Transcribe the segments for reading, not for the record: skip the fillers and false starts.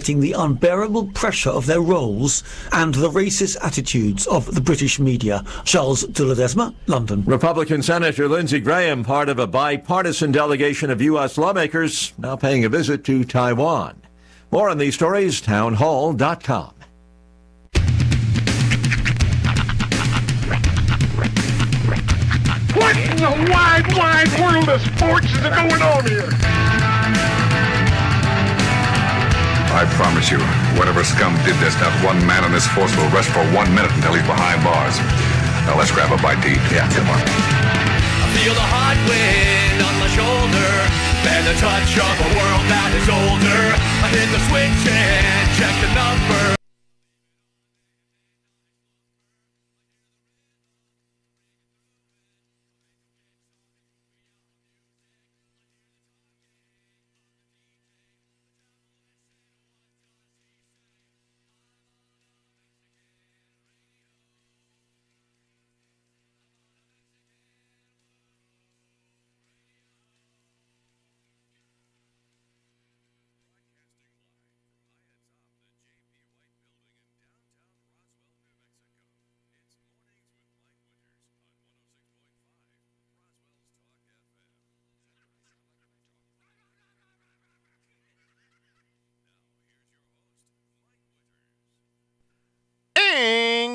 forgetting the unbearable pressure of their roles and the racist attitudes of the British media. Charles de Ledesma, London. Republican Senator Lindsey Graham, part of a bipartisan delegation of U.S. lawmakers, now paying a visit to Taiwan. More on these stories, townhall.com. What in the wide world of sports is going on here? I promise you, whatever scum did this, not one man on this force will rest for 1 minute until he's behind bars. Now let's grab a bite to eat. Yeah, come on. I feel the hot wind on my shoulder and the touch of a world that is older. I hit the switch and check the number.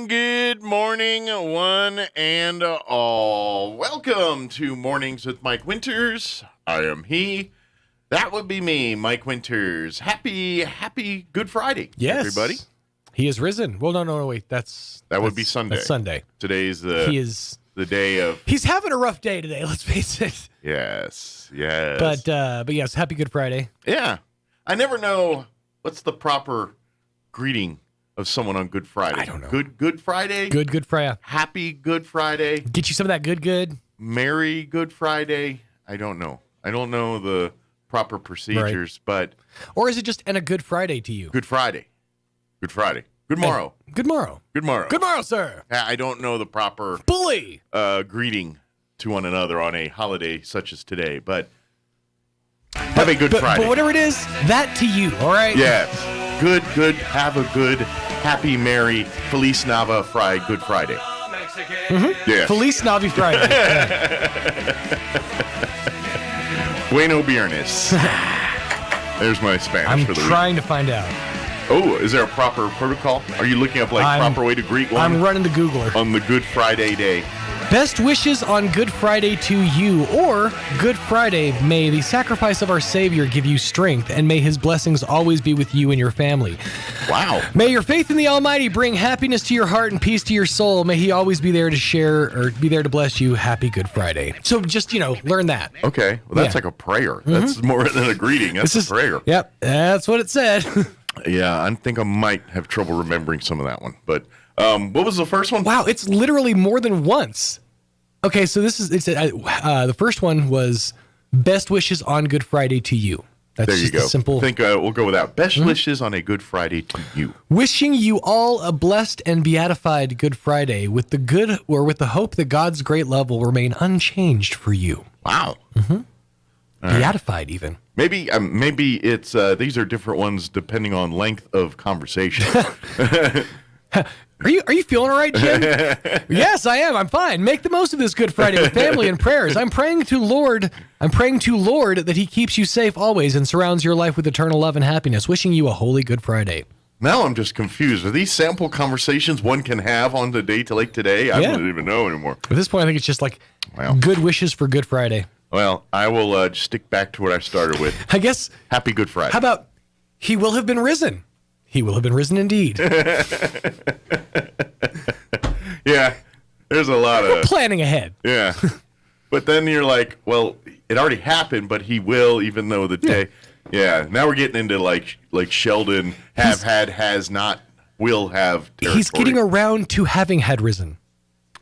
Good morning, one and all. Welcome to Mornings with Mike Winters. I am he. That would be me, Mike Winters. Happy Good Friday, yes, everybody. He is risen. Well, no, wait. That would be Sunday. That's Sunday. Today's the day of. He's having a rough day today. Let's face it. Yes. But yes, Happy Good Friday. Yeah, I never know what's the proper greeting of someone on Good Friday. I don't know. Good Friday? Good Friday. Happy Good Friday. Get you some of that good. Merry Good Friday. I don't know the proper procedures, right. But... Or is it just a Good Friday to you? Good Friday. Good morrow. Good morrow. Good morrow. Good morrow, sir. I don't know the proper... Bully! Greeting to one another on a holiday such as today, but have a Good Friday. But whatever it is, that to you, all right? Yes. Good, have a good, happy, merry, Feliz Nava Good Friday. Mm-hmm. Yes. Feliz Navi Friday. Bueno Viernes. There's my Spanish for the week. I'm trying to find out. Oh, is there a proper protocol? Are you looking up proper way to greet one? I'm running the Googler. On the Good Friday day. Best wishes on Good Friday to you, or Good Friday, may the sacrifice of our Savior give you strength, and may his blessings always be with you and your family. Wow. May your faith in the Almighty bring happiness to your heart and peace to your soul. May he always be there to share or be there to bless you. Happy Good Friday. So just, learn that. Okay. Well, that's like a prayer. Mm-hmm. That's more than a greeting. That's a prayer. Yep. That's what it said. Yeah, I think I might have trouble remembering some of that one, but... what was the first one? Wow, it's literally more than once. Okay, so the first one was best wishes on Good Friday to you. That's there you go. Simple. I think we'll go with that. Best wishes on a Good Friday to you. Wishing you all a blessed and beatified Good Friday with the hope that God's great love will remain unchanged for you. Wow. Mm-hmm. Beatified, even. Maybe it's these are different ones depending on length of conversation. Are you feeling all right, Jim? Yes, I am. I'm fine. Make the most of this Good Friday with family and prayers. I'm praying to Lord that he keeps you safe always and surrounds your life with eternal love and happiness. Wishing you a holy Good Friday. Now I'm just confused. Are these sample conversations one can have on the day like today? I don't even know anymore. At this point, I think it's just good wishes for Good Friday. Well, I will stick back to what I started with. I guess. Happy Good Friday. How about he will have been risen? He will have been risen indeed. Yeah, there's a lot of... planning ahead. Yeah. But then you're like, well, it already happened, but he will, even though the day... Yeah, now we're getting into like Sheldon, had, has not, will have territory. He's getting around to having had risen.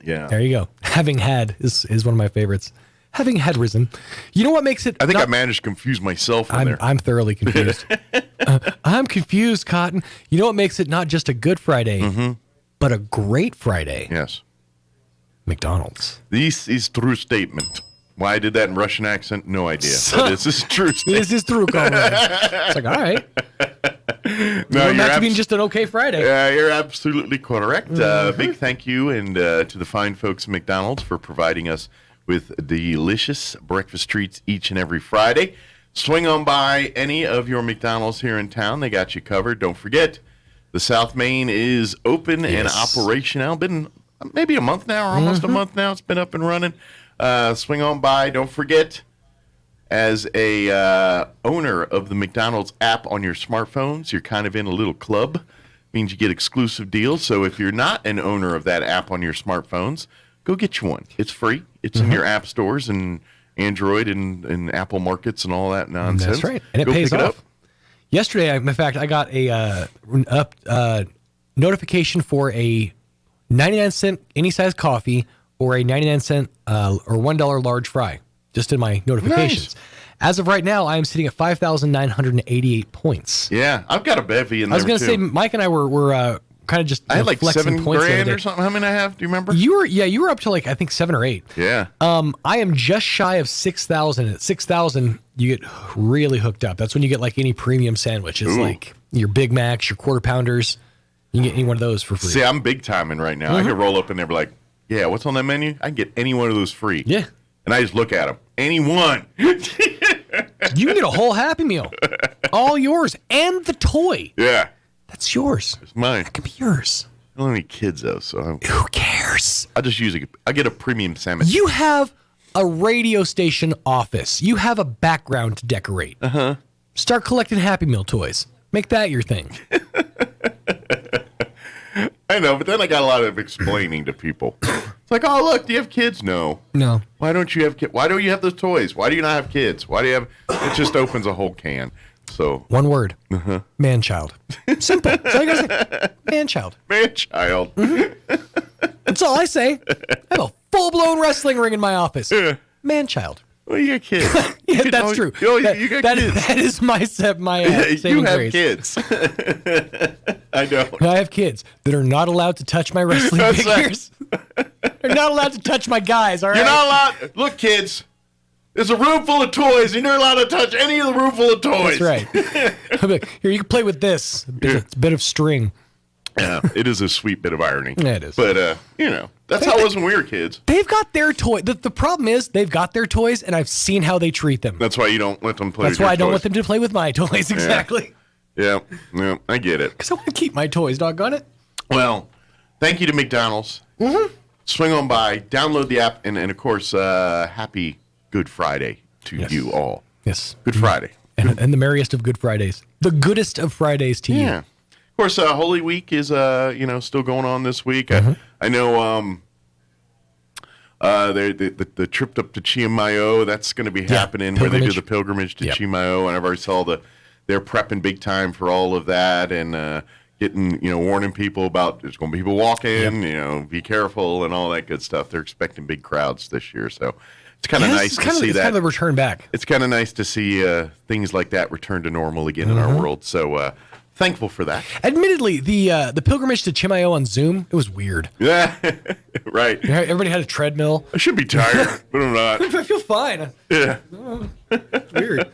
Yeah. There you go. Having had is one of my favorites. Having had risen. You know what makes it... I think I managed to confuse myself there. I'm thoroughly confused. I'm confused, Cotton. You know what makes it not just a Good Friday, but a great Friday? Yes. McDonald's. This is true statement. Why I did that in Russian accent, no idea. But this is true statement. This is true, Conrad. It's like, all right. Going back to being just an okay Friday. You're absolutely correct. Big thank you and to the fine folks at McDonald's for providing us with delicious breakfast treats each and every Friday. Swing on by any of your McDonald's here in town. They got you covered. Don't forget, the South Main is open and operational. Been maybe a month now or almost a month now. It's been up and running. Swing on by. Don't forget, as a owner of the McDonald's app on your smartphones, you're kind of in a little club. Means you get exclusive deals. So if you're not an owner of that app on your smartphones, go get you one. It's free. It's in your app stores and Android and Apple markets and all that nonsense. That's right. And it pays off. Yesterday, in fact, I got a notification for a 99-cent any-size coffee or a 99-cent or $1 large fry, just in my notifications. Nice. As of right now, I am sitting at 5,988 points. Yeah, I've got a bevy in there, I was going to say, Mike and I were kind of just I had like flexing points $7,000 or something. How many I have? Do you remember? You were up to like, I think 7 or 8. Yeah. I am just shy of 6,000. At 6,000, you get really hooked up. That's when you get like any premium sandwich. It's like your Big Macs, your Quarter Pounders. You can get any one of those for free. See, I'm big timing right now. I can roll up in there and be like, yeah, what's on that menu? I can get any one of those free. Yeah. And I just look at them. Any one. You can get a whole Happy Meal. All yours. And the toy. Yeah. That's yours. It's mine. That can be yours. I don't have any kids, though, so who cares? I'll just use I get a premium sandwich. You have a radio station office. You have a background to decorate. Start collecting Happy Meal toys. Make that your thing. I know, but then I got a lot of explaining to people. It's like, oh, look, do you have kids? No. Why don't you have kids? Why don't you have those toys? Why do you not have kids? Why do you have... It just opens a whole can. So one word. Man-child. Simple. That's all you gotta say. Man-child. Man-child. That's all I say. I have a full-blown wrestling ring in my office. Man-child. Well, you got kids. Yeah, that's true. You got kids. That is my saving you have grace. kids. I don't. I have kids that are not allowed to touch my wrestling figures. They're not allowed to touch my guys, all right? You're not allowed. Look, kids. There's a room full of toys, and you're not allowed to touch any of the room full of toys. That's right. Here, you can play with this. It's a bit of string. Yeah, it is a sweet bit of irony. Yeah, it is. But, that's how it was when we were kids. They've got their toy. The problem is they've got their toys, and I've seen how they treat them. That's why you don't let them play That's with your why I don't toys. want them to play with my toys, exactly. Yeah, I get it. Because I want to keep my toys, doggone it. Well, thank you to McDonald's. Swing on by, download the app, and of course, happy Good Friday to you all. Yes. Good Friday. And the merriest of Good Fridays. The goodest of Fridays to you. Yeah. Of course, Holy Week is, still going on this week. I know the trip up to Chimayo, that's going to be happening where they do the pilgrimage to Chimayo, and I've already saw they're prepping big time for all of that and getting, warning people about there's going to be people walking, be careful and all that good stuff. They're expecting big crowds this year, so it's kind of nice to see that. It's kind of a return back. It's kind of nice to see things like that return to normal again in our world. So thankful for that. Admittedly, the pilgrimage to Chimayo on Zoom, it was weird. Yeah, right. Everybody had a treadmill. I should be tired, but I'm not. I feel fine. Yeah. It's weird.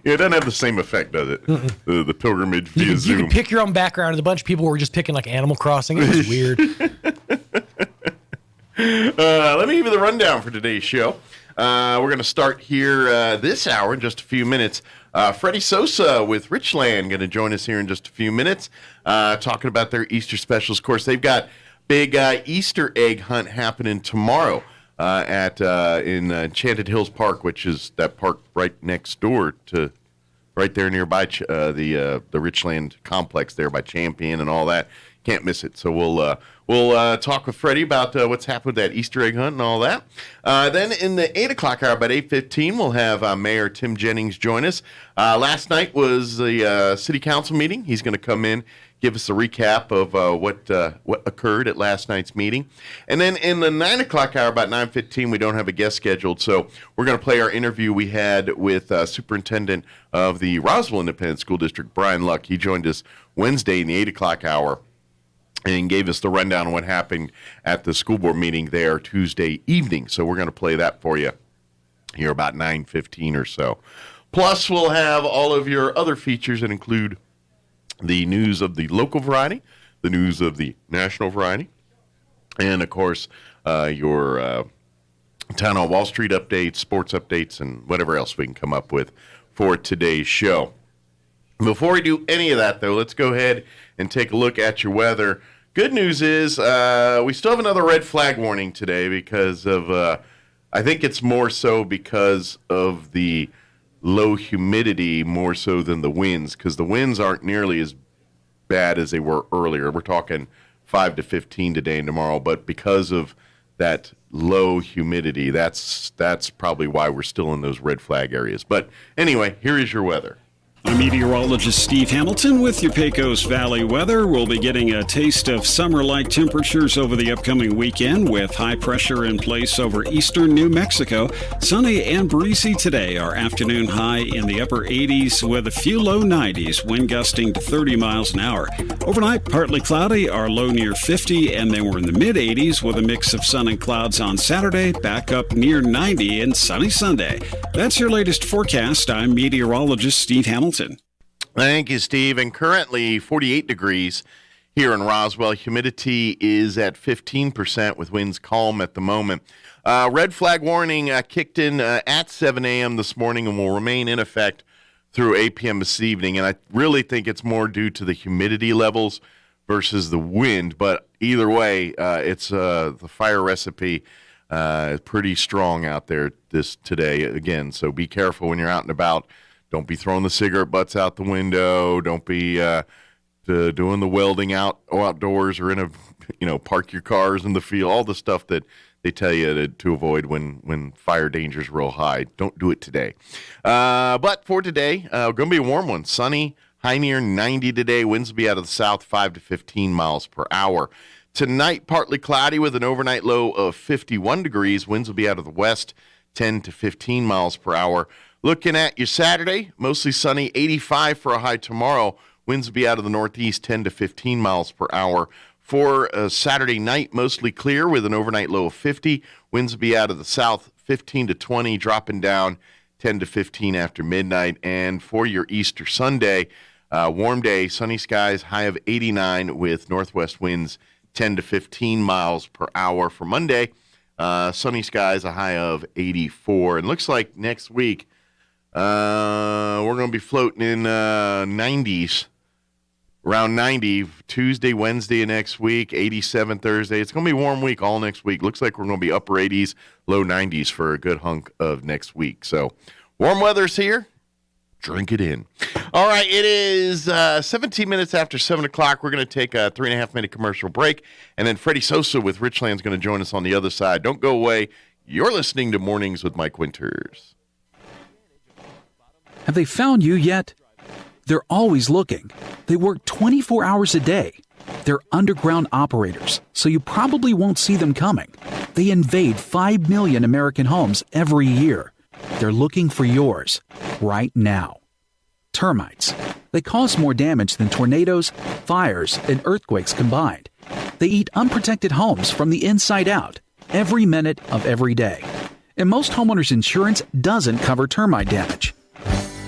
Yeah, it doesn't have the same effect, does it? The pilgrimage via Zoom. You can pick your own background, and a bunch of people were just picking like Animal Crossing. It was weird. Let me give you the rundown for today's show. We're going to start here this hour in just a few minutes. Freddie Sosa with Richland going to join us here in just a few minutes, talking about their Easter specials. Of course, they've got big Easter egg hunt happening tomorrow in Enchanted Hills Park, which is that park right next door to right there nearby the Richland complex there by Champion and all that. Can't miss it. So we'll talk with Freddie about what's happened with that Easter egg hunt and all that. Then in the 8 o'clock hour, about 8:15, we'll have Mayor Tim Jennings join us. Last night was the city council meeting. He's going to come in, give us a recap of what occurred at last night's meeting. And then in the 9 o'clock hour, about 9:15, we don't have a guest scheduled, so we're going to play our interview we had with Superintendent of the Roswell Independent School District, Brian Luck. He joined us Wednesday in the 8 o'clock hour and gave us the rundown on what happened at the school board meeting there Tuesday evening. So we're going to play that for you here about 9:15 or so. Plus, we'll have all of your other features that include the news of the local variety, the news of the national variety, and, of course, your Town Hall Wall Street updates, sports updates, and whatever else we can come up with for today's show. Before we do any of that, though, let's go ahead and take a look at your weather. Good news is we still have another red flag warning today because of, I think it's more so because of the low humidity more so than the winds, because the winds aren't nearly as bad as they were earlier. We're talking 5 to 15 today and tomorrow, but because of that low humidity, that's probably why we're still in those red flag areas. But anyway, here is your weather. I'm meteorologist Steve Hamilton with your Pecos Valley weather. We'll be getting a taste of summer-like temperatures over the upcoming weekend with high pressure in place over eastern New Mexico. Sunny and breezy today. Our afternoon high in the upper 80s with a few low 90s, wind gusting to 30 miles an hour. Overnight, partly cloudy, our low near 50, and then we're in the mid-80s with a mix of sun and clouds on Saturday, back up near 90 and sunny Sunday. That's your latest forecast. I'm meteorologist Steve Hamilton. Thank you, Steve. And currently 48 degrees here in Roswell. Humidity is at 15% with winds calm at the moment. Red flag warning kicked in at 7 a.m. this morning and will remain in effect through 8 p.m. this evening. And I really think it's more due to the humidity levels versus the wind. But either way, it's the fire recipe pretty strong out there today again. So be careful when you're out and about. Don't be throwing the cigarette butts out the window. Don't be doing the welding outdoors or park your cars in the field. All the stuff that they tell you to avoid when fire danger is real high. Don't do it today. But for today, going to be a warm one. Sunny, high near 90 today. Winds will be out of the south, 5 to 15 miles per hour. Tonight, partly cloudy with an overnight low of 51 degrees. Winds will be out of the west, 10 to 15 miles per hour. Looking at your Saturday, mostly sunny, 85 for a high tomorrow. Winds will be out of the northeast, 10 to 15 miles per hour. For Saturday night, mostly clear with an overnight low of 50. Winds will be out of the south, 15 to 20, dropping down 10 to 15 after midnight. And for your Easter Sunday, warm day, sunny skies, high of 89 with northwest winds 10 to 15 miles per hour. For Monday, sunny skies, a high of 84. And looks like next week, we're going to be floating in 90s, around 90, Tuesday, Wednesday of next week, 87 Thursday. It's going to be a warm week all next week. Looks like we're going to be upper 80s, low 90s for a good hunk of next week. So warm weather's here. Drink it in. All right, it is 17 minutes after 7 o'clock. We're going to take a 3.5-minute commercial break, and then Freddie Sosa with Richland's going to join us on the other side. Don't go away. You're listening to Mornings with Mike Winters. Have they found you yet? They're always looking. They work 24 hours a day. They're underground operators, so you probably won't see them coming. They invade 5 million American homes every year. They're looking for yours right now. Termites. They cause more damage than tornadoes, fires, and earthquakes combined. They eat unprotected homes from the inside out every minute of every day. And most homeowners' insurance doesn't cover termite damage.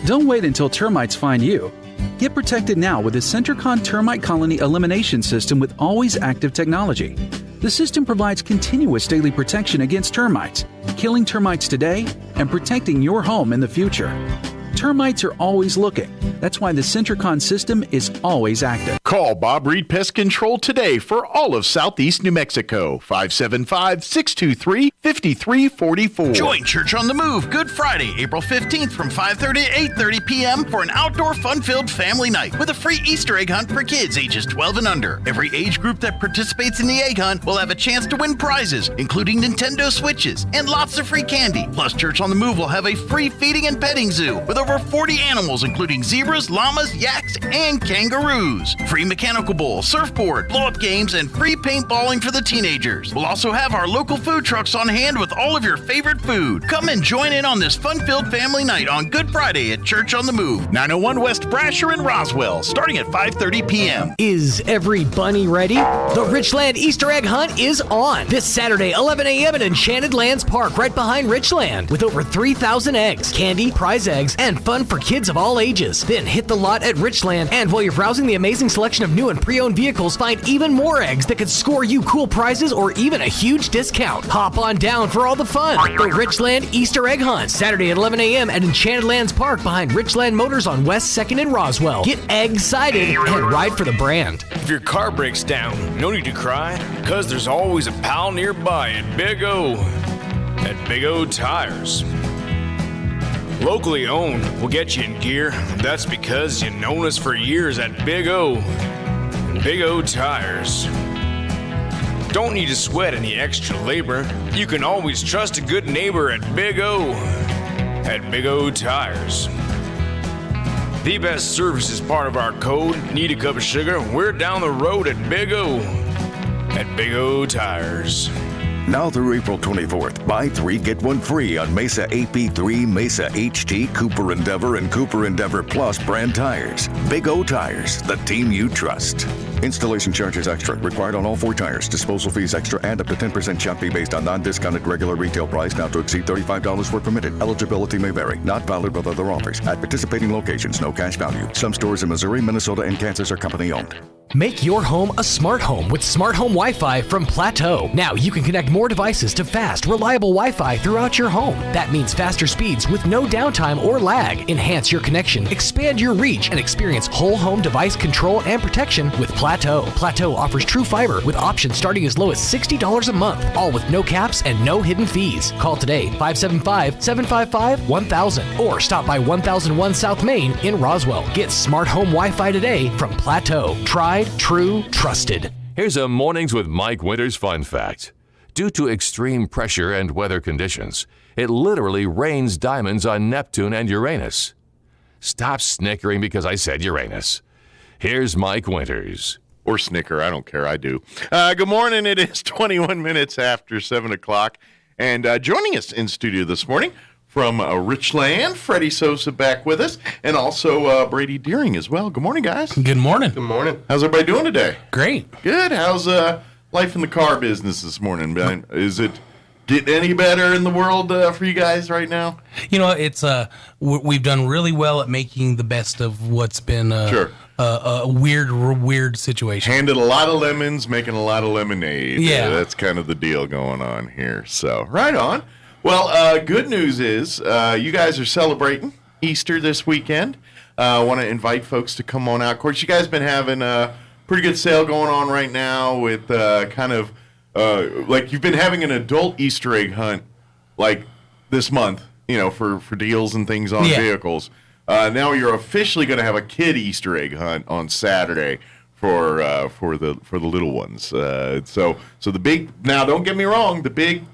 Don't wait until termites find you. Get protected now with the Centricon Termite Colony Elimination System with always active technology. The system provides continuous daily protection against termites, killing termites today and protecting your home in the future. Termites are always looking. That's why the Centricon system is always active. Call Bob Reed Pest Control today for all of Southeast New Mexico. 575-623-5344. Join Church on the Move Good Friday, April 15th from 5:30 to 8:30 p.m. for an outdoor fun-filled family night with a free Easter egg hunt for kids ages 12 and under. Every age group that participates in the egg hunt will have a chance to win prizes, including Nintendo Switches and lots of free candy. Plus, Church on the Move will have a free feeding and petting zoo with over 40 animals, including zebras, llamas, yaks, and kangaroos. Free free mechanical bull, surfboard, blow-up games, and free paintballing for the teenagers. We'll also have our local food trucks on hand with all of your favorite food. Come and join in on this fun-filled family night on Good Friday at Church on the Move, 901 West Brasher in Roswell, starting at 5:30 p.m. Is every bunny ready? The Richland Easter egg hunt is on this Saturday, 11 a.m. at Enchanted Lands Park, right behind Richland, with over 3,000 eggs, candy, prize eggs, and fun for kids of all ages. Then hit the lot at Richland, and while you're browsing the amazing selection of new and pre-owned vehicles, find even more eggs that could score you cool prizes or even a huge discount. Hop on down for all the fun. The Richland Easter egg hunt, Saturday at 11 a.m. at Enchanted Lands Park behind Richland Motors on West 2nd in Roswell. Get egg-cited and ride for the brand. If your car breaks down, no need to cry, because there's always a pal nearby at Big O. At Big O Tires. Locally owned will get you in gear. That's because you've known us for years at Big O. Big O Tires. Don't need to sweat any extra labor. You can always trust a good neighbor at Big O. At Big O Tires. The best service is part of our code. Need a cup of sugar? We're down the road at Big O. At Big O Tires. Now through April 24th, buy 3, get 1 free on Mesa AP3, Mesa HT, Cooper Endeavor, and Cooper Endeavor Plus brand tires. Big O Tires, the team you trust. Installation charges extra. Required on all 4 tires. Disposal fees extra and up to 10% shop fee based on non-discounted regular retail price, not to exceed $35 where permitted. Eligibility may vary. Not valid with other offers. At participating locations, no cash value. Some stores in Missouri, Minnesota, and Kansas are company owned. Make your home a smart home with Smart Home Wi-Fi from Plateau. Now you can connect more devices to fast, reliable Wi-Fi throughout your home. That means faster speeds with no downtime or lag. Enhance your connection, expand your reach, and experience whole home device control and protection with Plateau. Plateau offers true fiber with options starting as low as $60 a month, all with no caps and no hidden fees. Call today, 575-755-1000, or stop by 1001 South Main in Roswell. Get Smart Home Wi-Fi today from Plateau. Tried, true, trusted. Here's a Mornings with Mike Winters fun fact. Due to extreme pressure and weather conditions, it literally rains diamonds on Neptune and Uranus. Stop snickering because I said Uranus. Here's Mike Winters. Or snicker, I don't care, I do. Good morning, it is 21 minutes after 7 o'clock. And joining us in studio this morning from Richland, Freddie Sosa back with us, and also Brady Deering as well. Good morning, guys. Good morning. Good morning. How's everybody doing today? Great. Good. How's life in the car business this morning? Is it getting any better in the world for you guys right now? You know, it's we've done really well at making the best of what's been a weird situation. Handed a lot of lemons, making a lot of lemonade. Yeah. That's kind of the deal going on here. So, right on. Well, good news is you guys are celebrating Easter this weekend. I want to invite folks to come on out. Of course, you guys have been having a pretty good sale going on right now with kind of like you've been having an adult Easter egg hunt like this month, you know, for deals and things on vehicles. Now you're officially going to have a kid Easter egg hunt on Saturday for the little ones. So the big, now don't get me wrong, the big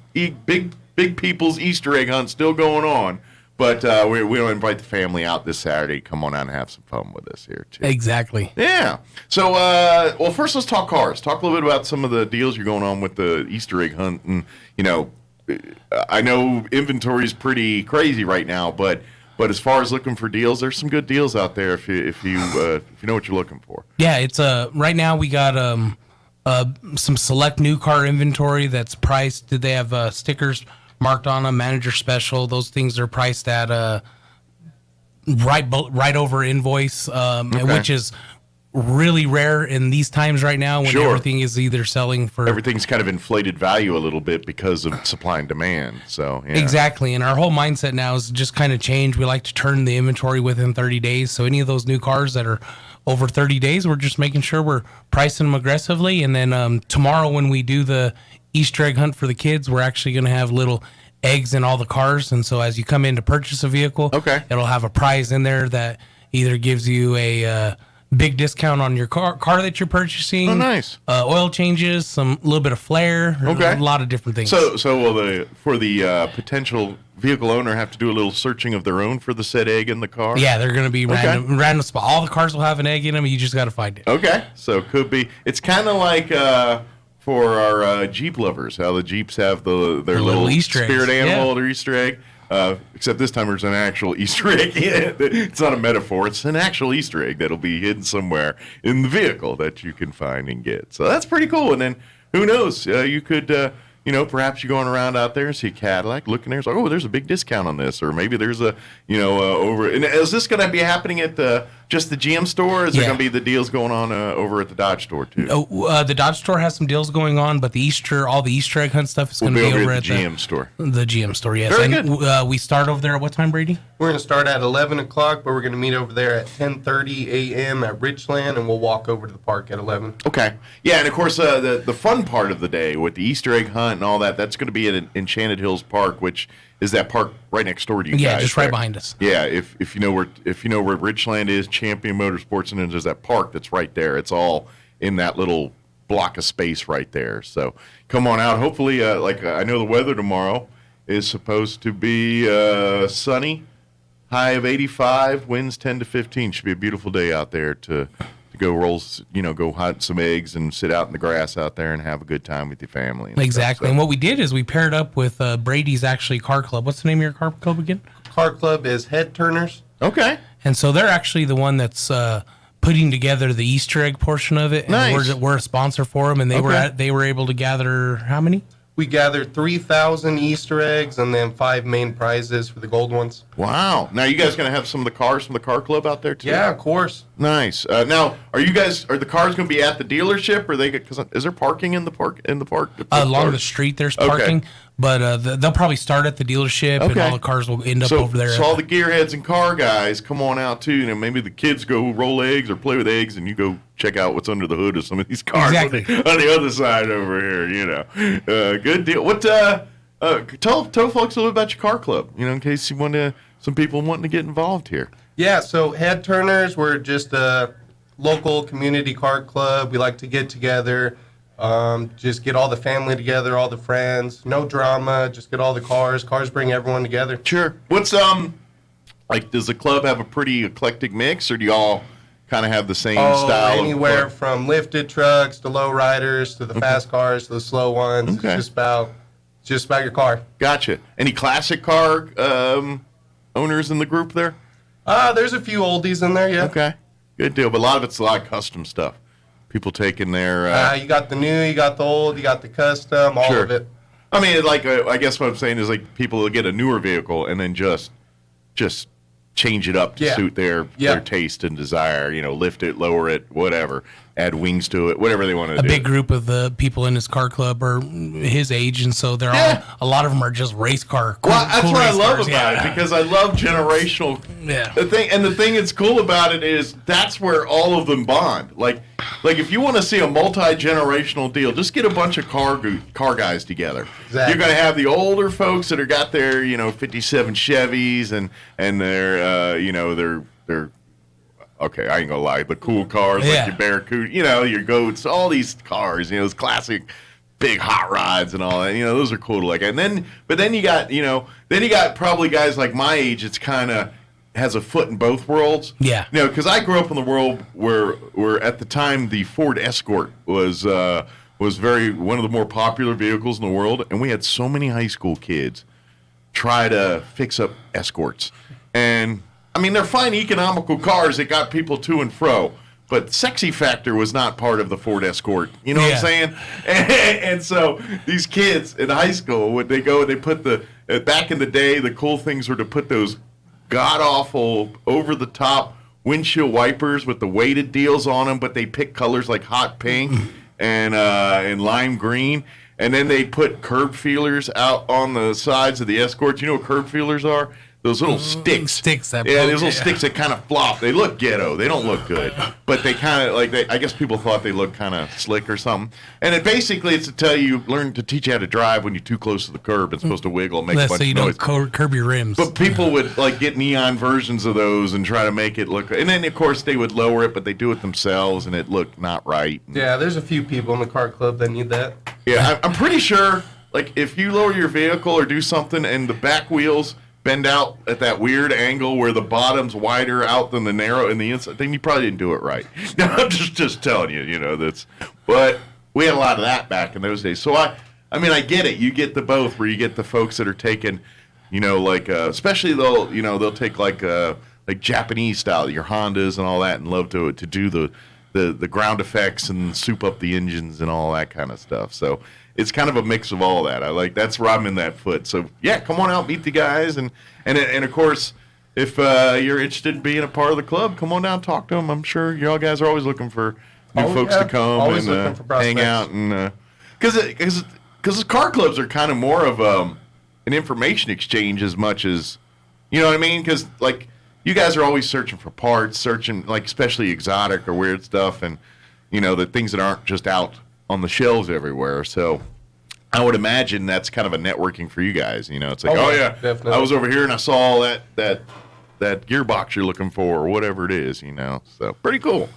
people's Easter egg hunt still going on, but we want to invite the family out this Saturday. Come on out and have some fun with us here too. Exactly. Yeah. So well, first let's talk cars. Talk a little bit about some of the deals you're going on with the Easter egg hunt, and you know, I know inventory is pretty crazy right now, but as far as looking for deals, there's some good deals out there if you know what you're looking for. Yeah, it's right now we got some select new car inventory that's priced. They have stickers marked on them, manager special. Those things are priced at right over invoice, which is really rare in these times right now when everything is either selling for... Everything's kind of inflated value a little bit because of supply and demand. So yeah. Exactly, and our whole mindset now is just kind of change. We like to turn the inventory within 30 days. So any of those new cars that are over 30 days, we're just making sure we're pricing them aggressively. And then tomorrow when we do the Easter egg hunt for the kids, we're actually going to have little eggs in all the cars. And so as you come in to purchase a vehicle, it'll have a prize in there that either gives you a big discount on your car that you're purchasing. Oh, nice. Oil changes, a little bit of flair, Okay. a lot of different things. So will the potential vehicle owner have to do a little searching of their own for the said egg in the car? Yeah, they're going to be random spot. All the cars will have an egg in them. You just got to find it. Okay, so it could be. It's kind of like for our Jeep lovers, how the Jeeps have their little Easter spirit eggs. animal, their Easter egg. Except this time there's an actual Easter egg in it. It's not a metaphor. It's an actual Easter egg that'll be hidden somewhere in the vehicle that you can find and get. So that's pretty cool. And then who knows? You could, perhaps you're going around out there and see a Cadillac, looking there, it's like, oh, there's a big discount on this, or maybe there's a, over. And is this going to be happening at just the GM store? Or is there going to be the deals going on over at the Dodge store too? The Dodge store has some deals going on, but all the Easter egg hunt stuff is going to be over at the GM store. The GM store, yes. Very good. We start over there at what time, Brady? We're going to start at 11 o'clock, but we're going to meet over there at 10:30 a.m. at Richland, and we'll walk over to the park at 11. Okay. Yeah, and of course, the fun part of the day with the Easter egg hunt and all that, that's going to be at Enchanted Hills Park, which is that park right next door to you guys. Yeah, just right behind us. Yeah, if you know where Richland is, Champion Motorsports, and then there's that park that's right there. It's all in that little block of space right there. So come on out. Hopefully, I know the weather tomorrow is supposed to be sunny, high of 85, winds 10 to 15. Should be a beautiful day out there to go go hunt some eggs and sit out in the grass out there and have a good time with your family. Exactly. And what we did is we paired up with Brady's car club. What's the name of your car club again? Car club is Head Turners. Okay. And so they're actually the one that's putting together the Easter egg portion of it. And nice. We're a sponsor for them, and they were able to gather how many? We gathered 3,000 Easter eggs and then 5 main prizes for the gold ones. Wow. Now, you guys going to have some of the cars from the car club out there, too? Yeah, of course. Nice. Now, are the cars going to be at the dealership, or is there parking in the park? Along the street, there's parking. Okay. But they'll probably start at the dealership, and all the cars will end up over there. So all the gearheads and car guys, come on out, too. Maybe the kids go roll eggs or play with eggs, and you go check out what's under the hood of some of these cars on the other side over here, good deal. What? Tell folks a little about your car club, in case you want some people wanting to get involved here. Yeah, so Head Turners, we're just a local community car club. We like to get together. Just get all the family together, all the friends. No drama. Just get all the cars. Cars bring everyone together. Sure. What's does the club have a pretty eclectic mix, or do y'all kind of have the same style? Anywhere from lifted trucks to low riders to the fast cars to the slow ones. Okay. It's just about your car. Gotcha. Any classic car owners in the group there? There's a few oldies in there. Yeah. Okay. Good deal. But a lot of it's a lot of custom stuff. People taking their... you got the new, you got the old, you got the custom, all of it. I mean, I guess what I'm saying is people will get a newer vehicle and then just change it up to suit their taste and desire. Lift it, lower it, whatever. Add wings to it, whatever they want to do. A big group of the people in his car club are his age, and so a lot of them are just race car. That's what I love about it, because I love generational. Yeah. The thing that's cool about it is that's where all of them bond. Like if you want to see a multi-generational deal, just get a bunch of car guys together. Exactly. You're going to have the older folks that are got their 57 Chevys and their okay, I ain't gonna lie, the cool cars like your Barracuda, your Goats, all these cars, those classic big hot rods and all that. Those are cool to look at. But then you got probably guys like my age. It's kind of has a foot in both worlds. Yeah. Because I grew up in the world where at the time the Ford Escort was one of the more popular vehicles in the world, and we had so many high school kids try to fix up Escorts. And I mean, they're fine economical cars that got people to and fro, but sexy factor was not part of the Ford Escort. You know what I'm saying? And so these kids in high school, when they go and they put back in the day, the cool things were to put those god-awful, over-the-top windshield wipers with the weighted deals on them, but they pick colors like hot pink and lime green. And then they put curb feelers out on the sides of the Escorts. You know what curb feelers are? those little sticks. Sticks that yeah, poke, those little sticks that kind of flop. They look ghetto. They don't look good, but they kind of like. I guess people thought they looked kind of slick or something. And it basically it's to tell you, to teach you how to drive when you're too close to the curb. It's supposed to wiggle and make a bunch so you of noise. don't curb your rims. But people would like get neon versions of those and try to make it look. And then of course they would lower it, but they do it themselves, and it looked not right. Yeah, there's a few people in the car club that need that. Yeah, I'm pretty sure. Like if you lower your vehicle or do something, and the back wheels bend out at that weird angle where the bottom's wider out than the narrow in the inside, then you probably didn't do it right. No, I'm just telling you, that's. But we had a lot of that back in those days. So I mean, I get it. You get the both, where you get the folks that are taking, like especially they'll take like Japanese style, your Hondas and all that, and love to do the ground effects and soup up the engines and all that kind of stuff. So it's kind of a mix of all that. That's where I'm in that foot. So yeah, come on out, meet the guys, and of course, if you're interested in being a part of the club, come on down, talk to them. I'm sure y'all guys are always looking for new folks to come always and looking for hang out, and because the car clubs are kind of more of an information exchange as much as, you know what I mean? Because like you guys are always searching for parts, like especially exotic or weird stuff, and the things that aren't just out on the shelves everywhere. So I would imagine that's kind of a networking for you guys. It's like, yeah, definitely. I was over here and I saw that gearbox you're looking for or whatever it is, So pretty cool.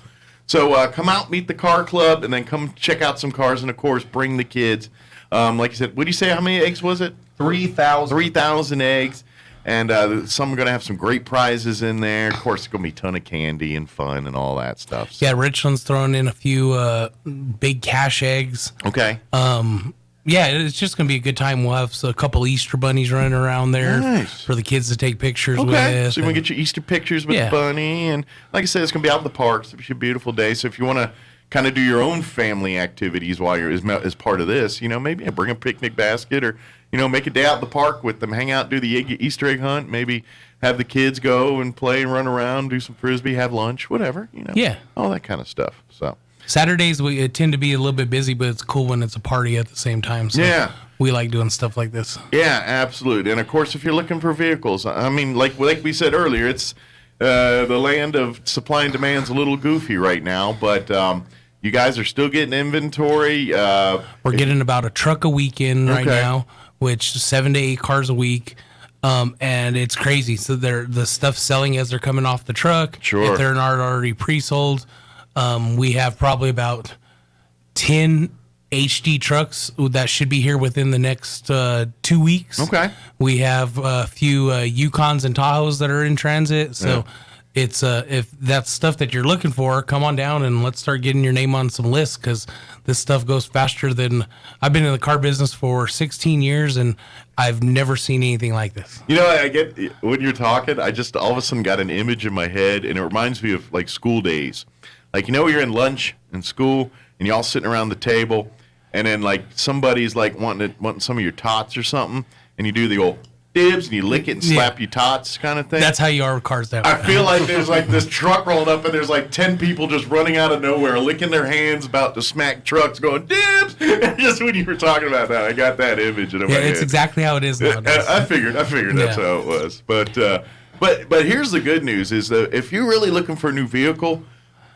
So come out, meet the car club, and then come check out some cars, and of course bring the kids. Like you said, what did you say? How many eggs was it? 3,000. 3,000 eggs. And some are going to have some great prizes in there. Of course, it's going to be a ton of candy and fun and all that stuff. So. Yeah, Richland's throwing in a few big cash eggs. Okay. Yeah, it's just going to be a good time. We'll have a couple Easter bunnies running around there for the kids to take pictures with. So you want to get your Easter pictures with the bunny. And like I said, it's going to be out in the parks. It's a beautiful day. So if you want to kind of do your own family activities while you're as part of this, maybe bring a picnic basket or, make a day out in the park with them, hang out, do the Easter egg hunt, maybe have the kids go and play and run around, do some Frisbee, have lunch, whatever, Yeah. All that kind of stuff. So Saturdays we tend to be a little bit busy, but it's cool when it's a party at the same time. So yeah. We like doing stuff like this. Yeah, absolutely. And of course, if you're looking for vehicles, I mean, like we said earlier, it's the land of supply and demand's a little goofy right now, but you guys are still getting inventory. We're getting about a truck a week in right now, which 7 to 8 cars a week. And it's crazy. So the stuff's selling as they're coming off the truck. Sure. If they're not already pre-sold, we have probably about 10 HD trucks that should be here within the next 2 weeks. Okay. We have a few Yukons and Tahoes that are in transit. So it's if that's stuff that you're looking for, come on down and let's start getting your name on some lists, because this stuff goes faster than I've been in the car business for 16 years and I've never seen anything like this. I get when you're talking, I just all of a sudden got an image in my head, and it reminds me of like school days. Like, you're in lunch in school and you're all sitting around the table, and then like somebody's like wanting some of your tots or something, and you do the old dibs and you lick it and slap your tots kind of thing. That's how you are with cars now. I feel like there's like this truck rolling up and there's like 10 people just running out of nowhere, licking their hands, about to smack trucks, going dibs. Just when you were talking about that, I got that image in my head. It's exactly how it is nowadays. I figured that's how it was. But here's the good news is that if you're really looking for a new vehicle,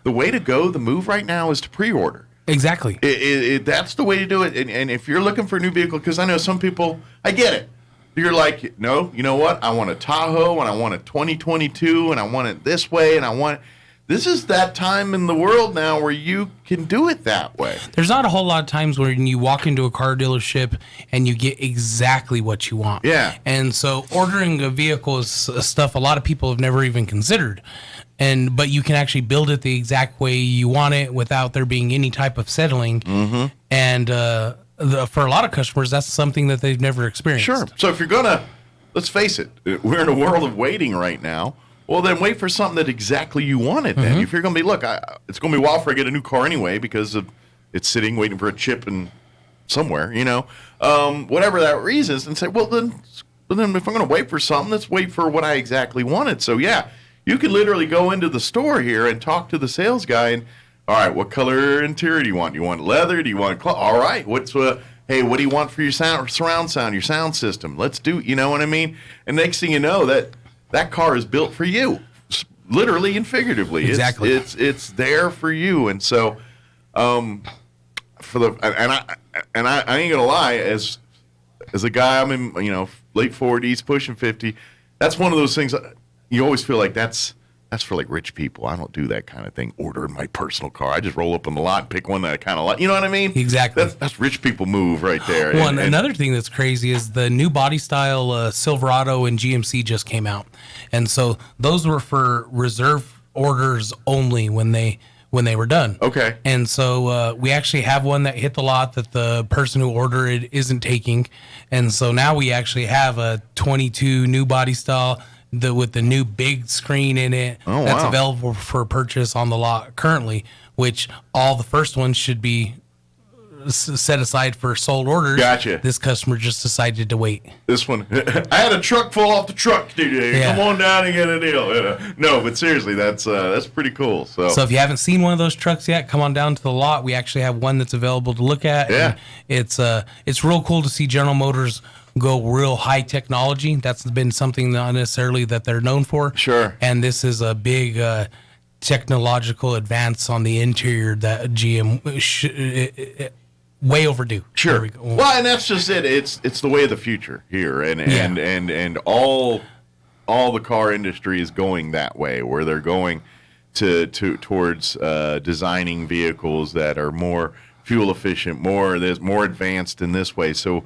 the way to go, the move right now is to pre-order. Exactly. That's the way to do it. And if you're looking for a new vehicle, because I know some people, I get it. You're like, no, you know what? I want a Tahoe, and I want a 2022, and I want it this way, and this is that time in the world now where you can do it that way. There's not a whole lot of times where you walk into a car dealership and you get exactly what you want. Yeah. And so ordering a vehicle is stuff a lot of people have never even considered. But you can actually build it the exact way you want it without there being any type of settling. Mm-hmm. And for a lot of customers, that's something that they've never experienced. Sure. So if you're let's face it, we're in a world of waiting right now. Well, then wait for something that exactly you wanted. Then, if you're going to be, it's going to be a while before I get a new car anyway, because it's sitting waiting for a chip and somewhere, whatever that reason is, and say, well then if I'm going to wait for something, let's wait for what I exactly wanted. So yeah, you could literally go into the store here and talk to the sales guy and, all right, what color interior do you want? Do you want leather? Do you want cloth? All right, hey, what do you want for your surround sound, your sound system? Let's do, you know what I mean? And next thing you know, that that car is built for you, literally and figuratively. Exactly. It's there for you, and so I ain't gonna lie, as a guy, I'm in late 40s, pushing 50. That's one of those things you always feel like that's for like rich people. I don't do that kind of thing. Ordering my personal car. I just roll up on the lot and pick one that I kind of like. You know what I mean? Exactly. That's rich people move right there. Well, and another thing that's crazy is the new body style Silverado and GMC just came out, and so those were for reserve orders only when they were done. Okay. And so we actually have one that hit the lot that the person who ordered it isn't taking, and so now we actually have a 22 new body style. With the new big screen in it that's available for purchase on the lot currently, which all the first ones should be set aside for sold orders. Gotcha. This customer just decided to wait. This one, I had a truck fall off the truck today. Yeah. Come on down and get a deal. No, but seriously, that's pretty cool. So if you haven't seen one of those trucks yet, come on down to the lot. We actually have one that's available to look at. Yeah. And it's real cool to see General Motors go real high technology. That's been something not necessarily that they're known for. Sure. And this is a big technological advance on the interior that GM way overdue. Sure. There we go. Well, and that's just it. It's the way of the future here, and all the car industry is going that way, where they're going towards designing vehicles that are more fuel efficient, more advanced in this way. So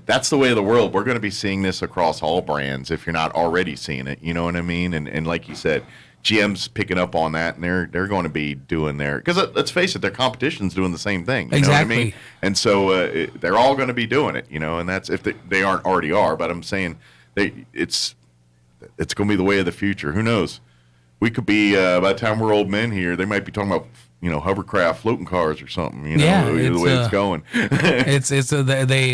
that's the way of the world. We're going to be seeing this across all brands if you're not already seeing it. You know what I mean? And like you said, GM's picking up on that, and they're going to be doing because let's face it, their competition's doing the same thing. You know what I mean? And so they're all going to be doing it. And that's if they aren't already are. But I'm saying it's going to be the way of the future. Who knows? We could be by the time we're old men here, they might be talking about hovercraft floating cars or something. The way it's going.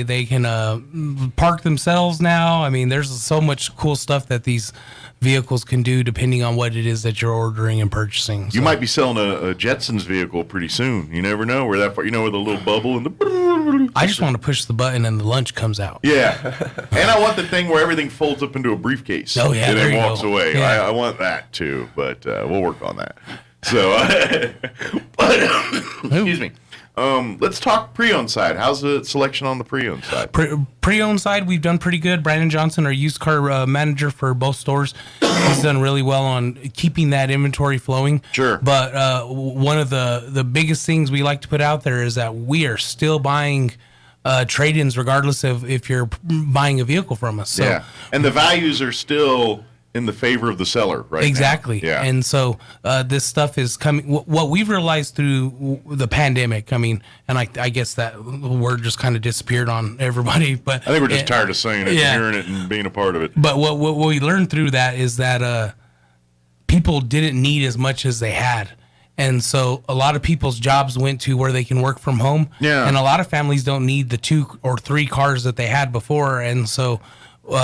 They can park themselves now. I mean, there's so much cool stuff that these vehicles can do depending on what it is that you're ordering and purchasing. You might be selling a Jetsons vehicle pretty soon. You never know where that far. With a little bubble and the. I just want to push the button and the lunch comes out. Yeah, and I want the thing where everything folds up into a briefcase. Oh yeah, and there then you walks go. away. Yeah. I want that too, but we'll work on that. So, excuse me. Let's talk pre-owned side. How's the selection on the pre-owned side? Pre-owned side, we've done pretty good. Brandon Johnson, our used car manager for both stores, he's done really well on keeping that inventory flowing. Sure. But one of the biggest things we like to put out there is that we are still buying trade-ins regardless of if you're buying a vehicle from us. So, yeah, and the values are still in the favor of the seller, right? Exactly. Now. Yeah. And so this stuff is coming. What we've realized through the pandemic, I mean, and I guess that word just kind of disappeared on everybody. But I think we're just tired of saying it, yeah. and hearing it, and being a part of it. But what we learned through that is that people didn't need as much as they had. And so a lot of people's jobs went to where they can work from home. Yeah. And a lot of families don't need the 2 or 3 cars that they had before. And so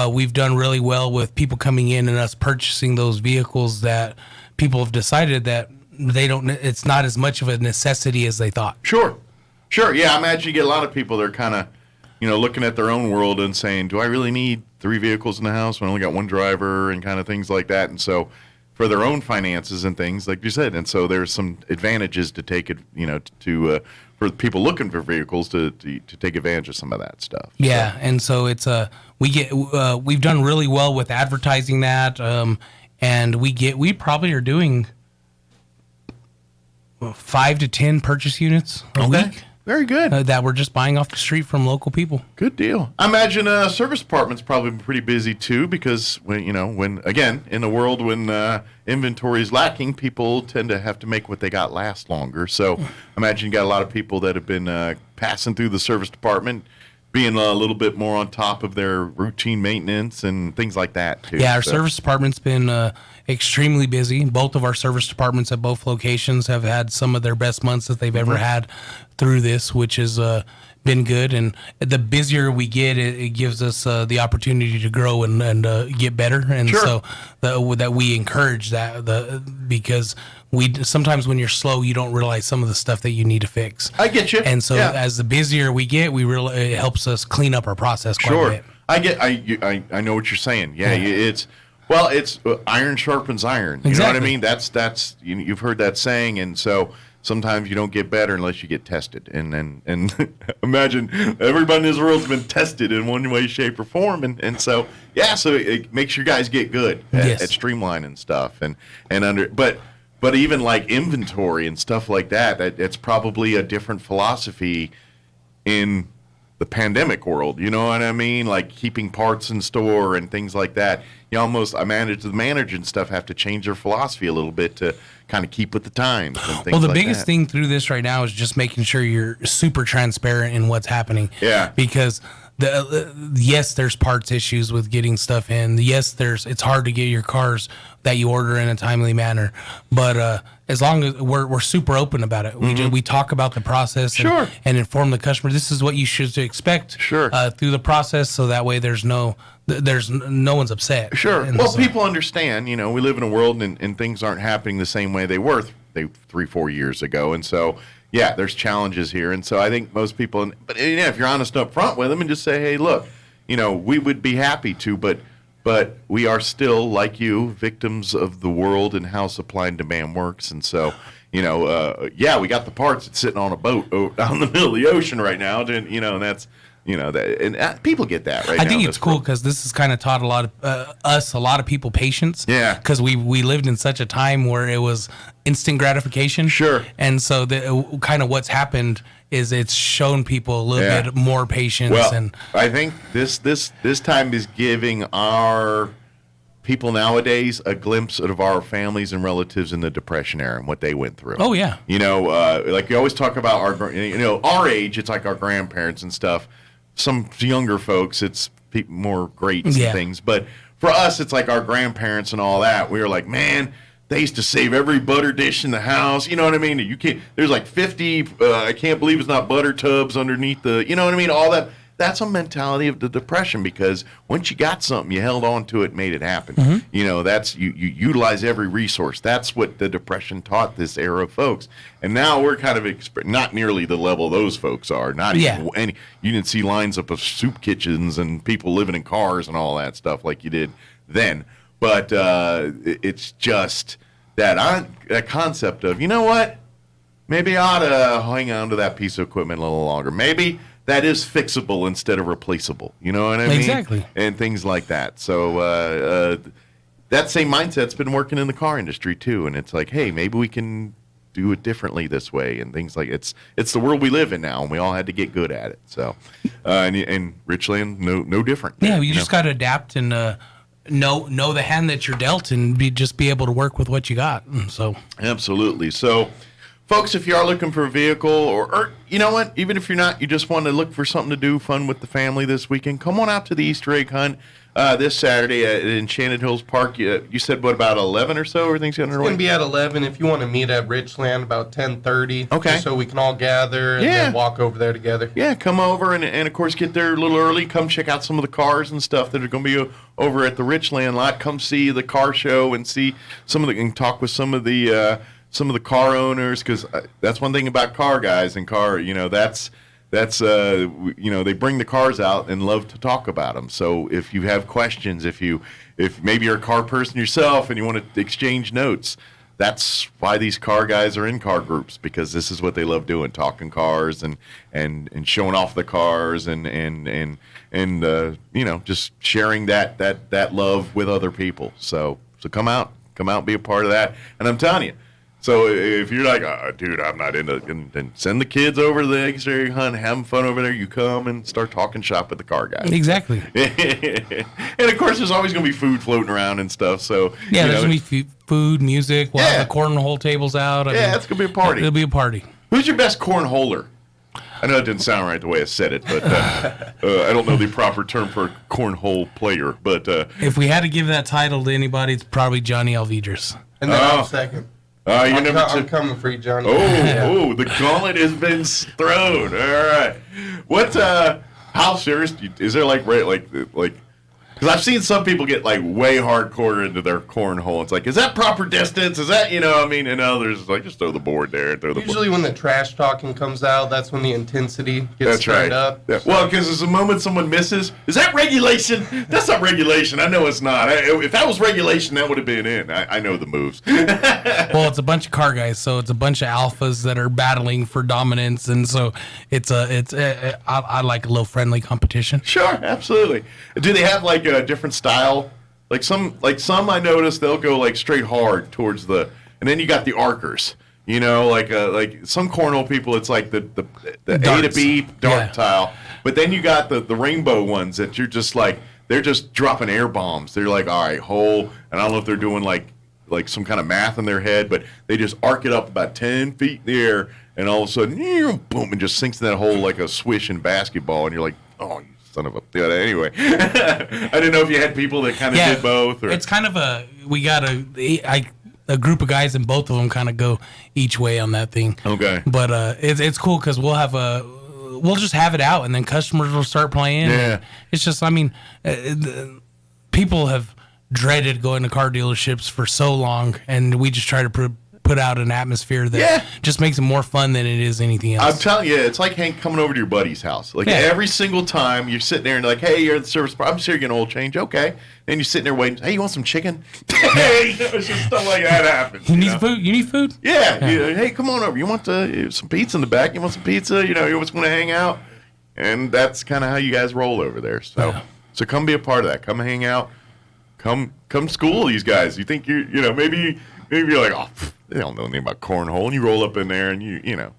we've done really well with people coming in and us purchasing those vehicles that people have decided that it's not as much of a necessity as they thought. Sure. Yeah, I imagine you get a lot of people that are kind of, looking at their own world and saying, do I really need 3 vehicles in the house when I only got 1 driver and kind of things like that. And so for their own finances and things, like you said, and so there's some advantages to take it, for people looking for vehicles to take advantage of some of that stuff. Yeah, so. And so it's we've done really well with advertising that, and we probably are doing 5 to 10 purchase units a week. Very good. That we're just buying off the street from local people. Good deal. I imagine service department's probably pretty busy too, because when again in a world when inventory is lacking, people tend to have to make what they got last longer. So I imagine you got a lot of people that have been passing through the service department, being a little bit more on top of their routine maintenance and things like that too. Yeah, our service department's been extremely busy. Both of our service departments at both locations have had some of their best months that they've ever had through this, which has been good. And the busier we get, it gives us the opportunity to grow and get better. And so that we encourage that because sometimes when you're slow, you don't realize some of the stuff that you need to fix. I get you. And so as the busier we get, it helps us clean up our process quite a bit. I know what you're saying. Yeah. It's Well, it's iron sharpens iron. You know what I mean? That's you've heard that saying, and so sometimes you don't get better unless you get tested. And imagine everybody in this world's been tested in one way, shape, or form, and so so it makes your guys get good at streamlining stuff but even like inventory and stuff like that, it's probably a different philosophy in the pandemic world, you know what I mean? Like keeping parts in store and things like that. You almost, the manager and stuff have to change their philosophy a little bit to kind of keep with the times. And things well, the like biggest that. thing through this right now is just making sure you're super transparent in what's happening. Yeah. Because yes, there's parts issues with getting stuff in. Yes, it's hard to get your cars that you order in a timely manner. But as long as we're super open about it, we talk about the process and inform the customer. This is what you should expect through the process, so that way there's no one's upset. Sure. Well, people understand. You know, we live in a world and things aren't happening the same way they were 3-4 years ago, and so. Yeah, there's challenges here, and so I think most people. But if you're honest up front with them and just say, "Hey, look, you know, we would be happy to, but we are still like you, victims of the world and how supply and demand works." And so, you know, we got the parts. It's sitting on a boat out in the middle of the ocean right now, and you know, and that's. You know that, and people get that right now. I think it's cool because this has kind of taught a lot of people patience. Yeah. Because we lived in such a time where it was instant gratification. Sure. And so kind of what's happened is it's shown people a little bit more patience. Well, and I think this time is giving our people nowadays a glimpse of our families and relatives in the Depression era and what they went through. Oh yeah. You know, like you always talk about our age. It's like our grandparents and stuff. Some younger folks, it's more greats and things. But for us, it's like our grandparents and all that. We were like, man, they used to save every butter dish in the house. You know what I mean? You can't. There's like 50. I can't believe it's not butter tubs underneath the. You know what I mean? All that. That's a mentality of the Depression, because once you got something, you held on to it and made it happen. Mm-hmm. You know, that's you utilize every resource. That's what the Depression taught this era of folks. And now we're kind of not nearly the level those folks are. Not even any. You didn't see lines up of soup kitchens and people living in cars and all that stuff like you did then. But it's just that concept of, you know what? Maybe I ought to hang on to that piece of equipment a little longer. Maybe that is fixable instead of replaceable. You know what I mean? Exactly. And things like that. So that same mindset's been working in the car industry too. And it's like, hey, maybe we can do it differently this way, and things like it's the world we live in now, and we all had to get good at it. So and Richland, no different. Yeah, you just got to adapt and know the hand that you're dealt, and be able to work with what you got. So absolutely. So, folks, if you are looking for a vehicle, or you know what, even if you're not, you just want to look for something to do fun with the family this weekend, come on out to the Easter egg hunt this Saturday at Enchanted Hills Park. You said, what, about 11 or so? Everything's going to It's going to be at 11. If you want to meet at Richland about 10:30. Okay. Just so we can all gather and then walk over there together. Yeah, come over and of course get there a little early. Come check out some of the cars and stuff that are going to be over at the Richland lot. Come see the car show and see and talk with some of the car owners, because that's one thing about car guys and car, that's they bring the cars out and love to talk about them. So if you have questions, if maybe you're a car person yourself and you want to exchange notes, that's why these car guys are in car groups, because this is what they love doing, talking cars and showing off the cars and just sharing that love with other people. So come out and be a part of that. And I'm telling you, so if you're like, dude, I'm not into it, then send the kids over to the Easter egg hunt, having fun over there. You come and start talking shop with the car guys. Exactly. And of course, there's always going to be food floating around and stuff. So yeah, there's going to be food, music. We'll have the cornhole tables out. It's going to be a party. It'll be a party. Who's your best cornholer? I know it didn't sound right the way I said it, but I don't know the proper term for a cornhole player. But if we had to give that title to anybody, it's probably Johnny Alvidres. And then I'm second. I'm coming for you, Johnny. Oh, the gauntlet has been thrown. All right. What? How serious is there? Like Because I've seen some people get like way hardcore into their cornhole. It's like, is that proper distance? Is that, and others it's like, just throw the board there. Usually when the trash talking comes out, that's when the intensity gets turned up. Yeah. Well, because there's a moment someone misses. Is that regulation? That's not regulation. I know it's not. If that was regulation, that would have been in. I know the moves. Well, it's a bunch of car guys, so it's a bunch of alphas that are battling for dominance, and so I like a little friendly competition. Sure, absolutely. Do they have like a different style? Like some I noticed they'll go like straight hard towards and then you got the arcers. Like some cornhole people, it's like the A to B dart tile, but then you got the rainbow ones that you're just like they're just dropping air bombs. They're like, all right, hole, and I don't know if they're doing like some kind of math in their head, but they just arc it up about 10 feet in the air, and all of a sudden, boom, and just sinks in that hole like a swish in basketball, and you're like, oh, you son of a... Anyway, I didn't know if you had people that kind of did both. Or... It's kind of a group of guys, and both of them kind of go each way on that thing. Okay. But it's cool because we'll just have it out, and then customers will start playing. Yeah. It's just, people have dreaded going to car dealerships for so long, and we just try to put out an atmosphere that just makes it more fun than it is anything else. I'm telling you, it's like Hank coming over to your buddy's house. Like every single time you're sitting there and like, hey, you're at the service. I'm sure you're getting an oil change. Okay. And you're sitting there waiting. Hey, you want some chicken? Hey, it's just stuff like that happens. You need food? You need food? Yeah. Hey, come on over. You want some pizza in the back? You want some pizza? You just want to hang out? And that's kind of how you guys roll over there. So come be a part of that. Come hang out. Come school these guys. You think maybe you're like, oh, they don't know anything about cornhole, and you roll up in there and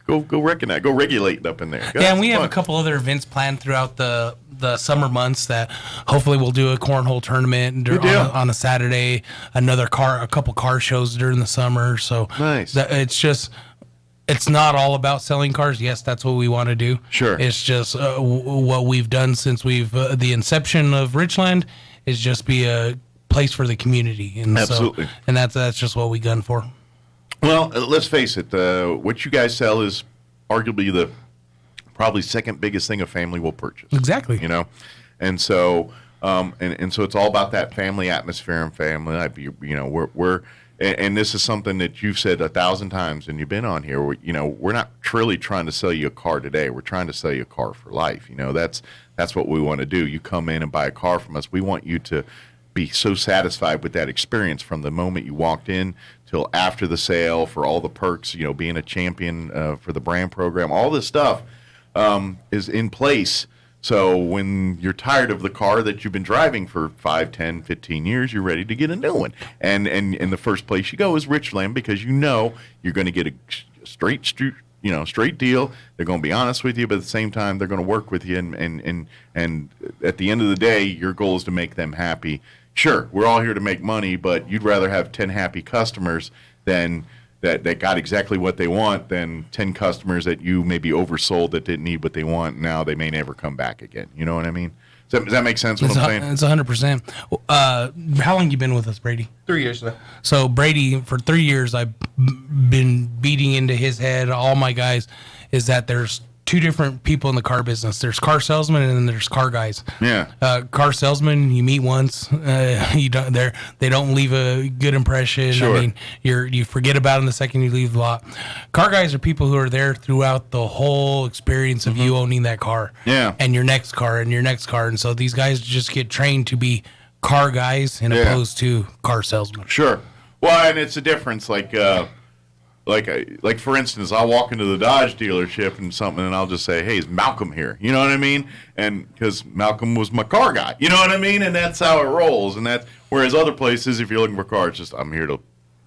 go recognize, go regulate up in there. And we have a couple other events planned throughout the summer months that hopefully we'll do a cornhole tournament on a Saturday, a couple car shows during the summer. So nice. It's not all about selling cars. Yes, that's what we want to do. Sure. It's just what we've done since the inception of Richland is just be a place for the community. And absolutely. And that's just what we gun for. Well, let's face it. What you guys sell is arguably the probably second biggest thing a family will purchase. Exactly. And so and so it's all about that family atmosphere and family life. We're and this is something that you've said 1,000 times, and you've been on here. We're not truly trying to sell you a car today. We're trying to sell you a car for life. That's what we want to do. You come in and buy a car from us. We want you to be so satisfied with that experience from the moment you walked in till after the sale, for all the perks, being a champion for the brand program. All this stuff is in place. So when you're tired of the car that you've been driving for 5, 10, 15 years, you're ready to get a new one. And the first place you go is Richland, because you're going to get a straight deal. They're going to be honest with you, but at the same time, they're going to work with you. And at the end of the day, your goal is to make them happy. Sure, we're all here to make money, but you'd rather have 10 happy customers than that got exactly what they want than 10 customers that you maybe oversold that didn't need what they want. Now they may never come back again. You know what I mean? Does that make sense what I'm saying? It's 100%. How long you been with us, Brady? 3 years now. So Brady, for 3 years, I've been beating into his head, all my guys, is that there's two different people in the car business. There's car salesmen and then there's car guys. Yeah. Car salesmen, you meet once, they don't leave a good impression. Sure. I mean, you forget about them the second you leave the lot. Car guys are people who are there throughout the whole experience of you owning that car. Yeah. And your next car and your next car. And so these guys just get trained to be car guys and opposed to car salesmen. Sure. Well, and it's a difference. Like for instance, I'll walk into the Dodge dealership and I'll just say, hey, is Malcolm here? You know what I mean? And because Malcolm was my car guy, you know what I mean? And that's how it rolls. And that's, whereas other places, if you're looking for cars, just, I'm here to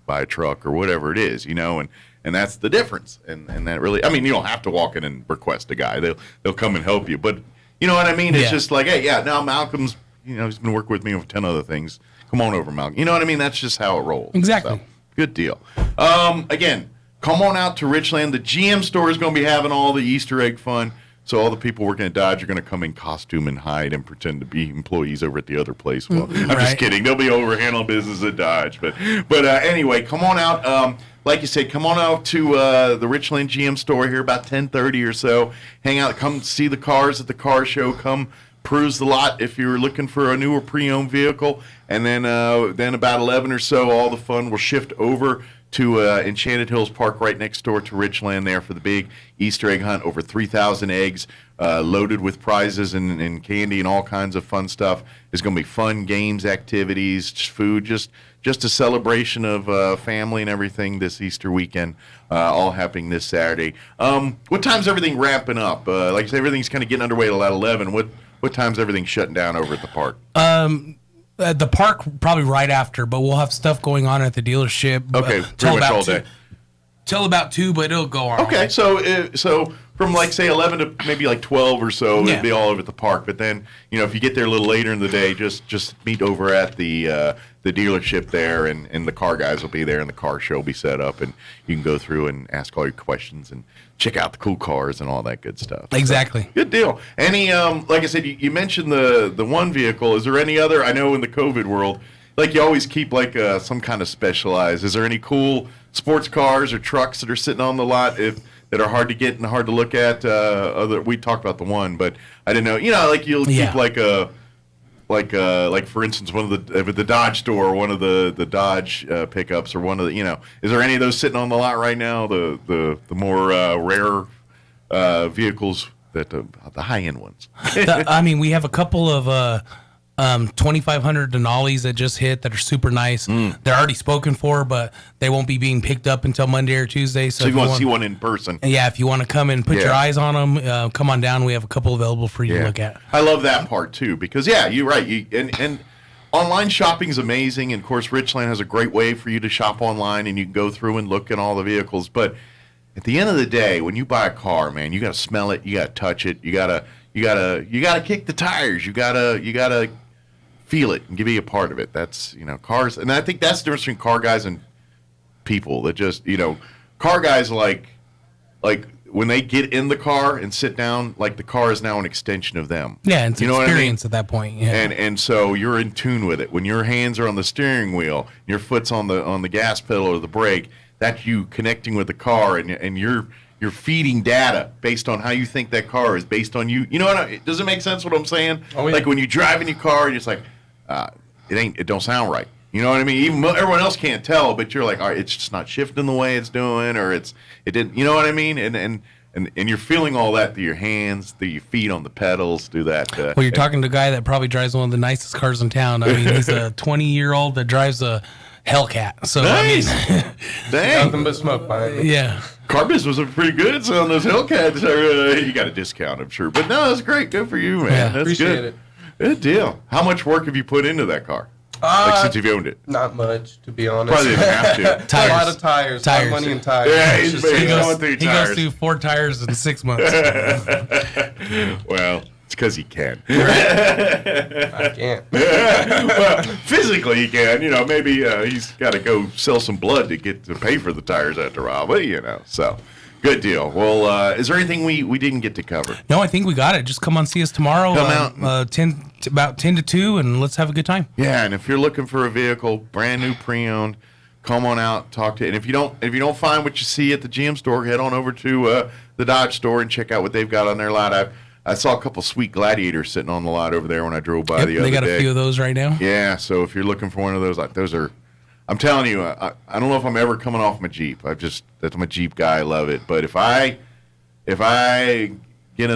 buy a truck or whatever it is, and that's the difference. And that really, you don't have to walk in and request a guy. They'll come and help you. But you know what I mean? It's just like, hey, now Malcolm's, he's been working with me on 10 other things. Come on over, Malcolm. You know what I mean? That's just how it rolls. Exactly. So, good deal. Again, come on out to Richland. The GM store is going to be having all the Easter egg fun. So all the people working at Dodge are going to come in costume and hide and pretend to be employees over at the other place. Well, I'm just kidding. They'll be over handling business at Dodge. But anyway, come on out. Like you said, come on out to the Richland GM store here about 10:30 or so. Hang out. Come see the cars at the car show. Come peruse the lot if you're looking for a new or pre-owned vehicle. And then about 11 or so, all the fun will shift over to Enchanted Hills Park right next door to Richland there for the big Easter egg hunt. Over 3,000 eggs loaded with prizes and candy and all kinds of fun stuff. There's going to be fun games, activities, food, just a celebration of family and everything this Easter weekend, all happening this Saturday. What time's everything wrapping up? Like I said, everything's kind of getting underway at 11. What time's everything shutting down over at the park? At the park, probably right after, but we'll have stuff going on at the dealership. Okay, pretty much all day. Till about 2, but it'll go on. Okay, so from like say 11 to maybe like 12 or so, it'll be all over at the park. But then, if you get there a little later in the day, just meet over at the dealership there, and the car guys will be there, and the car show will be set up, and you can go through and ask all your questions and check out the cool cars and all that good stuff. Exactly. So, good deal. Any like I said, you mentioned the one vehicle. Is there any other? I know in the COVID world, like you always keep like some kind of specialized. Is there any cool sports cars or trucks that are sitting on the lot that are hard to get and hard to look at? We talked about the one, but I didn't know. Like you'll keep like for instance, one of the Dodge store, one of the Dodge pickups, or one of the is there any of those sitting on the lot right now? The more rare vehicles, that the high end ones. We have a couple of 2,500 Denali's that just hit that are super nice. They're already spoken for, but they won't be being picked up until Monday or Tuesday. So you want to see one in person? Yeah, if you want to come and put your eyes on them, come on down. We have a couple available for you to look at. I love that part too, because you're right. And online shopping is amazing, and of course, Richland has a great way for you to shop online, and you can go through and look at all the vehicles. But at the end of the day, when you buy a car, man, you got to smell it, you got to touch it, you gotta kick the tires, you gotta feel it and be a part of it. That's cars, and I think that's the difference between car guys and people that just car guys like when they get in the car and sit down, like the car is now an extension of them. Yeah, it's experience at that point. Yeah. And so you're in tune with it. When your hands are on the steering wheel, your foot's on the gas pedal or the brake, that's you connecting with the car, and you're feeding data based on how you think that car is, based on you. Does it make sense what I'm saying? Oh, yeah. Like when you drive in your car, you're just like, it don't sound right. You know what I mean? Even everyone else can't tell, but you're like, all right, it's just not shifting the way it's doing, or it didn't. You know what I mean? And you're feeling all that through your hands, through your feet on the pedals, do that. Well, you're talking to a guy that probably drives one of the nicest cars in town. He's a 20-year-old that drives a Hellcat. So nice. Dang. Nothing but smoke behind me. Yeah. Car business was pretty good. So on those Hellcats, you got a discount, I'm sure. But no, that's great. Good for you, man. Yeah, that's appreciate good. it. Good deal. How much work have you put into that car? Since you've owned it? Not much, to be honest. Probably didn't have to. Tires. A lot of tires. A lot of money in tires. Yeah, It's he's just- going through He tires. goes through 4 tires in 6 months. Well, it's because he can. I can't. Well, physically he can. Maybe he's got to go sell some blood to pay for the tires after a while. But so good deal. Well, is there anything we didn't get to cover? No, I think we got it. Just come on, see us tomorrow. Come out. About 10 to 2, and let's have a good time. Yeah, and if you're looking for a vehicle, brand new, pre-owned, come on out, talk to. And if you don't find what you see at the GM store, head on over to the Dodge store and check out what they've got on their lot. I saw a couple sweet Gladiators sitting on the lot over there when I drove by the other day. They got a few of those right now. Yeah, so if you're looking for one of those, those are. I'm telling you, I don't know if I'm ever coming off my Jeep. I'm a Jeep guy. I love it. But if I get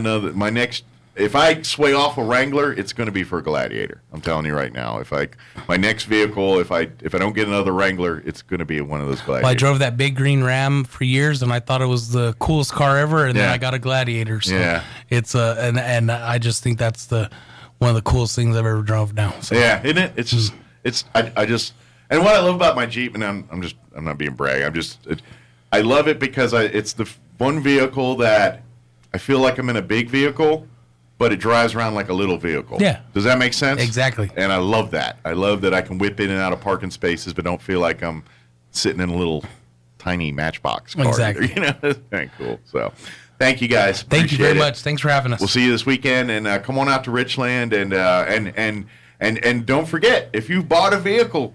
if I sway off a Wrangler, it's going to be for a Gladiator. I'm telling you right now. My next vehicle, if I don't get another Wrangler, it's going to be one of those Gladiators. Well, I drove that big green Ram for years, and I thought it was the coolest car ever. And then I got a Gladiator. So it's and I just think that's one of the coolest things I've ever drove now. So. Yeah, isn't it? It's just and what I love about my Jeep, and I'm not being brag. I love it because it's the one vehicle that I feel like I'm in a big vehicle, but it drives around like a little vehicle. Yeah. Does that make sense? Exactly. And I love that. I love that I can whip in and out of parking spaces, but don't feel like I'm sitting in a little tiny Matchbox car. Exactly. Either, It's very cool. So thank you guys. Thank you very Appreciate it. much. Thanks for having us. We'll see you this weekend, and come on out to Richland, and don't forget, if you've bought a vehicle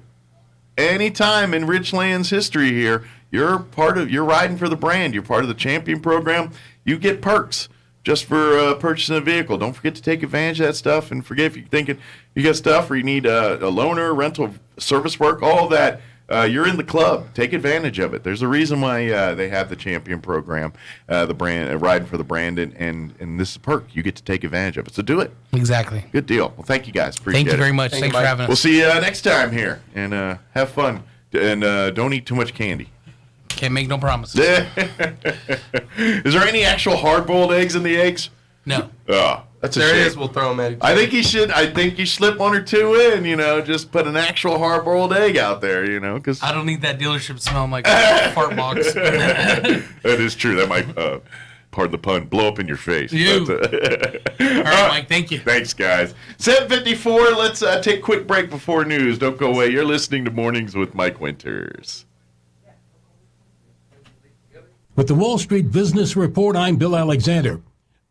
any time in Richland's history here, you're riding for the brand. You're part of the champion program. You get perks. just for purchasing a vehicle. Don't forget to take advantage of that stuff. And forget if you're thinking you got stuff or you need a loaner, rental, service work, all that. You're in the club. Take advantage of it. There's a reason why they have the champion program, the brand riding for the brand, and this is a perk. You get to take advantage of it. So do it. Exactly. Good deal. Well, thank you guys. Appreciate it. Thank you very much. Thanks for having us. We'll see you next time here, and have fun. And don't eat too much candy. Can't make no promises. Is there any actual hard-boiled eggs in the eggs? No. Oh, that's a there shame. it is. We'll throw them at each other. I think you slip one or two in, just put an actual hard-boiled egg out there, because I don't need that dealership smelling like a fart box. That is true. That might, pardon the pun, blow up in your face. You. All right, Mike, thank you. Thanks, guys. 7:54, let's take a quick break before news. Don't go away. You're listening to Mornings with Mike Winters. With the Wall Street Business Report, I'm Bill Alexander.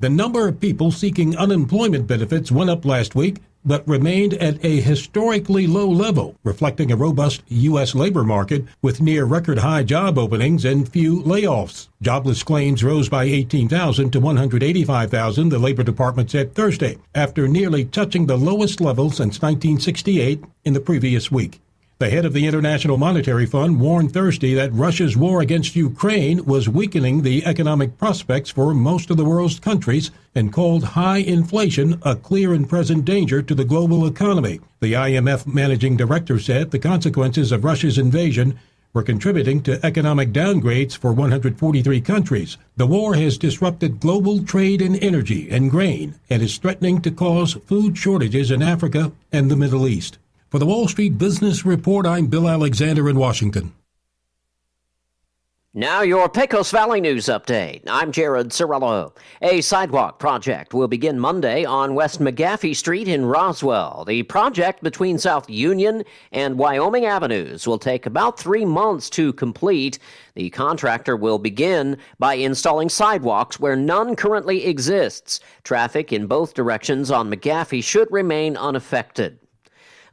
The number of people seeking unemployment benefits went up last week, but remained at a historically low level, reflecting a robust U.S. labor market with near record high job openings and few layoffs. Jobless claims rose by 18,000 to 185,000, the Labor Department said Thursday, after nearly touching the lowest level since 1968 in the previous week. The head of the International Monetary Fund warned Thursday that Russia's war against Ukraine was weakening the economic prospects for most of the world's countries and called high inflation a clear and present danger to the global economy. The IMF managing director said the consequences of Russia's invasion were contributing to economic downgrades for 143 countries. The war has disrupted global trade in energy and grain and is threatening to cause food shortages in Africa and the Middle East. For the Wall Street Business Report, I'm Bill Alexander in Washington. Now your Pecos Valley News Update. I'm Jared Cirillo. A sidewalk project will begin Monday on West McGaffey Street in Roswell. The project between South Union and Wyoming Avenues will take about 3 months to complete. The contractor will begin by installing sidewalks where none currently exists. Traffic in both directions on McGaffey should remain unaffected.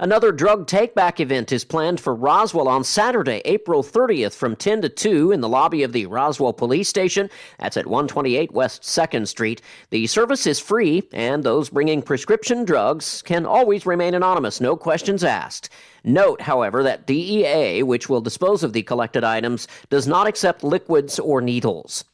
Another drug take-back event is planned for Roswell on Saturday, April 30th from 10 to 2 in the lobby of the Roswell Police Station. That's at 128 West 2nd Street. The service is free, and those bringing prescription drugs can always remain anonymous, no questions asked. Note, however, that DEA, which will dispose of the collected items, does not accept liquids or needles.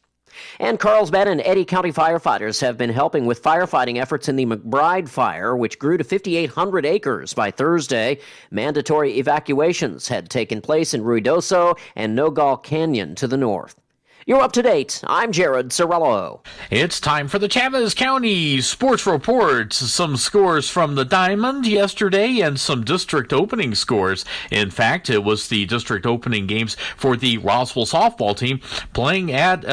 And Carlsbad and Eddy County firefighters have been helping with firefighting efforts in the McBride fire, which grew to 5,800 acres by Thursday. Mandatory evacuations had taken place in Ruidoso and Nogal Canyon to the north. You're up to date. I'm Jared Cirillo. It's time for the Chavez County Sports Reports. Some scores from the Diamond yesterday and some district opening scores. In fact, it was the district opening games for the Roswell softball team playing at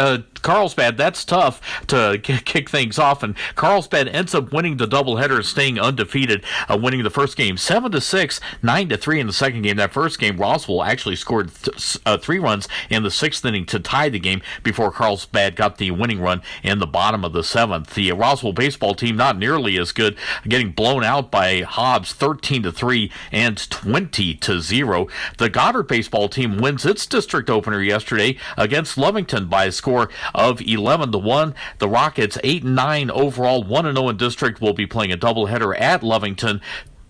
Carlsbad. That's tough to kick things off, and Carlsbad ends up winning the doubleheader, staying undefeated, winning the first game 7-6, 9-3 in the second game. That first game, Roswell actually scored 3 runs in the 6th inning to tie the game before Carlsbad got the winning run in the bottom of the 7th. The Roswell baseball team not nearly as good, getting blown out by Hobbs 13-3 and 20-0. The Goddard baseball team wins its district opener yesterday against Lovington by a score of 11-1. The Rockets 8-9 overall, 1-0 in district, will be playing a doubleheader at Lovington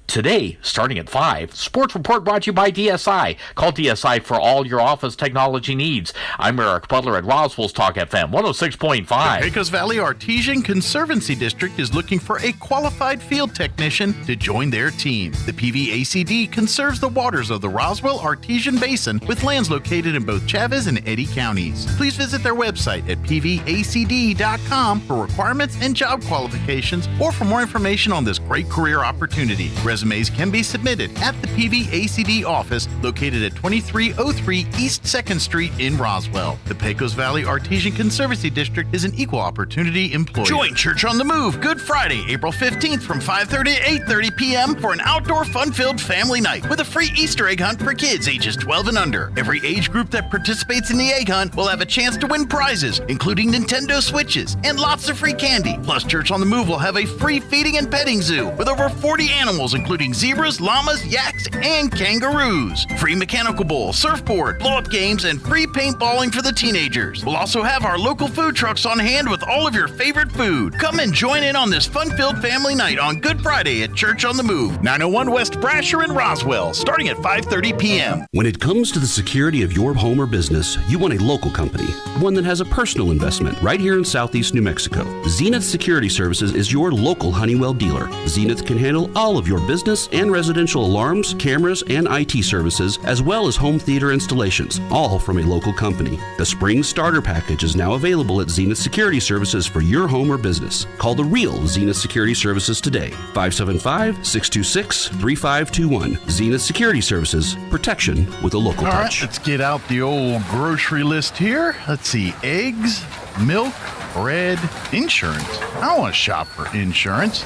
today, starting at 5. Sports Report brought to you by DSI. Call DSI for all your office technology needs. I'm Eric Butler at Roswell's Talk FM 106.5. The Pecos Valley Artesian Conservancy District is looking for a qualified field technician to join their team. The PVACD conserves the waters of the Roswell Artesian Basin with lands located in both Chavez and Eddy counties. Please visit their website at pvacd.com for requirements and job qualifications or for more information on this great career opportunity. Resumes can be submitted at the PVACD office located at 2303 East 2nd Street in Roswell. The Pecos Valley Artesian Conservancy District is an equal opportunity employer. Join Church on the Move Good Friday, April 15th from 5:30 to 8:30 p.m. for an outdoor fun-filled family night with a free Easter egg hunt for kids ages 12 and under. Every age group that participates in the egg hunt will have a chance to win prizes, including Nintendo Switches and lots of free candy. Plus, Church on the Move will have a free feeding and petting zoo with over 40 animals, including zebras, llamas, yaks, and kangaroos. Free mechanical bull, surfboard, blow-up games, and free paintballing for the teenagers. We'll also have our local food trucks on hand with all of your favorite food. Come and join in on this fun-filled family night on Good Friday at Church on the Move, 901 West Brasher in Roswell, starting at 5:30 p.m. When it comes to the security of your home or business, you want a local company, one that has a personal investment right here in Southeast New Mexico. Zenith Security Services is your local Honeywell dealer. Zenith can handle all of your business and residential alarms, cameras, and IT services, as well as home theater installations, all from a local company. The Spring Starter Package is now available at Zenith Security Services for your home or business. Call the real Zenith Security Services today. 575-626-3521. Zenith Security Services. Protection with a local All right, touch. let's get out the old grocery list here. Let's see, eggs, milk, bread, insurance. I don't want to shop for insurance.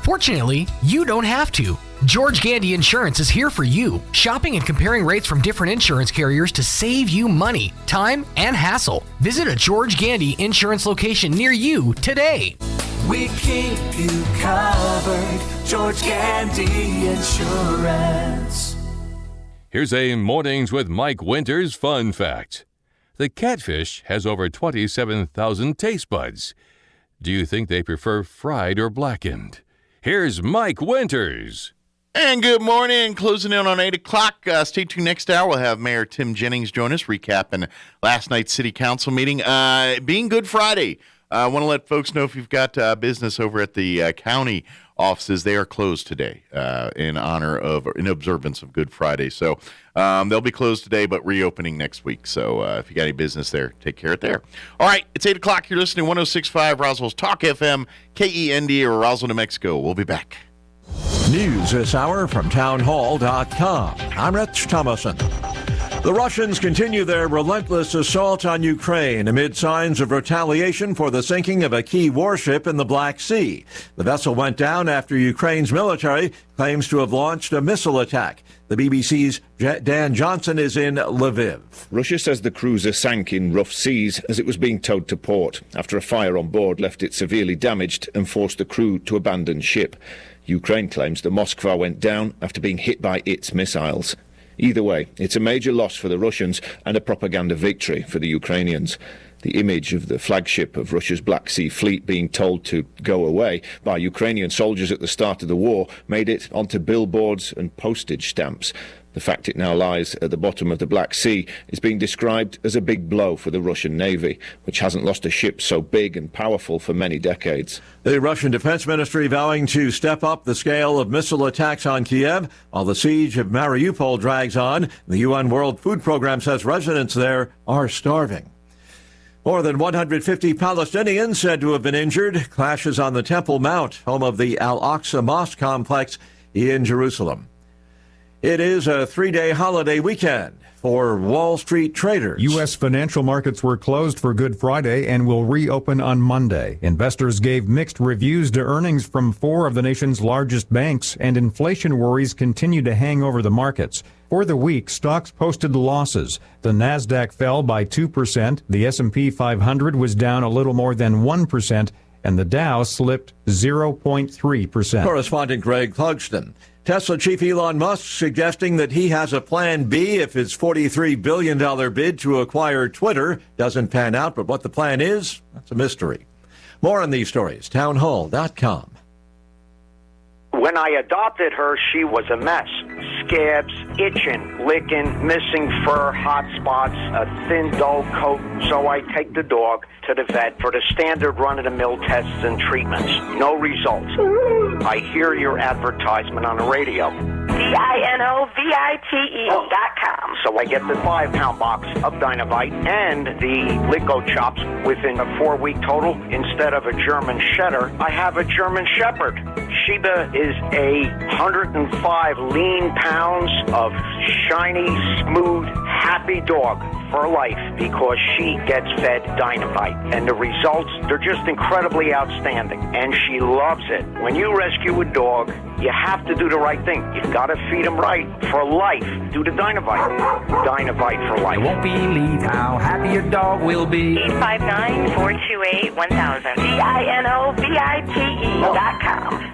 Fortunately, you don't have to. George Gandy Insurance is here for you, shopping and comparing rates from different insurance carriers to save you money, time, and hassle. Visit a George Gandy Insurance location near you today. We keep you covered. George Gandy Insurance. Here's a Mornings with Mike Winters fun fact. The catfish has over 27,000 taste buds. Do you think they prefer fried or blackened? Here's Mike Winters. And good morning. Closing in on 8 o'clock. Stay tuned next hour. We'll have Mayor Tim Jennings join us, recapping last night's City Council meeting. Being Good Friday, I want to let folks know if you've got business over at the county offices, they are closed today in observance of Good Friday. So they'll be closed today, but reopening next week. So if you got any business there, take care of it there. All right, it's 8 o'clock. You're listening to 106.5 Roswell's Talk FM, KEND, or Roswell, New Mexico. We'll be back. News this hour from townhall.com. I'm Rich Thomason. The Russians continue their relentless assault on Ukraine amid signs of retaliation for the sinking of a key warship in the Black Sea. The vessel went down after Ukraine's military claims to have launched a missile attack. The BBC's Dan Johnson is in Lviv. Russia says the cruiser sank in rough seas as it was being towed to port after a fire on board left it severely damaged and forced the crew to abandon ship. Ukraine claims the Moskva went down after being hit by its missiles. Either way, it's a major loss for the Russians and a propaganda victory for the Ukrainians. The image of the flagship of Russia's Black Sea Fleet being told to go away by Ukrainian soldiers at the start of the war made it onto billboards and postage stamps. The fact it now lies at the bottom of the Black Sea is being described as a big blow for the Russian Navy, which hasn't lost a ship so big and powerful for many decades. The Russian Defense Ministry vowing to step up the scale of missile attacks on Kiev while the siege of Mariupol drags on. The UN World Food Program says residents there are starving. More than 150 Palestinians said to have been injured. Clashes on the Temple Mount, home of the Al-Aqsa Mosque complex in Jerusalem. It is a 3-day holiday weekend for Wall Street traders. U.S. financial markets were closed for Good Friday and will reopen on Monday. Investors gave mixed reviews to earnings from 4 of the nation's largest banks, and inflation worries continue to hang over the markets. For the week, stocks posted losses. The Nasdaq fell by 2%, the S&P 500 was down a little more than 1%, and the Dow slipped 0.3%. Correspondent Greg Clugston. Tesla chief Elon Musk suggesting that he has a plan B if his $43 billion bid to acquire Twitter doesn't pan out. But what the plan is, that's a mystery. More on these stories, townhall.com. When I adopted her, she was a mess. Scabs, itching, licking, missing fur, hot spots, a thin, dull coat. So I take the dog to the vet for the standard run-of-the-mill tests and treatments. No results. I hear your advertisement on the radio. DINOVITE.com. So I get the 5-pound box of Dynovite and the Lico Chops within a 4-week total. Instead of a German Setter, I have a German Shepherd. Sheba is 105 lean pounds of shiny, smooth, happy dog for life because she gets fed Dynovite. And the results, they're just incredibly outstanding. And she loves it. When you rescue a dog, you have to do the right thing. You've got to feed them right for life. Do the Dynovite. Dynovite for life. You won't believe how happy your dog will be. 859-428-1000. DINOVITE.com.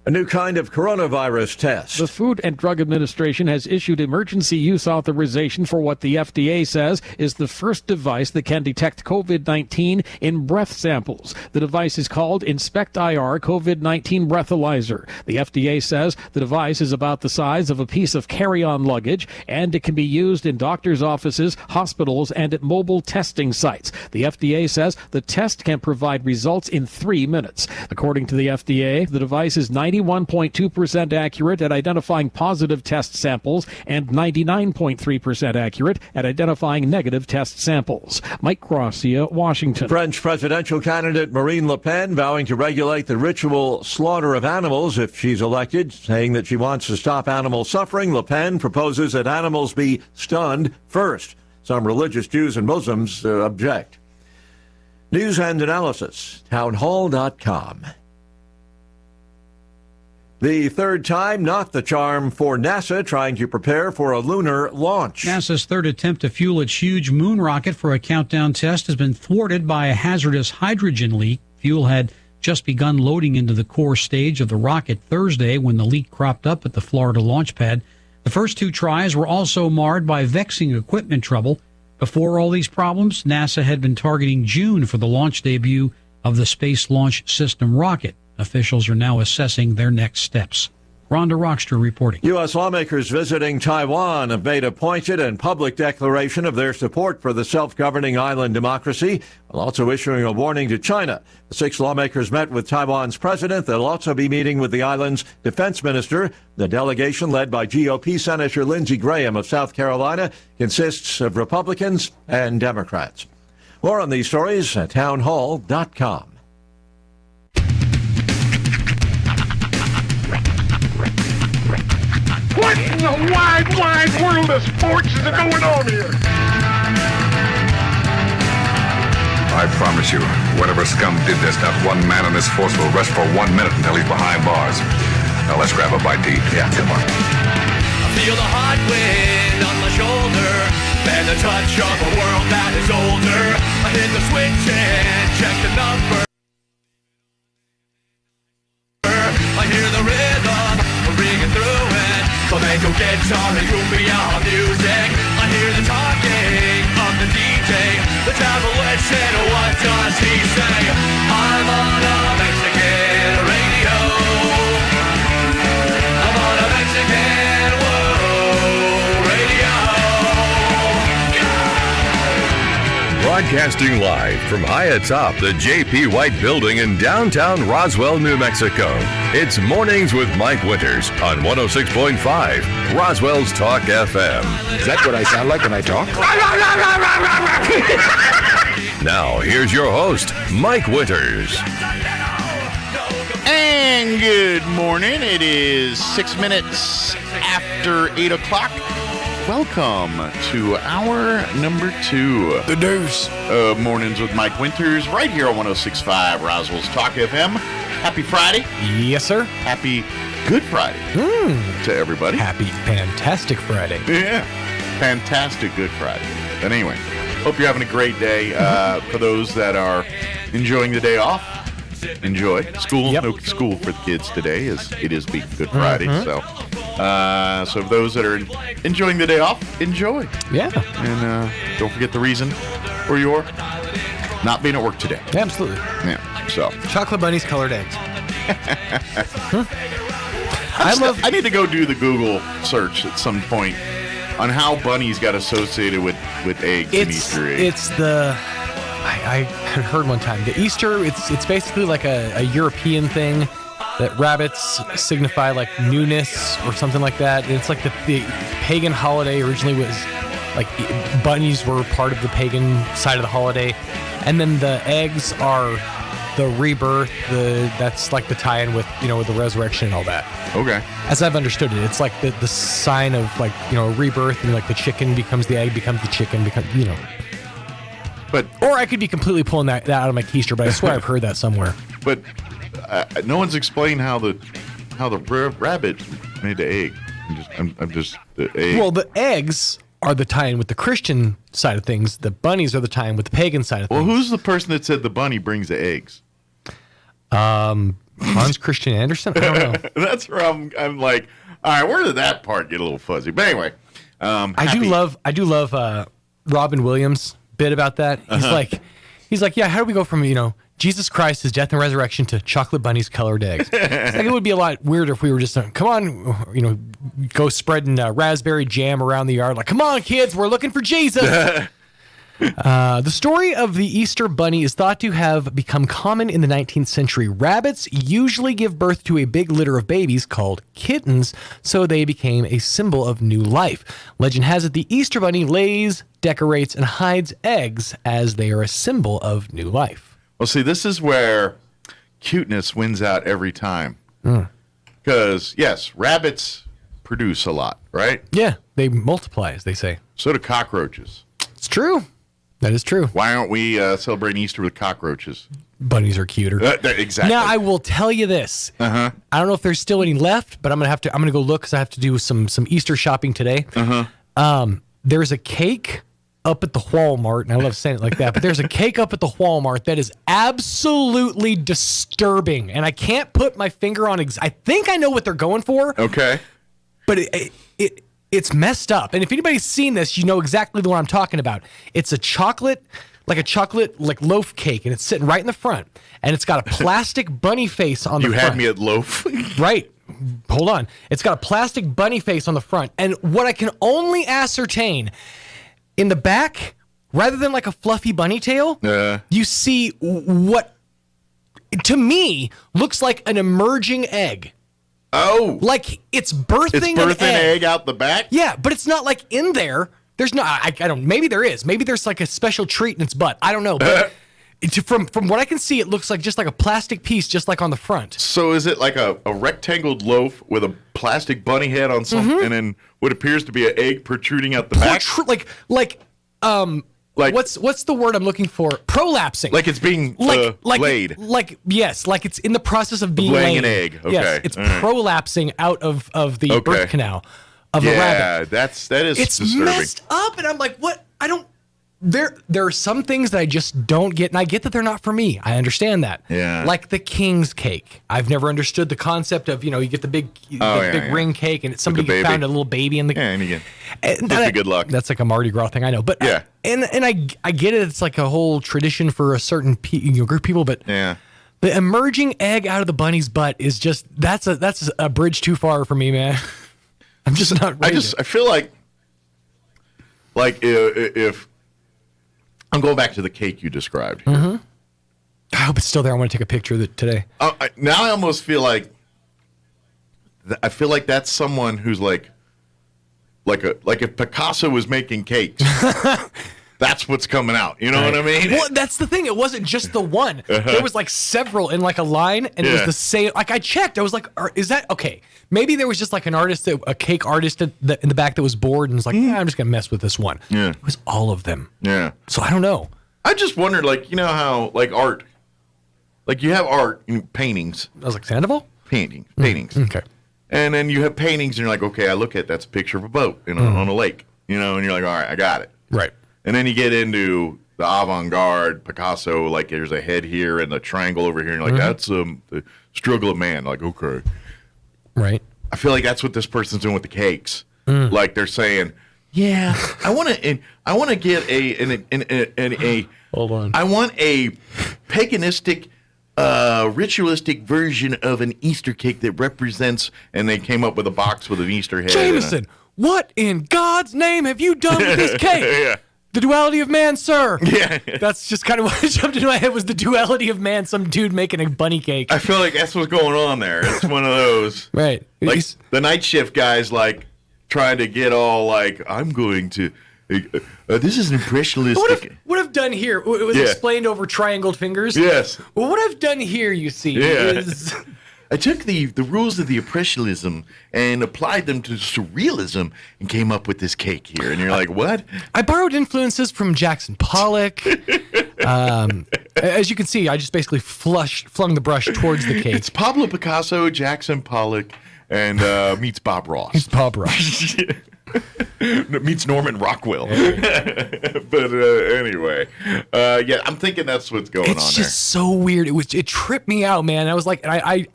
A new kind of coronavirus test. The Food and Drug Administration has issued emergency use authorization for what the FDA says is the first device that can detect COVID-19 in breath samples. The device is called Inspect IR COVID-19 Breathalyzer. The FDA says the device is about the size of a piece of carry-on luggage, and it can be used in doctors' offices, hospitals, and at mobile testing sites. The FDA says the test can provide results in 3 minutes. According to the FDA, the device is 91.2% accurate at identifying positive test samples and 99.3% accurate at identifying negative test samples. Mike Gracia, Washington. French presidential candidate Marine Le Pen vowing to regulate the ritual slaughter of animals if she's elected, saying that she wants to stop animal suffering. Le Pen proposes that animals be stunned first. Some religious Jews and Muslims object. News and analysis, townhall.com. The third time, not the charm for NASA trying to prepare for a lunar launch. NASA's third attempt to fuel its huge moon rocket for a countdown test has been thwarted by a hazardous hydrogen leak. Fuel had just begun loading into the core stage of the rocket Thursday when the leak cropped up at the Florida launch pad. The first two tries were also marred by vexing equipment trouble. Before all these problems, NASA had been targeting June for the launch debut of the Space Launch System rocket. Officials are now assessing their next steps. Rhonda Rockster reporting. U.S. lawmakers visiting Taiwan have made a pointed and public declaration of their support for the self-governing island democracy, while also issuing a warning to China. The 6 lawmakers met with Taiwan's president. They'll also be meeting with the island's defense minister. The delegation, led by GOP Senator Lindsey Graham of South Carolina, consists of Republicans and Democrats. More on these stories at townhall.com. What in the wide world of sports is going on here? I promise you, whatever scum did this, not one man in this force will rest for 1 minute until he's behind bars. Now let's grab a bite to eat. Yeah, come on. I feel the hot wind on my shoulder and the touch of a world that is older. I hit the switch and check the number. I hear the rhythm ringing through it. Flamenco guitar and cumbia music. I hear the talking of the DJ. The travel said, what does he say? I'm on a Mexican radio. I'm on a Mexican radio. Broadcasting live from high atop the J.P. White Building in downtown Roswell, New Mexico. It's Mornings with Mike Winters on 106.5 Roswell's Talk FM. Is that what I sound like when I talk? Now, here's your host, Mike Winters. And good morning. It is 6 minutes after 8 o'clock. Welcome to hour number 2. The Deuce. Mornings with Mike Winters, right here on 106.5 Roswell's Talk FM. Happy Friday. Yes, sir. Happy Good Friday to everybody. Happy Fantastic Friday. Yeah. Fantastic Good Friday. But anyway, hope you're having a great day. For those that are enjoying the day off, enjoy. School, no school for the kids today, as it is being Good Friday. So for those that are enjoying the day off, enjoy. Yeah. And don't forget the reason for your not being at work today. Absolutely. Yeah. So chocolate bunnies, colored eggs. I need to go do the Google search at some point on how bunnies got associated with eggs and Easter eggs. It's the I had heard one time the Easter. It's basically like a European thing that rabbits signify like newness or something like that. And it's like the pagan holiday originally was like bunnies were part of the pagan side of the holiday, and then the eggs are the rebirth. That's like the tie-in with with the resurrection and all that. Okay. As I've understood it, it's like the sign of like rebirth, and like the chicken becomes the egg, becomes the chicken, But or I could be completely pulling that out of my keister, but I swear I've heard that somewhere. But no one's explained how the rabbit made the egg. I'm just the egg. Well, the eggs are the tie-in with the Christian side of things. The bunnies are the tie-in with the pagan side of things. Well, who's the person that said the bunny brings the eggs? Hans Christian Andersen? I don't know. That's where I'm like, all right, where did that part get a little fuzzy? But anyway, I do love Robin Williams' bit about that. He's like, yeah, how do we go from, Jesus Christ, his death and resurrection to chocolate bunnies colored eggs? It's like, it would be a lot weirder if we were just, come on, go spreading raspberry jam around the yard. Like, come on, kids, we're looking for Jesus. The story of the Easter Bunny is thought to have become common in the 19th century. Rabbits usually give birth to a big litter of babies called kittens, so they became a symbol of new life. Legend has it the Easter Bunny lays, decorates, and hides eggs as they are a symbol of new life. Well, see, this is where cuteness wins out every time. Because, yes, rabbits produce a lot, right? Yeah, they multiply, as they say. So do cockroaches. It's true. That is true. Why aren't we celebrating Easter with cockroaches? Bunnies are cuter. Exactly. Now I will tell you this. I don't know if there's still any left, but I'm gonna go look because I have to do some Easter shopping today. There's a cake up at the Walmart, and I love saying it like that, but there's a cake up at the Walmart that is absolutely disturbing, and I can't put my finger on. I think I know what they're going for. Okay. But it's messed up. And if anybody's seen this, you know exactly the one I'm talking about. It's a chocolate loaf cake, and it's sitting right in the front. And it's got a plastic bunny face on the front. You had me at loaf. Right. Hold on. It's got a plastic bunny face on the front. And what I can only ascertain, in the back, rather than like a fluffy bunny tail, you see what, to me, looks like an emerging egg. Oh, like it's birthing an egg out the back? Yeah, but it's not like in there. There's not. I don't. Maybe there is. Maybe there's like a special treat in its butt. I don't know. But from what I can see, it looks like just like a plastic piece, just like on the front. So is it like a rectangled loaf with a plastic bunny head on something, and then what appears to be an egg protruding out the back? Like what's the word I'm looking for? Prolapsing. Like it's being laid. Yes, like it's in the process of being laying laid. an egg. Okay. Yes, it's prolapsing out of the birth canal of a rabbit. Yeah, that is it's disturbing. Messed up, and I'm like, what? I don't. There are some things that I just don't get, and I get that they're not for me. I understand that. Yeah. Like the king's cake. I've never understood the concept of, you get the big ring cake, and it's somebody found a little baby in the. Yeah, and again, good luck. That's like a Mardi Gras thing, I know. But yeah, and I get it. It's like a whole tradition for a certain group of people, but yeah. The emerging egg out of the bunny's butt is just that's a bridge too far for me, man. I'm just not ready. I feel like if I'm going back to the cake you described here. I hope it's still there. I want to take a picture of it today. Now I almost feel like that's someone who's like if Picasso was making cakes. That's what's coming out. You know what I mean? Well, that's the thing. It wasn't just the one. There was like several in like a line, and it was the same. Like I checked. I was like, is that okay? Maybe there was just like a cake artist in the back that was bored and was like, I'm just going to mess with this one. Yeah. It was all of them. Yeah. So I don't know. I just wondered, how art, you have art, paintings. I was like, Sandoval? Paintings. Okay. And then you have paintings, and you're like, okay, I look at that's a picture of a boat, on a lake, and you're like, all right, I got it. Right. And then you get into the avant-garde Picasso, like there's a head here and a triangle over here, and you're like, that's the struggle of man. Like, okay. Right. I feel like that's what this person's doing with the cakes. Like they're saying, yeah, I want to get a hold on. I want a paganistic, ritualistic version of an Easter cake that represents, and they came up with a box with an Easter head. Jameson, what in God's name have you done with this cake? Yeah. The duality of man, sir. Yeah. That's just kind of what jumped into my head was the duality of man, some dude making a bunny cake. I feel like that's what's going on there. It's one of those. Right. Like the night shift guys trying to get all I'm going to this is an impressionistic. What I've done here, it was explained over triangled fingers. Yes. Well, what I've done here, you see, is I took the rules of the Impressionism and applied them to Surrealism and came up with this cake here. And you're like, what? I borrowed influences from Jackson Pollock. As you can see, I just basically flung the brush towards the cake. It's Pablo Picasso, Jackson Pollock, and meets Bob Ross. Bob Ross. Meets Norman Rockwell. But anyway, yeah, I'm thinking that's what's going on there. It's just so weird. It tripped me out, man. I was like, I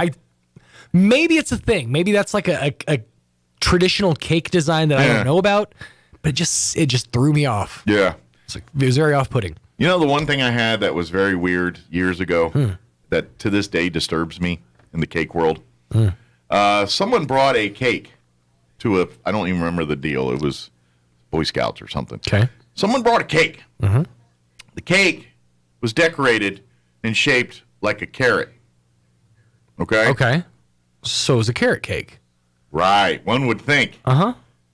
maybe it's a thing. Maybe that's like a traditional cake design that I don't know about. But it just threw me off. Yeah, it was very off-putting. You know, the one thing I had that was very weird years ago that to this day disturbs me in the cake world. Someone brought a cake to I don't even remember the deal. It was Boy Scouts or something. Okay. Someone brought a cake. The cake was decorated and shaped like a carrot. Okay? Okay. So it was a carrot cake. Right. One would think.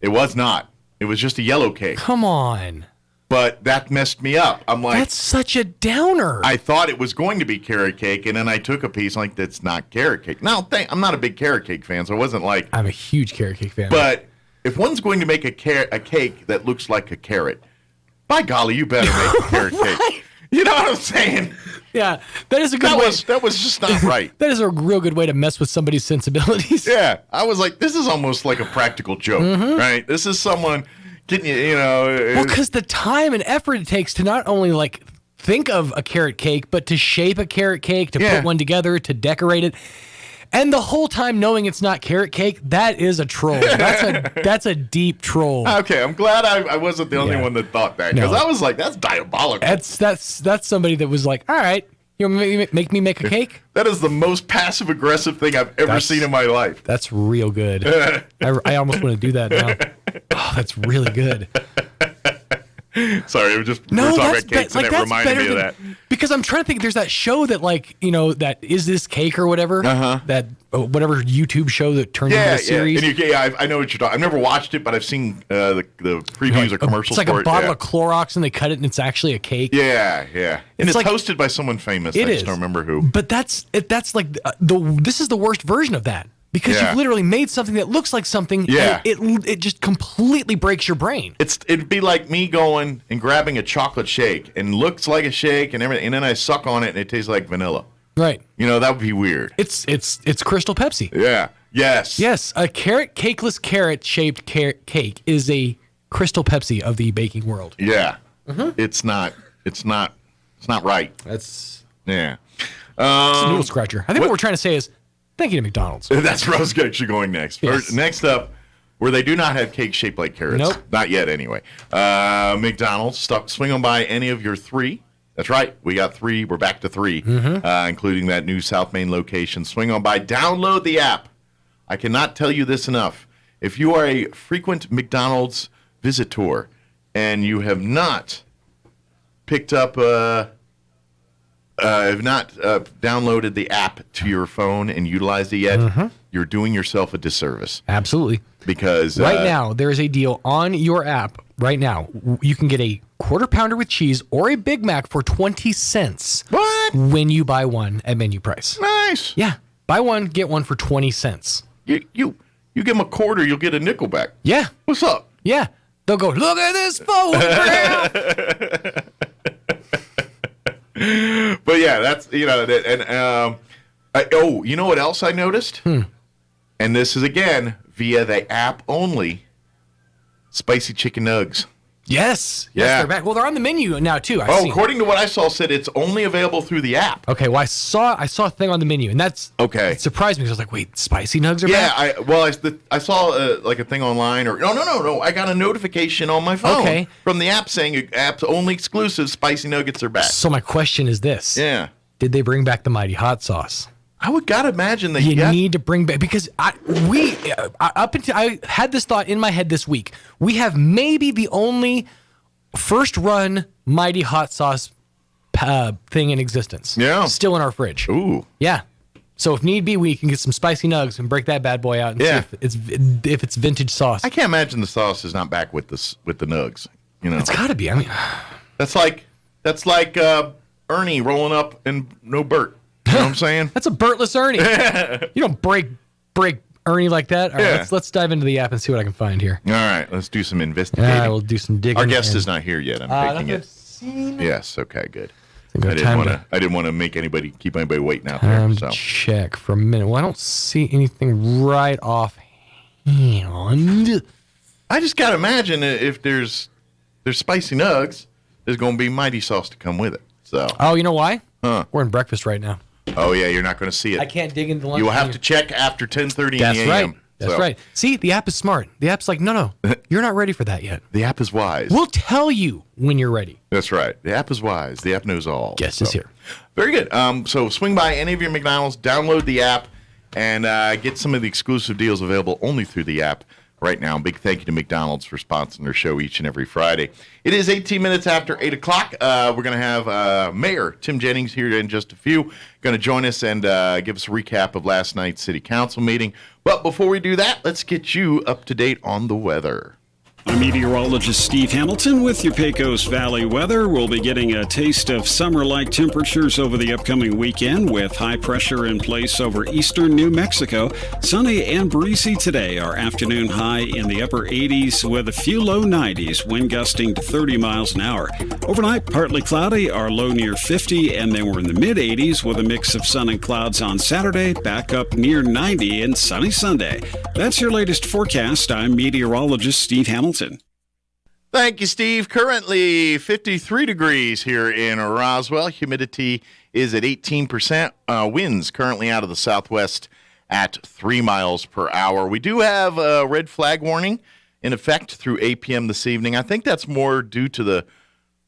It was not. It was just a yellow cake. Come on. But that messed me up. I'm like, that's such a downer. I thought it was going to be carrot cake, and then I took a piece. I'm like, that's not carrot cake. Now, I'm not a big carrot cake fan, so it wasn't like. I'm a huge carrot cake fan. But if one's going to make a cake that looks like a carrot, by golly, you better make a carrot cake. You know what I'm saying? Yeah, that is a good way. That was just not right. That is a real good way to mess with somebody's sensibilities. Yeah, I was like, this is almost like a practical joke, right? This is someone getting you know. Well, because the time and effort it takes to not only like think of a carrot cake, but to shape a carrot cake, to put one together, to decorate it. And the whole time knowing it's not carrot cake, that is a troll. That's a deep troll. Okay, I'm glad I wasn't the only one that thought that, because I was like, that's diabolical. That's somebody that was like, all right, you make me make a cake? That is the most passive aggressive thing I've ever seen in my life. That's real good. I almost want to do that now. Oh, that's really good. Sorry, it was just we were talking about cakes and it reminded me of that. Because I'm trying to think, there's that show that that Is This Cake or whatever, that whatever YouTube show that turned into a series. And I know what you're talking. I've never watched it, but I've seen the previews or commercials. It's like for a bottle of Clorox, and they cut it, and it's actually a cake. Yeah, and it's hosted by someone famous. I just don't remember who. But that's like this is the worst version of that. Because you've literally made something that looks like something, and it just completely breaks your brain. It'd be like me going and grabbing a chocolate shake and looks like a shake and everything, and then I suck on it and it tastes like vanilla. Right. You know, that would be weird. It's Crystal Pepsi. Yeah. Yes. Yes. A cakeless carrot shaped cake is a Crystal Pepsi of the baking world. Yeah. It's not right. That's it's a noodle scratcher. I think what we're trying to say is, thank you to McDonald's. That's where I was actually going next. Yes. Next up, where they do not have cake shaped like carrots. Nope. Not yet, anyway. McDonald's. Swing on by any of your 3. That's right. We got 3. We're back to 3, including that new South Main location. Swing on by. Download the app. I cannot tell you this enough. If you are a frequent McDonald's visitor and you have not picked up... have not downloaded the app to your phone and utilized it yet, you're doing yourself a disservice. Absolutely. Because right now, there is a deal on your app. Right now, you can get a Quarter Pounder with cheese or a Big Mac for 20 cents. What? When you buy one at menu price. Nice. Yeah. Buy one, get one for 20 cents. You give them a quarter, you'll get a nickel back. Yeah. What's up? Yeah. They'll go, look at this photograph. But yeah, that's, you know, and you know what else I noticed? And this is, again, via the app only, spicy chicken nugs. Yes. Yeah. Yes, they're back. Well, they're on the menu now, too. According to what I saw, said it's only available through the app. Okay, well, I saw a thing on the menu, and that's... Okay. It surprised me, because I was like, wait, spicy nugs are back? Yeah, I saw like a thing online, or no. I got a notification on my phone from the app saying app's only exclusive spicy nuggets are back. So my question is this. Yeah. Did they bring back the mighty hot sauce? I would gotta imagine that you need to bring back, because I had this thought in my head this week. We have maybe the only first run mighty hot sauce thing in existence. Yeah, still in our fridge. Ooh, yeah. So if need be, we can get some spicy nugs and break that bad boy out and see if it's vintage sauce. I can't imagine the sauce is not back with the nugs. You know, it's got to be. I mean, that's like Ernie rolling up and no Bert. You know what I'm saying? That's a Bertless Ernie. You don't break Ernie like that. All right, let's dive into the app and see what I can find here. All right, let's do some investigating. We'll do some digging. Our guest is not here yet. I'm taking it. Yes. Okay. Good. I didn't want to make keep anybody waiting out there. So check for a minute. Well, I don't see anything right offhand. I just got to imagine if there's spicy nugs, there's going to be mighty sauce to come with it. So. Oh, you know why? Huh. We're in breakfast right now. Oh, yeah, you're not going to see it. I can't dig into the lunch. You will have to check after 10:30 That's in the a.m. right. That's right. See, the app is smart. The app's like, no, you're not ready for that yet. The app is wise. We'll tell you when you're ready. That's right. The app is wise. The app knows all. Guest is here. Very good. So swing by any of your McDonald's, download the app, and get some of the exclusive deals available only through the app right now. Big thank you to McDonald's for sponsoring their show each and every Friday. It is 18 minutes after 8 o'clock. We're going to have Mayor Tim Jennings here in just a few. Going to join us and give us a recap of last night's City Council meeting. But before we do that, let's get you up to date on the weather. I'm meteorologist Steve Hamilton with your Pecos Valley weather. We'll be getting a taste of summer-like temperatures over the upcoming weekend with high pressure in place over eastern New Mexico. Sunny and breezy today. Our afternoon high in the upper 80s with a few low 90s, wind gusting to 30 miles an hour. Overnight, partly cloudy, our low near 50, and then we're in the mid-80s with a mix of sun and clouds on Saturday, back up near 90 and sunny Sunday. That's your latest forecast. I'm meteorologist Steve Hamilton. Thank you, Steve. Currently 53 degrees here in Roswell. Humidity is at 18%. Winds currently out of the southwest at 3 miles per hour. We do have a red flag warning in effect through 8 p.m. this evening. I think that's more due to the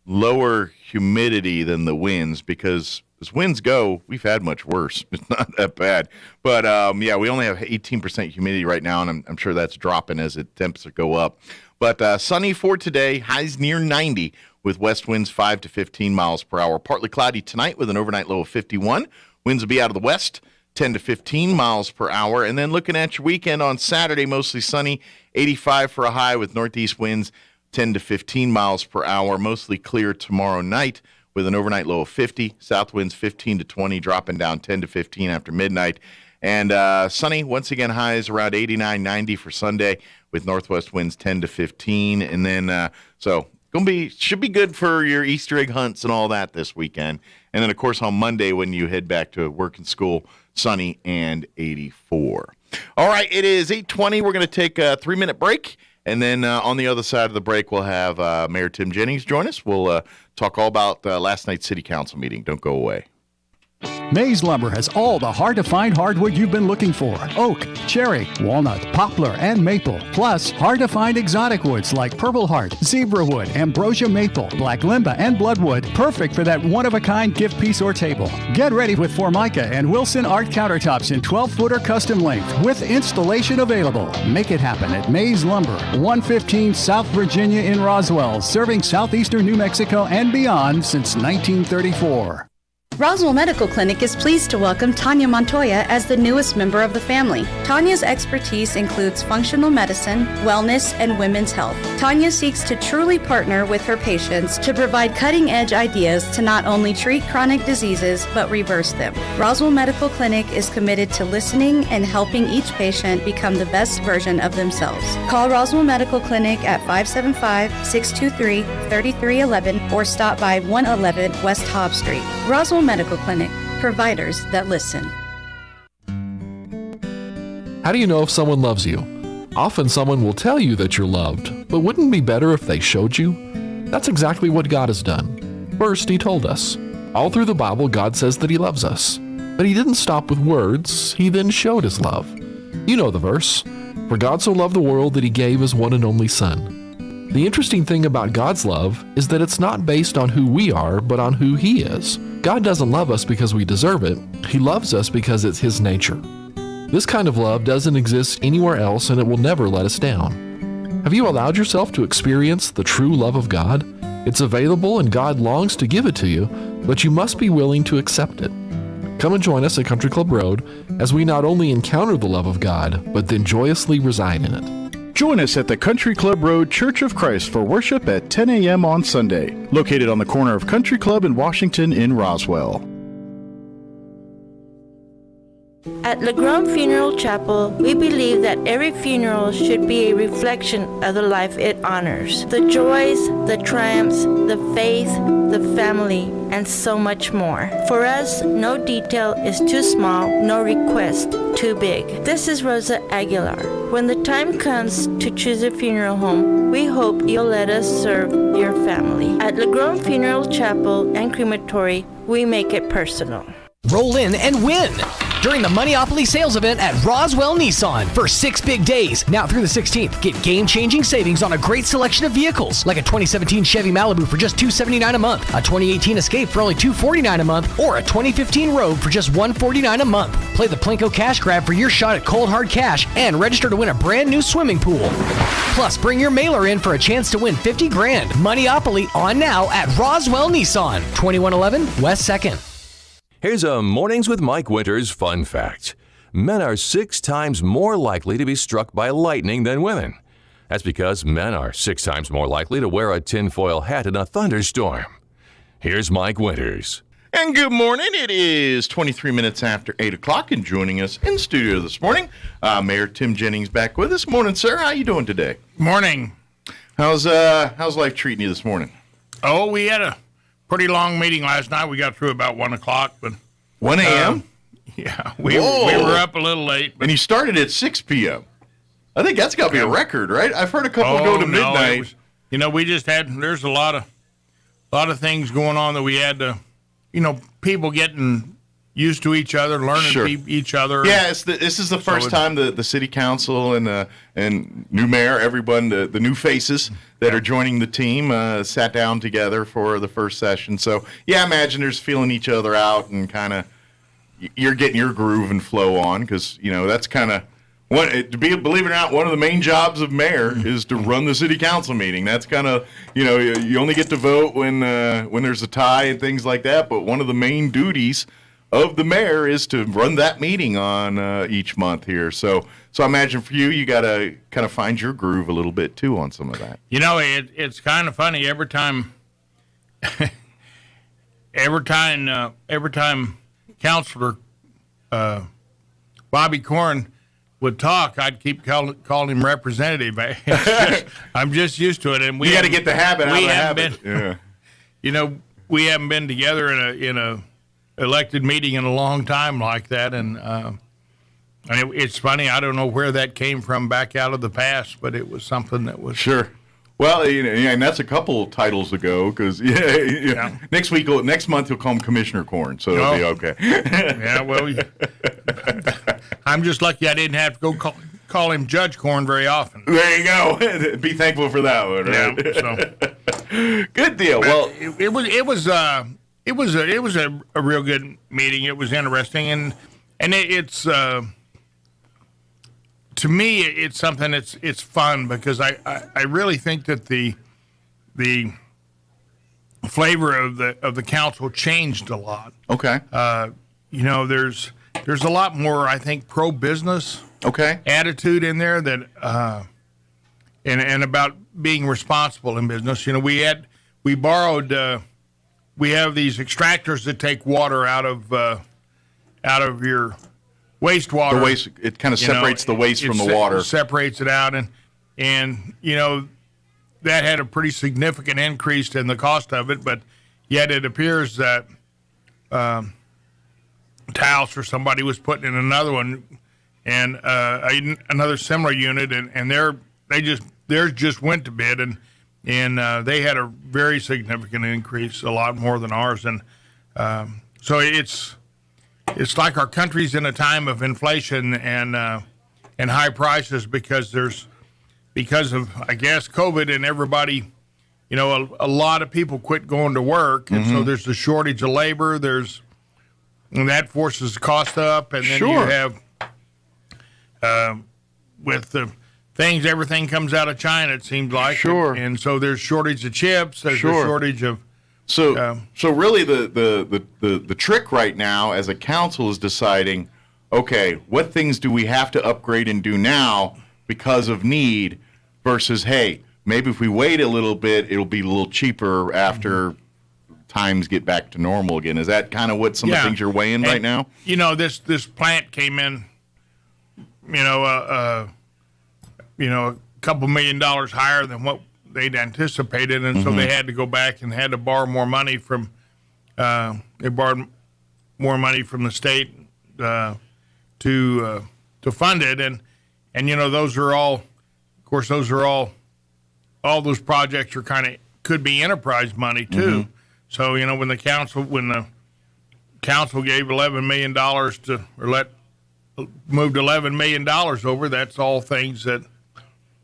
lower humidity than the winds, because as winds go, we've had much worse. It's not that bad. But, yeah, we only have 18% humidity right now, and I'm sure that's dropping as the temps go up. But sunny for today, highs near 90 with west winds 5 to 15 miles per hour. Partly cloudy tonight with an overnight low of 51. Winds will be out of the west, 10 to 15 miles per hour. And then looking at your weekend on Saturday, mostly sunny, 85 for a high with northeast winds 10 to 15 miles per hour. Mostly clear tomorrow night with an overnight low of 50. South winds 15 to 20, dropping down 10 to 15 after midnight. And sunny, once again, highs around 89, 90 for Sunday with northwest winds 10 to 15. And then, so should be good for your Easter egg hunts and all that this weekend. And then, of course, on Monday when you head back to work and school, sunny and 84. All right, it is 8:20. We're going to take a 3-minute break. And then on the other side of the break, we'll have Mayor Tim Jennings join us. We'll talk all about last night's City Council meeting. Don't go away. Mays Lumber has all the hard-to-find hardwood you've been looking for. Oak, cherry, walnut, poplar, and maple. Plus, hard-to-find exotic woods like purple heart, zebra wood, ambrosia maple, black limba, and bloodwood. Perfect for that one-of-a-kind gift piece or table. Get ready with Formica and Wilson Art countertops in 12-footer custom length with installation available. Make it happen at Mays Lumber, 115 South Virginia in Roswell, serving southeastern New Mexico and beyond since 1934. Roswell Medical Clinic is pleased to welcome Tanya Montoya as the newest member of the family. Tanya's expertise includes functional medicine, wellness, and women's health. Tanya seeks to truly partner with her patients to provide cutting-edge ideas to not only treat chronic diseases, but reverse them. Roswell Medical Clinic is committed to listening and helping each patient become the best version of themselves. Call Roswell Medical Clinic at 575-623-3311 or stop by 111 West Hobbs Street. Roswell Medical Clinic, providers that listen. How do you know if someone loves you? Often someone will tell you that you're loved, but wouldn't it be better if they showed you? That's exactly what God has done. First, He told us. All through the Bible, God says that He loves us. But He didn't stop with words, He then showed His love. You know the verse, "For God so loved the world that He gave His one and only Son." The interesting thing about God's love is that it's not based on who we are, but on who He is. God doesn't love us because we deserve it. He loves us because it's His nature. This kind of love doesn't exist anywhere else, and it will never let us down. Have you allowed yourself to experience the true love of God? It's available, and God longs to give it to you, but you must be willing to accept it. Come and join us at Country Club Road as we not only encounter the love of God, but then joyously reside in it. Join us at the Country Club Road Church of Christ for worship at 10 a.m. on Sunday, located on the corner of Country Club and Washington in Roswell. At LeGrand Funeral Chapel, we believe that every funeral should be a reflection of the life it honors. The joys, the triumphs, the faith, the family, and so much more. For us, no detail is too small, no request too big. This is Rosa Aguilar. When the time comes to choose a funeral home, we hope you'll let us serve your family. At LeGrone Funeral Chapel and Crematory, we make it personal. Roll in and win during the Moneyopoly sales event at Roswell Nissan for 6 big days. Now through the 16th, get game-changing savings on a great selection of vehicles, like a 2017 Chevy Malibu for just $279 a month, a 2018 Escape for only $249 a month, or a 2015 Rogue for just $149 a month. Play the Plinko Cash Grab for your shot at cold hard cash and register to win a brand new swimming pool. Plus, bring your mailer in for a chance to win $50 grand. Moneyopoly on now at Roswell Nissan, 2111 West 2nd. Here's a Mornings with Mike Winters fun fact. Men are 6 times more likely to be struck by lightning than women. That's because men are 6 times more likely to wear a tinfoil hat in a thunderstorm. Here's Mike Winters. And good morning. It is 23 minutes after 8 o'clock, and joining us in studio this morning, Mayor Tim Jennings back with us. Morning, sir. How you doing today? Morning. How's life treating you this morning? Oh, we had a pretty long meeting last night. We got through about 1 o'clock, but 1 a.m. Yeah, we were up a little late. And you started at 6 p.m. I think that's got to be a record, right? I've heard a couple go to midnight. We just there's a lot of things going on that we had to, people getting used to each other, learning each other. Yeah, this is the first time the city council and new mayor, everyone, the new faces that are joining the team sat down together for the first session. So, yeah, I imagine there's feeling each other out and kind of you're getting your groove and flow on because, that's kind of believe it or not, one of the main jobs of mayor is to run the city council meeting. That's kind of, you only get to vote when there's a tie and things like that. But one of the main duties of the mayor is to run that meeting on each month here. So I imagine for you got to kind of find your groove a little bit too on some of that. It's kind of funny every time Councilor Bobby Corn would talk, I'd keep calling him representative. I'm just used to it, and we got to get the habit out of the habit. We haven't been together in a elected meeting in a long time like that, and it's funny. I don't know where that came from back out of the past, but it was something that was sure. Well, and that's a couple titles ago because next month he'll call him Commissioner Corn, so it'll be okay. Yeah, well, I'm just lucky I didn't have to go call him Judge Corn very often. There you go. Be thankful for that one, right? Yeah, so good deal. Well, it was a real good meeting. It was interesting, and it's to me it's something it's fun because I really think that the flavor of the council changed a lot. Okay. There's a lot more, I think, pro-business attitude in there that and about being responsible in business. We have these extractors that take water out of your wastewater. The waste, it kind of separates the waste from the water. It separates it out, and that had a pretty significant increase in the cost of it, but yet it appears that Taos or somebody was putting in another one and another similar unit, and theirs just went to bid, and they had a very significant increase, a lot more than ours, and so it's like our country's in a time of inflation and high prices because of I guess COVID and everybody, a lot of people quit going to work, and so there's a shortage of labor. And that forces the cost up, and then you have with the things, everything comes out of China. It seems like, and so there's shortage of chips. There's a shortage of. So really, the trick right now as a council is deciding, okay, what things do we have to upgrade and do now because of need, versus hey, maybe if we wait a little bit, it'll be a little cheaper after times get back to normal again. Is that kind of what some of the things you're weighing right now? This plant came in, a couple $1 million higher than what they'd anticipated, and so they had to go back and had to borrow more money from they borrowed more money from the state to fund it, and those are all, of course, all those projects are could be enterprise money too. Mm-hmm. So when the council gave $11 million moved $11 million over, that's all things that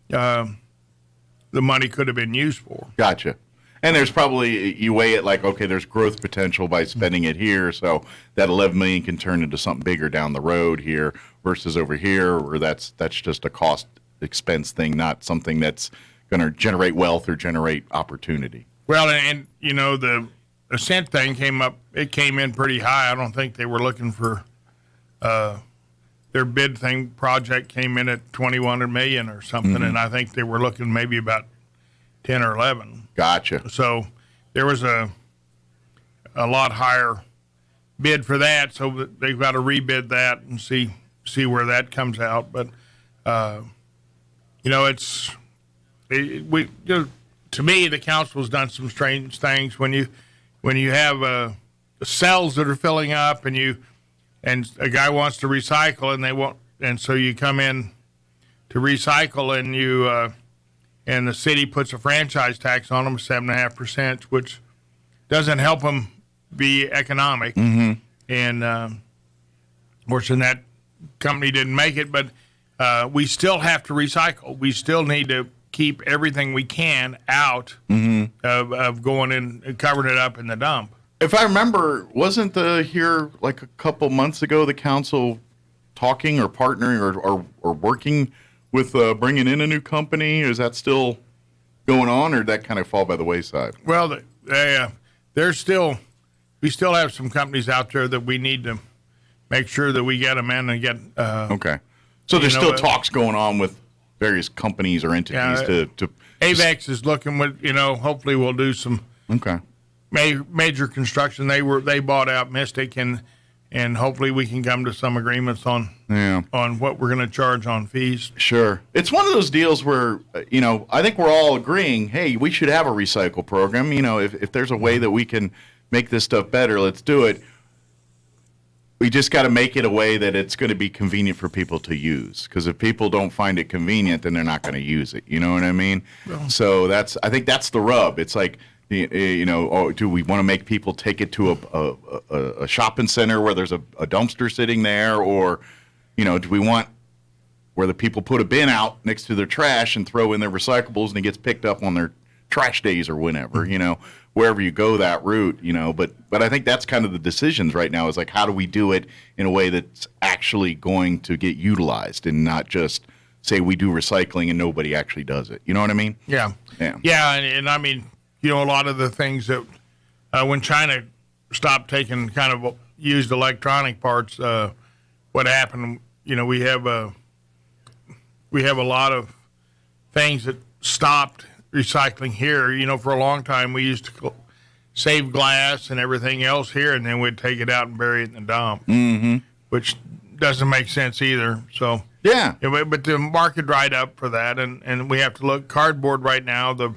the money could have been used for. Gotcha. And there's probably, you weigh it like, okay, there's growth potential by spending it here, so that $11 million can turn into something bigger down the road here versus over here, or that's just a cost expense thing, not something that's going to generate wealth or generate opportunity. Well, and the Ascent thing came in pretty high. I don't think they were looking for their bid project came in at $21 million or something, Mm-hmm. and I think they were looking maybe about 10 or 11. Gotcha. So there was a lot higher bid for that, so they've got to rebid that and see where that comes out. But to me, the council's done some strange things when you have cells that are filling up and a guy wants to recycle and so you come in to recycle and the city puts a franchise tax on them, 7.5%, which doesn't help them be economic. Mm-hmm. And fortunately, that company didn't make it, but we still have to recycle. We still need to keep everything we can out of going in and covering it up in the dump. If I remember, wasn't here like a couple months ago the council talking or partnering or working with bringing in a new company? Is that still going on, or did that kind of fall by the wayside? Well, we still have some companies out there that we need to make sure that we get them in and get. Okay, so there's still talks going on with various companies or entities to. AVEX is looking with hopefully we'll do some major construction. They bought out Mystic and hopefully we can come to some agreements on what we're going to charge on fees. Sure. It's one of those deals where, I think we're all agreeing, hey, we should have a recycle program. If there's a way that we can make this stuff better, let's do it. We just got to make it a way that it's going to be convenient for people to use. Because if people don't find it convenient, then they're not going to use it. You know what I mean? Well, so I think that's the rub. It's like, do we want to make people take it to a shopping center where there's a dumpster sitting there, or, do we want where the people put a bin out next to their trash and throw in their recyclables and it gets picked up on their trash days or whenever, wherever you go that route, but I think that's kind of the decisions right now is like, how do we do it in a way that's actually going to get utilized and not just say we do recycling and nobody actually does it. You know what I mean? Yeah. And I mean, a lot of the things that when China stopped taking kind of used electronic parts, what happened? We have a lot of things that stopped recycling here. For a long time we used to save glass and everything else here, and then we'd take it out and bury it in the dump, which doesn't make sense either. So yeah, but the market dried up for that, and we have to look cardboard right now. The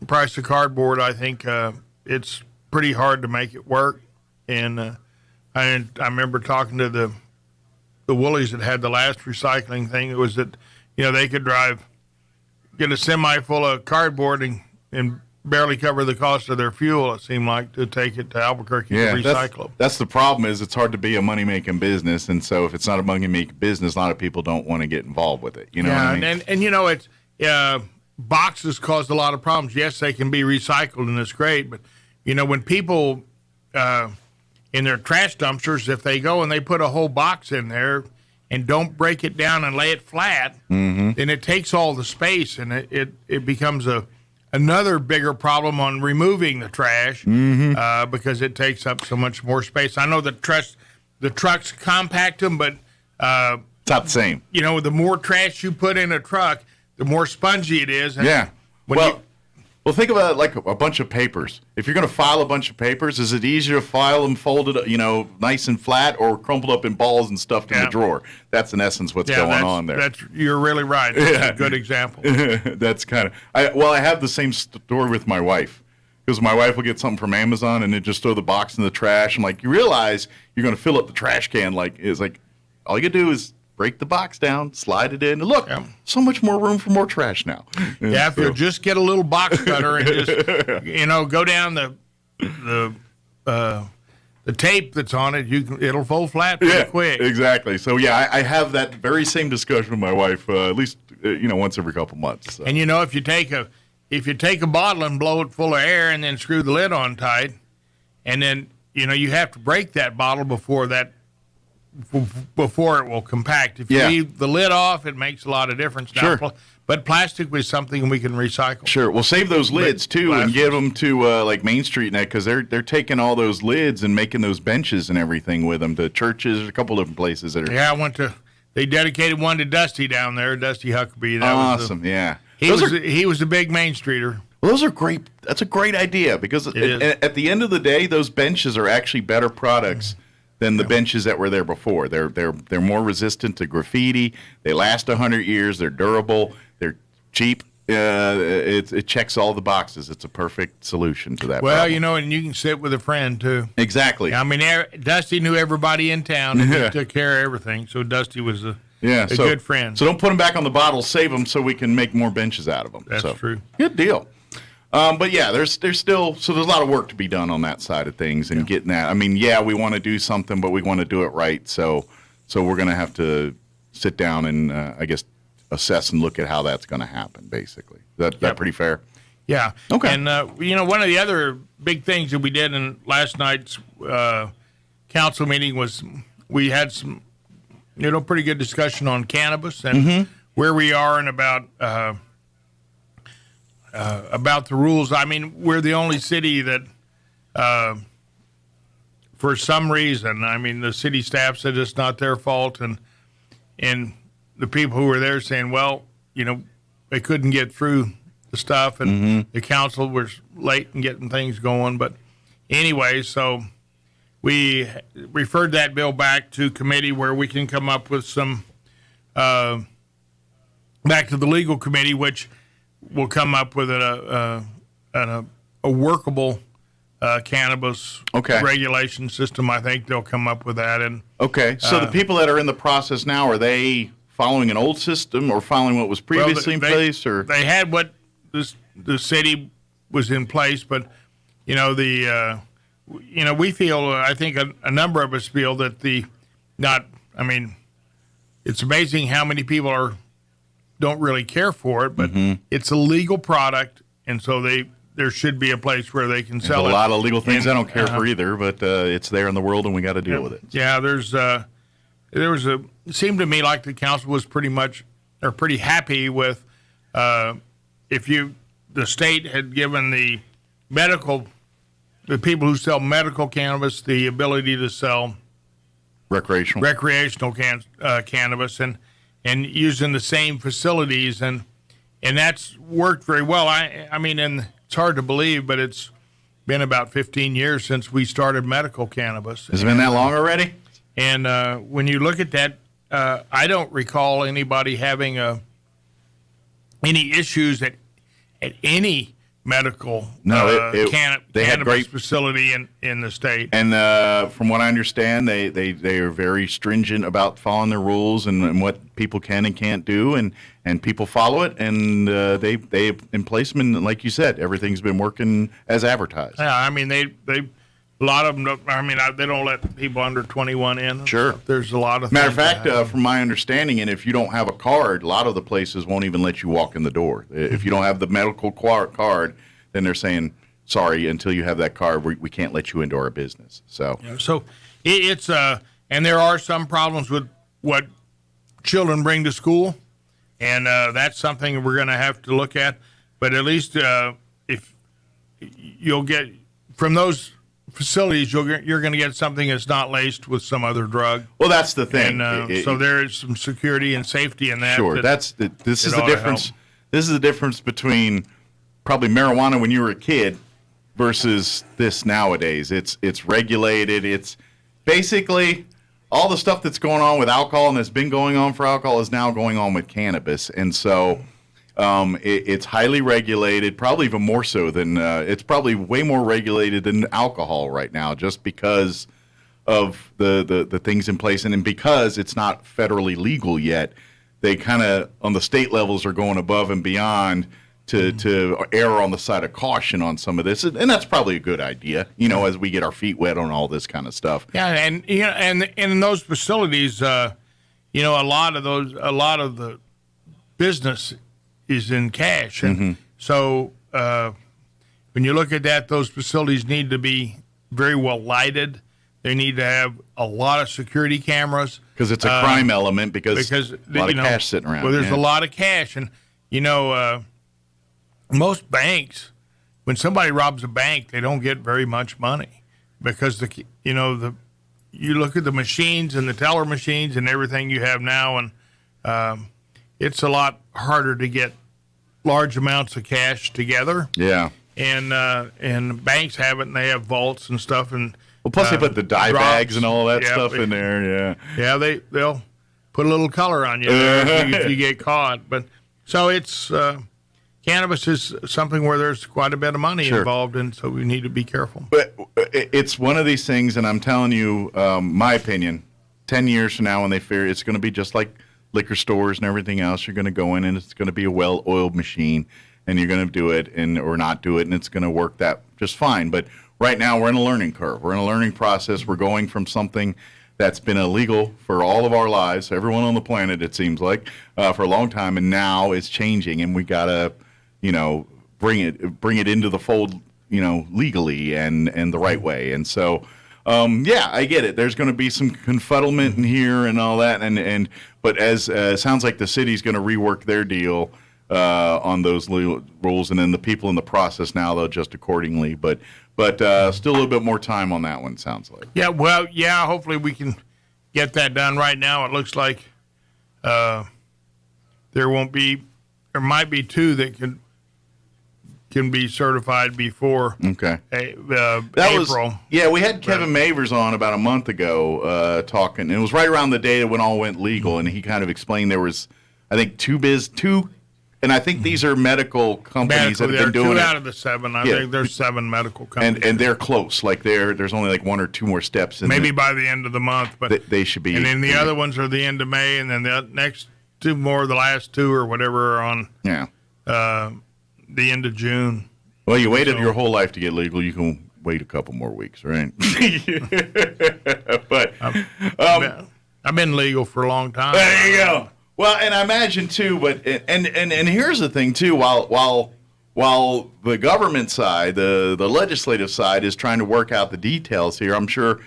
price of cardboard, I think it's pretty hard to make it work. And I remember talking to the Woolies that had the last recycling thing. It was that they could get a semi full of cardboard and barely cover the cost of their fuel, it seemed like, to take it to Albuquerque to recycle. That's the problem, is it's hard to be a money-making business, and so if it's not a money-making business, a lot of people don't want to get involved with it. You know what I mean? And it's boxes cause a lot of problems. Yes, they can be recycled, and it's great, but when people in their trash dumpsters, if they go and they put a whole box in there and don't break it down and lay it flat, then it takes all the space, and it becomes another bigger problem on removing the trash because it takes up so much more space. I know the trucks compact them, but it's not the same. The more trash you put in a truck, the more spongy it is. And Well, think about it like a bunch of papers. If you're going to file a bunch of papers, is it easier to file them folded, nice and flat, or crumpled up in balls and stuffed in the drawer? That's in essence what's going on there. You're really right. That's a good example. That's kind of I have the same story with my wife. because my wife will get something from Amazon and then just throw the box in the trash. I'm like, you realize you're going to fill up the trash can. It's like all you do is break the box down, slide it in, and look, so much more room for more trash now. Yeah, if you just get a little box cutter and just go down the tape that's on it, it'll fold flat pretty quick. Exactly. So I have that very same discussion with my wife at least once every couple months. So. And if you take a bottle and blow it full of air and then screw the lid on tight, and then you have to break that bottle before it will compact. If you leave the lid off, it makes a lot of difference. Now, Sure. But plastic was something we can recycle. Sure. Well, save those lids too and give them to like Main Street and that, because they're taking all those lids and making those benches and everything with them to churches, a couple different places that are. Yeah, they dedicated one to Dusty down there, Dusty Huckabee. That awesome. He was a big Main Streeter. Well, those are great. That's a great idea, because at the end of the day, those benches are actually better products than the benches that were there before. They're more resistant to graffiti. They last 100 years. They're durable. They're cheap. It checks all the boxes. It's a perfect solution to that problem. And you can sit with a friend too. Exactly. I mean, Dusty knew everybody in town and he took care of everything. So Dusty was a good friend. So don't put them back on the bottle. Save them so we can make more benches out of them. That's true. Good deal. But there's still there's a lot of work to be done on that side of things and getting that. I mean, we want to do something, but we want to do it right. So we're going to have to sit down and I guess assess and look at how that's going to happen. Basically, that pretty fair. Yeah. Okay. And one of the other big things that we did in last night's council meeting was we had some pretty good discussion on cannabis and where we are and about the rules. I mean, we're the only city that, for some reason, the city staff said it's not their fault, and the people who were there saying, well, they couldn't get through the stuff, and the council was late in getting things going. But anyway, so we referred that bill back to committee where we can come up with some, back to the legal committee, which will come up with a workable cannabis regulation system. I think they'll come up with that. And so the people that are in the process now, are they following an old system or following what was previously in place? Or they had what the city was in place, but we feel, I think a number of us feel that it's amazing how many people don't really care for it, but it's a legal product, and so there should be a place where they can sell it. A lot of legal things I don't care for either, but it's there in the world, and we got to deal with it. Yeah, it seemed to me like the council was pretty happy with the state had given the people who sell medical cannabis the ability to sell recreational cannabis and using the same facilities, and that's worked very well. I mean, and it's hard to believe, but it's been about 15 years since we started medical cannabis. Has it been that long already? And when you look at that, I don't recall anybody having any issues at any medical cannabis facility in the state. And from what I understand, they are very stringent about following their rules and what people can and can't do, and people follow it, and they in placement, like you said, everything's been working as advertised. Yeah, I mean they a lot of them. They don't let people under 21 in. Sure, there's a lot of. Matter of fact, from my understanding, and if you don't have a card, a lot of the places won't even let you walk in the door. If you don't have the medical card, then they're saying, sorry, until you have that card, we can't let you into our business. So, it's and there are some problems with what children bring to school, and that's something we're going to have to look at. But at least if you'll get from those facilities, you're going to get something that's not laced with some other drug. Well, that's the thing. And so there is some security and safety in that. Sure, this is the difference. This is the difference between probably marijuana when you were a kid versus this nowadays. It's regulated. It's basically all the stuff that's going on with alcohol and that's been going on for alcohol is now going on with cannabis. And so It's highly regulated, probably even more so than it's probably way more regulated than alcohol right now, just because of the things in place, and because it's not federally legal yet. They kind of on the state levels are going above and beyond to err on the side of caution on some of this, and that's probably a good idea. As we get our feet wet on all this kind of stuff. Yeah, and and in those facilities, a lot of the business is in cash, and so when you look at that, those facilities need to be very well lighted. They need to have a lot of security cameras because it's a crime element. Because a lot of cash sitting around. Well, there's a lot of cash, and most banks, when somebody robs a bank, they don't get very much money because you look at the machines and the teller machines and everything you have now, and it's a lot harder to get large amounts of cash together. Yeah. And banks have it, and they have vaults and stuff. And plus they put the dye drops, bags and all that stuff in there. Yeah. Yeah, they'll put a little color on you there if you get caught. But so it's cannabis is something where there's quite a bit of money involved, and so we need to be careful. But it's one of these things, and I'm telling you, my opinion, 10 years from now when they figure it's going to be just like liquor stores and everything else, you're going to go in and it's going to be a well-oiled machine, and you're going to do it or not do it, and it's going to work that just fine. But right now we're in a learning curve. We're in a learning process. We're going from something that's been illegal for all of our lives, everyone on the planet, it seems like, for a long time, and now it's changing, and we got to, bring it into the fold, legally and the right way. And so, I get it. There's going to be some confuddlement in here and all that, but as sounds like the city's going to rework their deal on those rules, and then the people in the process now they'll adjust accordingly. But still a little bit more time on that one, sounds like. Yeah, well, hopefully we can get that done. Right now it looks like there might be two that can be certified before April. We had Kevin Mavers on about a month ago talking, and it was right around the day when all went legal, and he kind of explained there was, I think, two, and I think these are medical companies that have been doing it. 2 out of the 7. I think there's 7 medical companies. And they're close. Like there's only like 1 or 2 more steps. Maybe by the end of the month. But they should be. And then the other ones are the end of May, and then the next 2 more, the last 2 or whatever, are on the end of June. Well, you waited your whole life to get legal. You can wait a couple more weeks, right? But I've been legal for a long time. There you go. Well, and I imagine too, but and here's the thing too. While the government side, the legislative side, is trying to work out the details here, I'm sure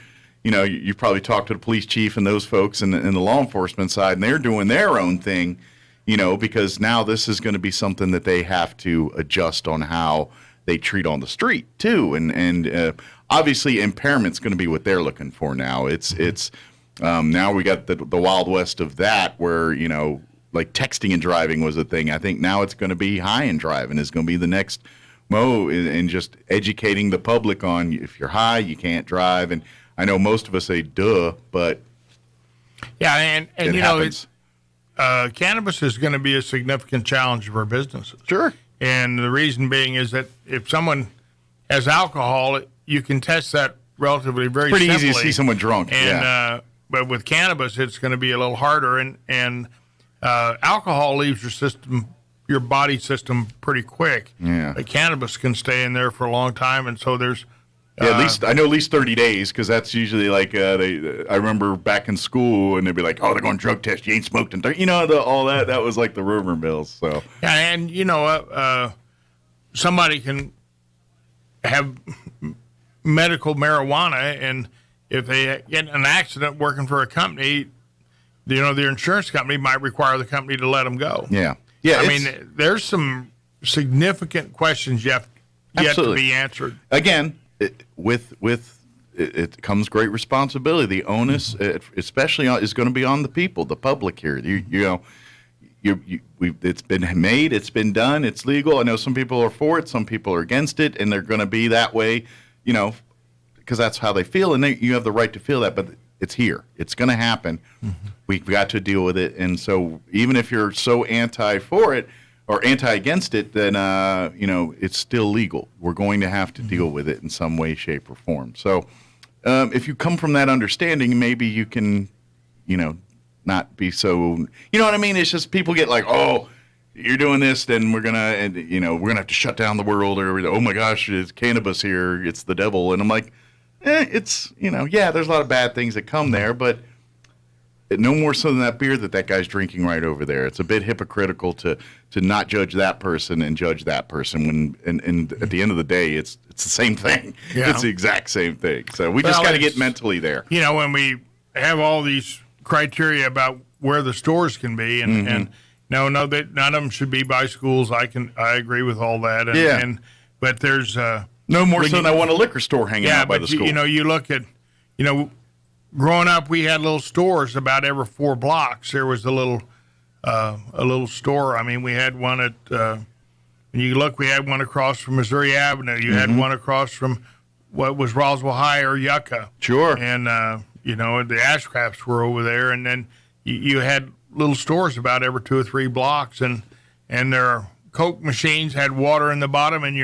you probably talked to the police chief and those folks in the law enforcement side, and they're doing their own thing. Because now this is going to be something that they have to adjust on how they treat on the street too, and obviously impairment's going to be what they're looking for now. It's now we got the Wild West of that, where like texting and driving was a thing. I think now it's going to be high and driving is going to be the next mode, and just educating the public on if you're high you can't drive. And I know most of us say duh, but and it happens. Cannabis is going to be a significant challenge for businesses. Sure. And the reason being is that if someone has alcohol, you can test that relatively very pretty simply. easy to see someone drunk. And but with cannabis, it's going to be a little harder. And alcohol leaves your body system pretty quick. Yeah. But cannabis can stay in there for a long time, and so there's. At least 30 days, because that's usually like I remember back in school, and they'd be like, "Oh, they're going to drug test. You ain't smoked in 30." All that. That was like the rumor mills. So and somebody can have medical marijuana, and if they get in an accident working for a company, their insurance company might require the company to let them go. Yeah. I mean, there's some significant questions yet to be answered. Again. With it comes great responsibility. The onus, especially, is going to be on the people, the public here. It's been made, it's been done, it's legal. I know some people are for it, some people are against it, and they're going to be that way, because that's how they feel, and you have the right to feel that. But it's here, it's going to happen. We've got to deal with it, and so even if you're so anti for it, or against it, then it's still legal. We're going to have to deal with it in some way, shape, or form. So if you come from that understanding, maybe you can, not be so. You know what I mean? It's just people get like, oh, you're doing this, then we're gonna have to shut down the world, or oh my gosh, it's cannabis here, it's the devil, and I'm like, it's there's a lot of bad things that come there, but no more so than that beer that guy's drinking right over there. It's a bit hypocritical to not judge that person and judge that person when and at the end of the day it's the same thing. Yeah. It's the exact same thing. So we just got to get mentally there. When we have all these criteria about where the stores can be, and no, that none of them should be by schools. I agree with all that. But there's no more so than I want a liquor store hanging out by the school. You look at growing up, we had little stores about every 4 blocks. There was a little store. I mean, we had one at when you look, we had one across from Missouri Avenue. You had one across from what was Roswell High or Yucca. Sure. And the Ashcrafts were over there, and then you had little stores about every 2 or 3 blocks, and their Coke machines had water in the bottom, and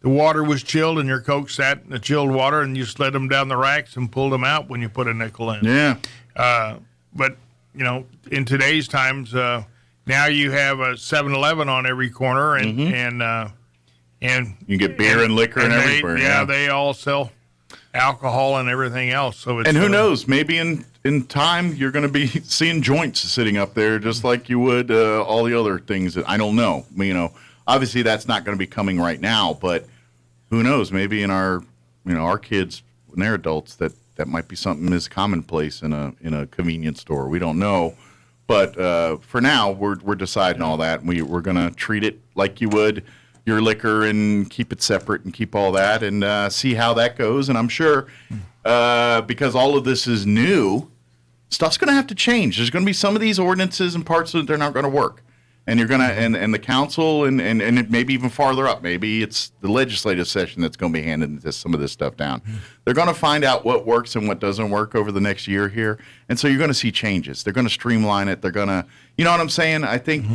the water was chilled, and your Coke sat in the chilled water, and you slid them down the racks and pulled them out when you put a nickel in. Yeah. But in today's times, now you have a 7-Eleven on every corner, and you get beer and liquor and everywhere. They all sell alcohol and everything else. So it's, and who knows? Maybe in time you're going to be seeing joints sitting up there, just like you would all the other things. I don't know. Obviously that's not going to be coming right now, but who knows? Maybe in our kids when they're adults that might be something as commonplace in a convenience store. We don't know, but for now we're deciding all that. And we're going to treat it like you would your liquor and keep it separate and keep all that and see how that goes. And I'm sure because all of this is new, stuff's going to have to change. There's going to be some of these ordinances and parts that they're not going to work. And you're going to, and the council and maybe even farther up, maybe it's the legislative session that's going to be handing some of this stuff down. They're going to find out what works and what doesn't work over the next year here. And so you're going to see changes. They're going to streamline it. They're going to, you know what I'm saying? I think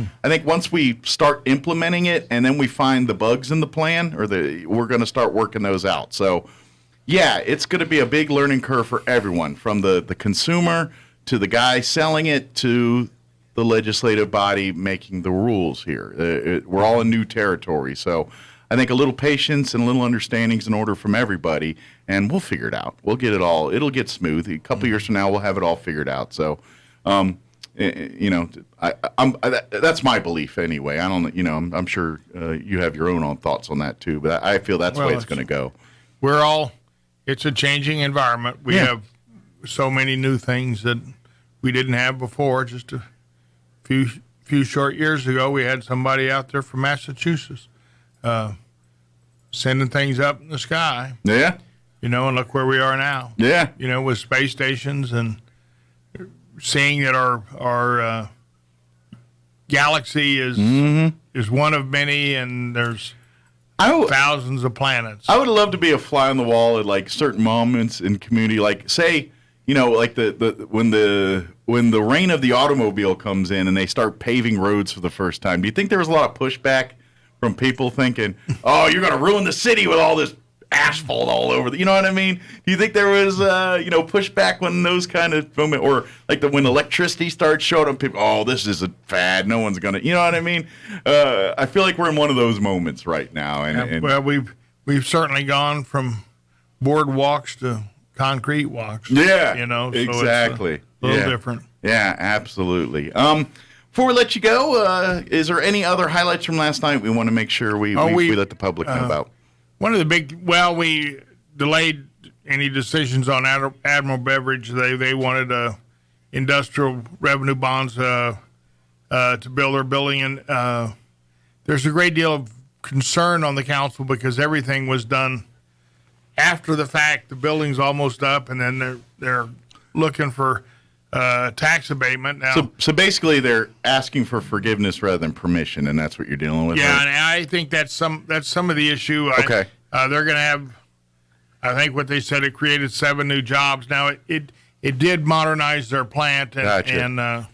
once we start implementing it and then we find the bugs in the plan we're going to start working those out. So yeah, it's going to be a big learning curve for everyone, from the consumer to the guy selling it to the legislative body making the rules here. We're all in new territory. So I think a little patience and a little understanding is in order from everybody, and we'll figure it out. We'll get it all. It'll get smooth. A couple years from now, we'll have it all figured out. So, that's my belief anyway. I don't, I'm sure you have your own thoughts on that too, but I feel that's the way it's going to go. It's a changing environment. We have so many new things that we didn't have before. Just a few short years ago, we had somebody out there from Massachusetts sending things up in the sky. Yeah. And look where we are now. Yeah. With space stations and seeing that our galaxy is one of many, and there's thousands of planets. I would love to be a fly on the wall at like certain moments in community, like say, like when the reign of the automobile comes in and they start paving roads for the first time. Do you think there was a lot of pushback from people thinking, "Oh, you're going to ruin the city with all this asphalt all over"? You know what I mean? Do you think there was pushback when those kind of moment, or like when electricity starts showing up, people, "Oh, this is a fad. No one's going to," you know what I mean? I feel like we're in one of those moments right now. And well, we've certainly gone from boardwalks to concrete walks. Yeah, so exactly. It's a little different. Yeah, absolutely. Before we let you go, is there any other highlights from last night we want to make sure we let the public know about? One of the we delayed any decisions on Admiral Beverage. They wanted industrial revenue bonds to build their building, and there's a great deal of concern on the council because everything was done after the fact. The building's almost up, and then they're looking for tax abatement now. So basically, they're asking for forgiveness rather than permission, and that's what you're dealing with. Yeah, right? and I think that's some of the issue. Okay, they're going to have. I think what they said, it created 7 new jobs. Now it did modernize their plant, and gotcha.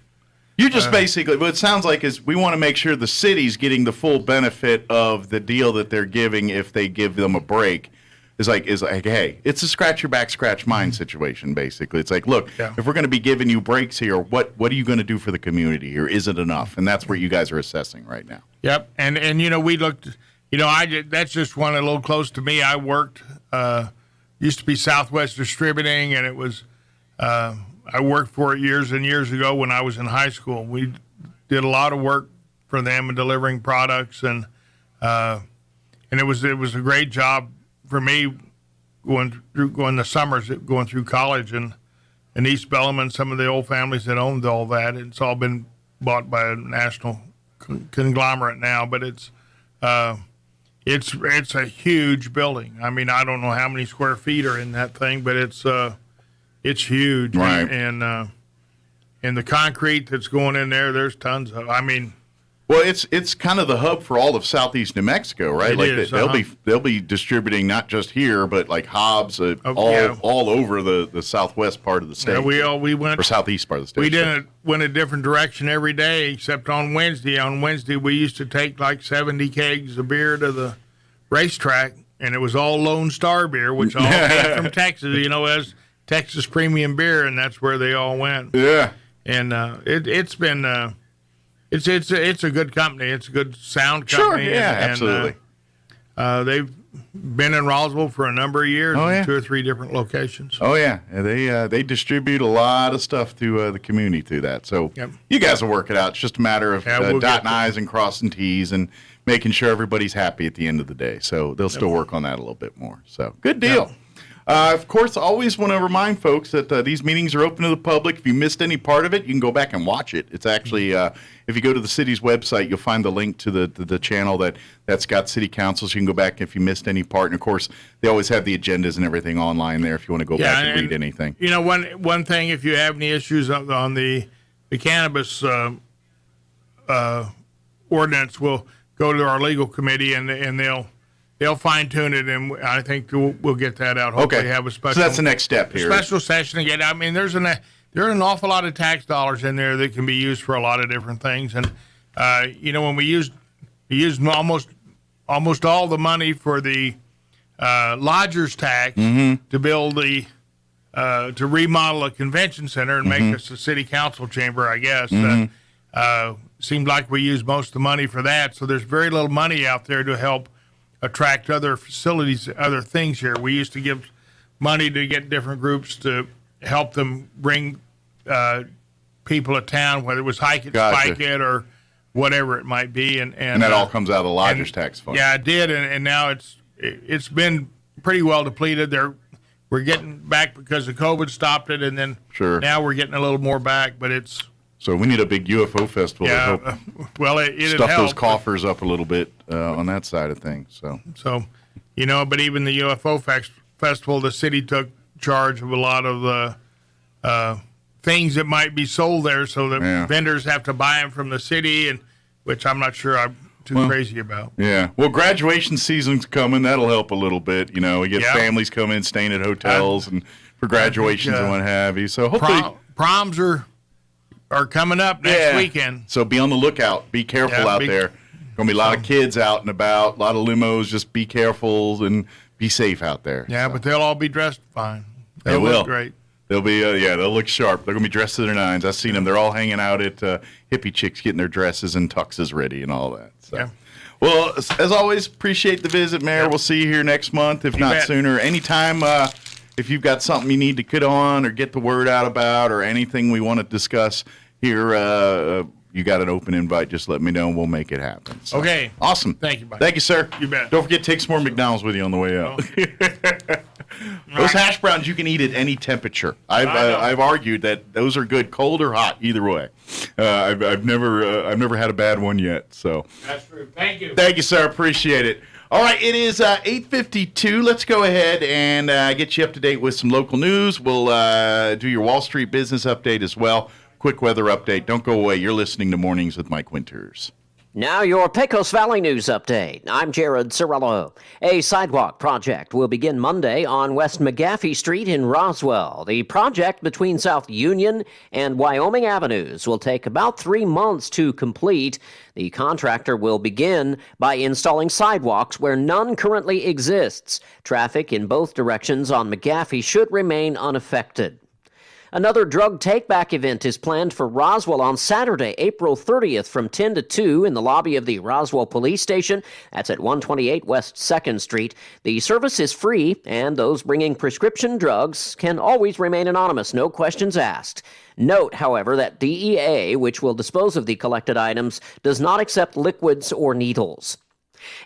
You just basically, what it sounds like is we want to make sure the city's getting the full benefit of the deal that they're giving if they give them a break. Is like, hey, it's a scratch your back, scratch mine situation, basically. It's like, look, if we're going to be giving you breaks here, what are you going to do for the community here? Is it enough? And that's where you guys are assessing right now. Yep. And we looked, that's just one a little close to me. I worked, used to be Southwest Distributing, and it was, I worked for it years and years ago when I was in high school. We did a lot of work for them in delivering products, and it was a great job for me going the summers, going through college, and in East Bellarmine, some of the old families that owned all that. It's all been bought by a national conglomerate now, but it's a huge building. I mean, I don't know how many square feet are in that thing, but it's huge, right? And the concrete that's going in there, there's tons of. I mean. Well, it's kind of the hub for all of southeast New Mexico, right? They'll be distributing not just here, but like Hobbs all over the southwest part of the state. Yeah, we went or southeast part of the state. We went a different direction every day, except on Wednesday. On Wednesday, we used to take like 70 kegs of beer to the racetrack, and it was all Lone Star beer, which all came from Texas. As Texas premium beer, and that's where they all went. Yeah, and it's been. It's a good company. It's a good sound company. Sure, yeah, absolutely. They've been in Roswell for a number of years, in 2 or 3 different locations. Oh yeah, they distribute a lot of stuff to the community through that. So you guys will work it out. It's just a matter of dotting I's and crossing T's and making sure everybody's happy at the end of the day. So they'll still work on that a little bit more. So good deal. Of course, I always want to remind folks that these meetings are open to the public. If you missed any part of it, you can go back and watch it. It's actually, if you go to the city's website, you'll find the link to the channel that's got city council, so you can go back if you missed any part. And, of course, they always have the agendas and everything online there if you want to go back and read anything. One thing, if you have any issues on the cannabis ordinance, we'll go to our legal committee, and they'll fine tune it, and I think we'll get that out. Hopefully, have a special. So that's the next step here. Special session again. I mean, there are an awful lot of tax dollars in there that can be used for a lot of different things, and when we used almost all the money for the lodgers tax to build to remodel a convention center and make us a city council chamber, I guess. Seemed like we used most of the money for that, so there's very little money out there to help attract other facilities, other things here. We used to give money to get different groups to help them bring people to town, whether it was Hike It, Spike It, or whatever it might be. And that all comes out of the lodgers tax fund. Yeah, it did, and now it's been pretty well depleted. We're getting back because of COVID stopped it, and then now we're getting a little more back, but it's... So we need a big UFO festival to help stuff help, those coffers up a little bit on that side of things. So, but even the UFO festival, the city took charge of a lot of the things that might be sold there, so that vendors have to buy them from the city, and which I'm not sure I'm too crazy about. Yeah. Well, graduation season's coming. That'll help a little bit. We get families coming in, staying at hotels and for graduations and what have you. So hopefully proms are coming up next weekend. So be on the lookout. Be careful out there. Going to be a lot of kids out and about, a lot of limos. Just be careful and be safe out there. Yeah, but they'll all be dressed fine. They will. Look great. They'll be, they'll look sharp. They're going to be dressed to their nines. I've seen them. They're all hanging out at hippie chicks getting their dresses and tuxes ready and all that. So. Well, as always, appreciate the visit, Mayor. We'll see you here next month, if not sooner. Anytime if you've got something you need to get on or get the word out about or anything we want to discuss here, you got an open invite, just let me know and we'll make it happen. So, okay. Awesome. Thank you, Mike. Thank you, sir. You bet. Don't forget to take some more McDonald's with you on the way out. Those hash browns you can eat at any temperature. I've argued that those are good, cold or hot, either way. I've never had a bad one yet. So that's true. Thank you. Thank you, sir. Appreciate it. All right, it is 8:52. Let's go ahead and get you up to date with some local news. We'll do your Wall Street business update as well. Quick weather update. Don't go away. You're listening to Mornings with Mike Winters. Now your Pecos Valley News Update. I'm Jared Cirillo. A sidewalk project will begin Monday on West McGaffey Street in Roswell. The project between South Union and Wyoming Avenues will take about 3 months to complete. The contractor will begin by installing sidewalks where none currently exists. Traffic in both directions on McGaffey should remain unaffected. Another drug take-back event is planned for Roswell on Saturday, April 30th from 10 to 2 in the lobby of the Roswell Police Station. That's at 128 West 2nd Street. The service is free, and those bringing prescription drugs can always remain anonymous, no questions asked. Note, however, that DEA, which will dispose of the collected items, does not accept liquids or needles.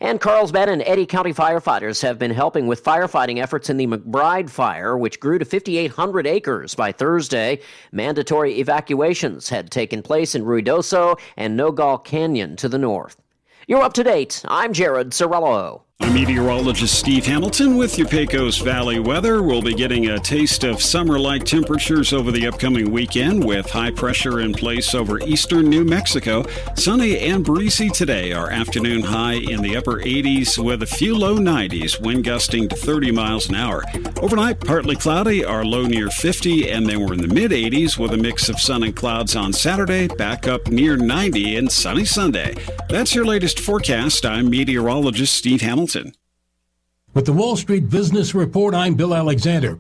And Carlsbad and Eddy County firefighters have been helping with firefighting efforts in the McBride fire, which grew to 5,800 acres by Thursday. Mandatory evacuations had taken place in Ruidoso and Nogal Canyon to the north. You're up to date. I'm Jared Cirillo. I'm meteorologist Steve Hamilton with your Pecos Valley weather. We'll be getting a taste of summer-like temperatures over the upcoming weekend with high pressure in place over eastern New Mexico. Sunny and breezy today. Our afternoon high in the upper 80s with a few low 90s, wind gusting to 30 miles an hour. Overnight, partly cloudy, our low near 50, and then we're in the mid-80s with a mix of sun and clouds on Saturday, back up near 90 and sunny Sunday. That's your latest forecast. I'm meteorologist Steve Hamilton. With the Wall Street Business Report, I'm Bill Alexander.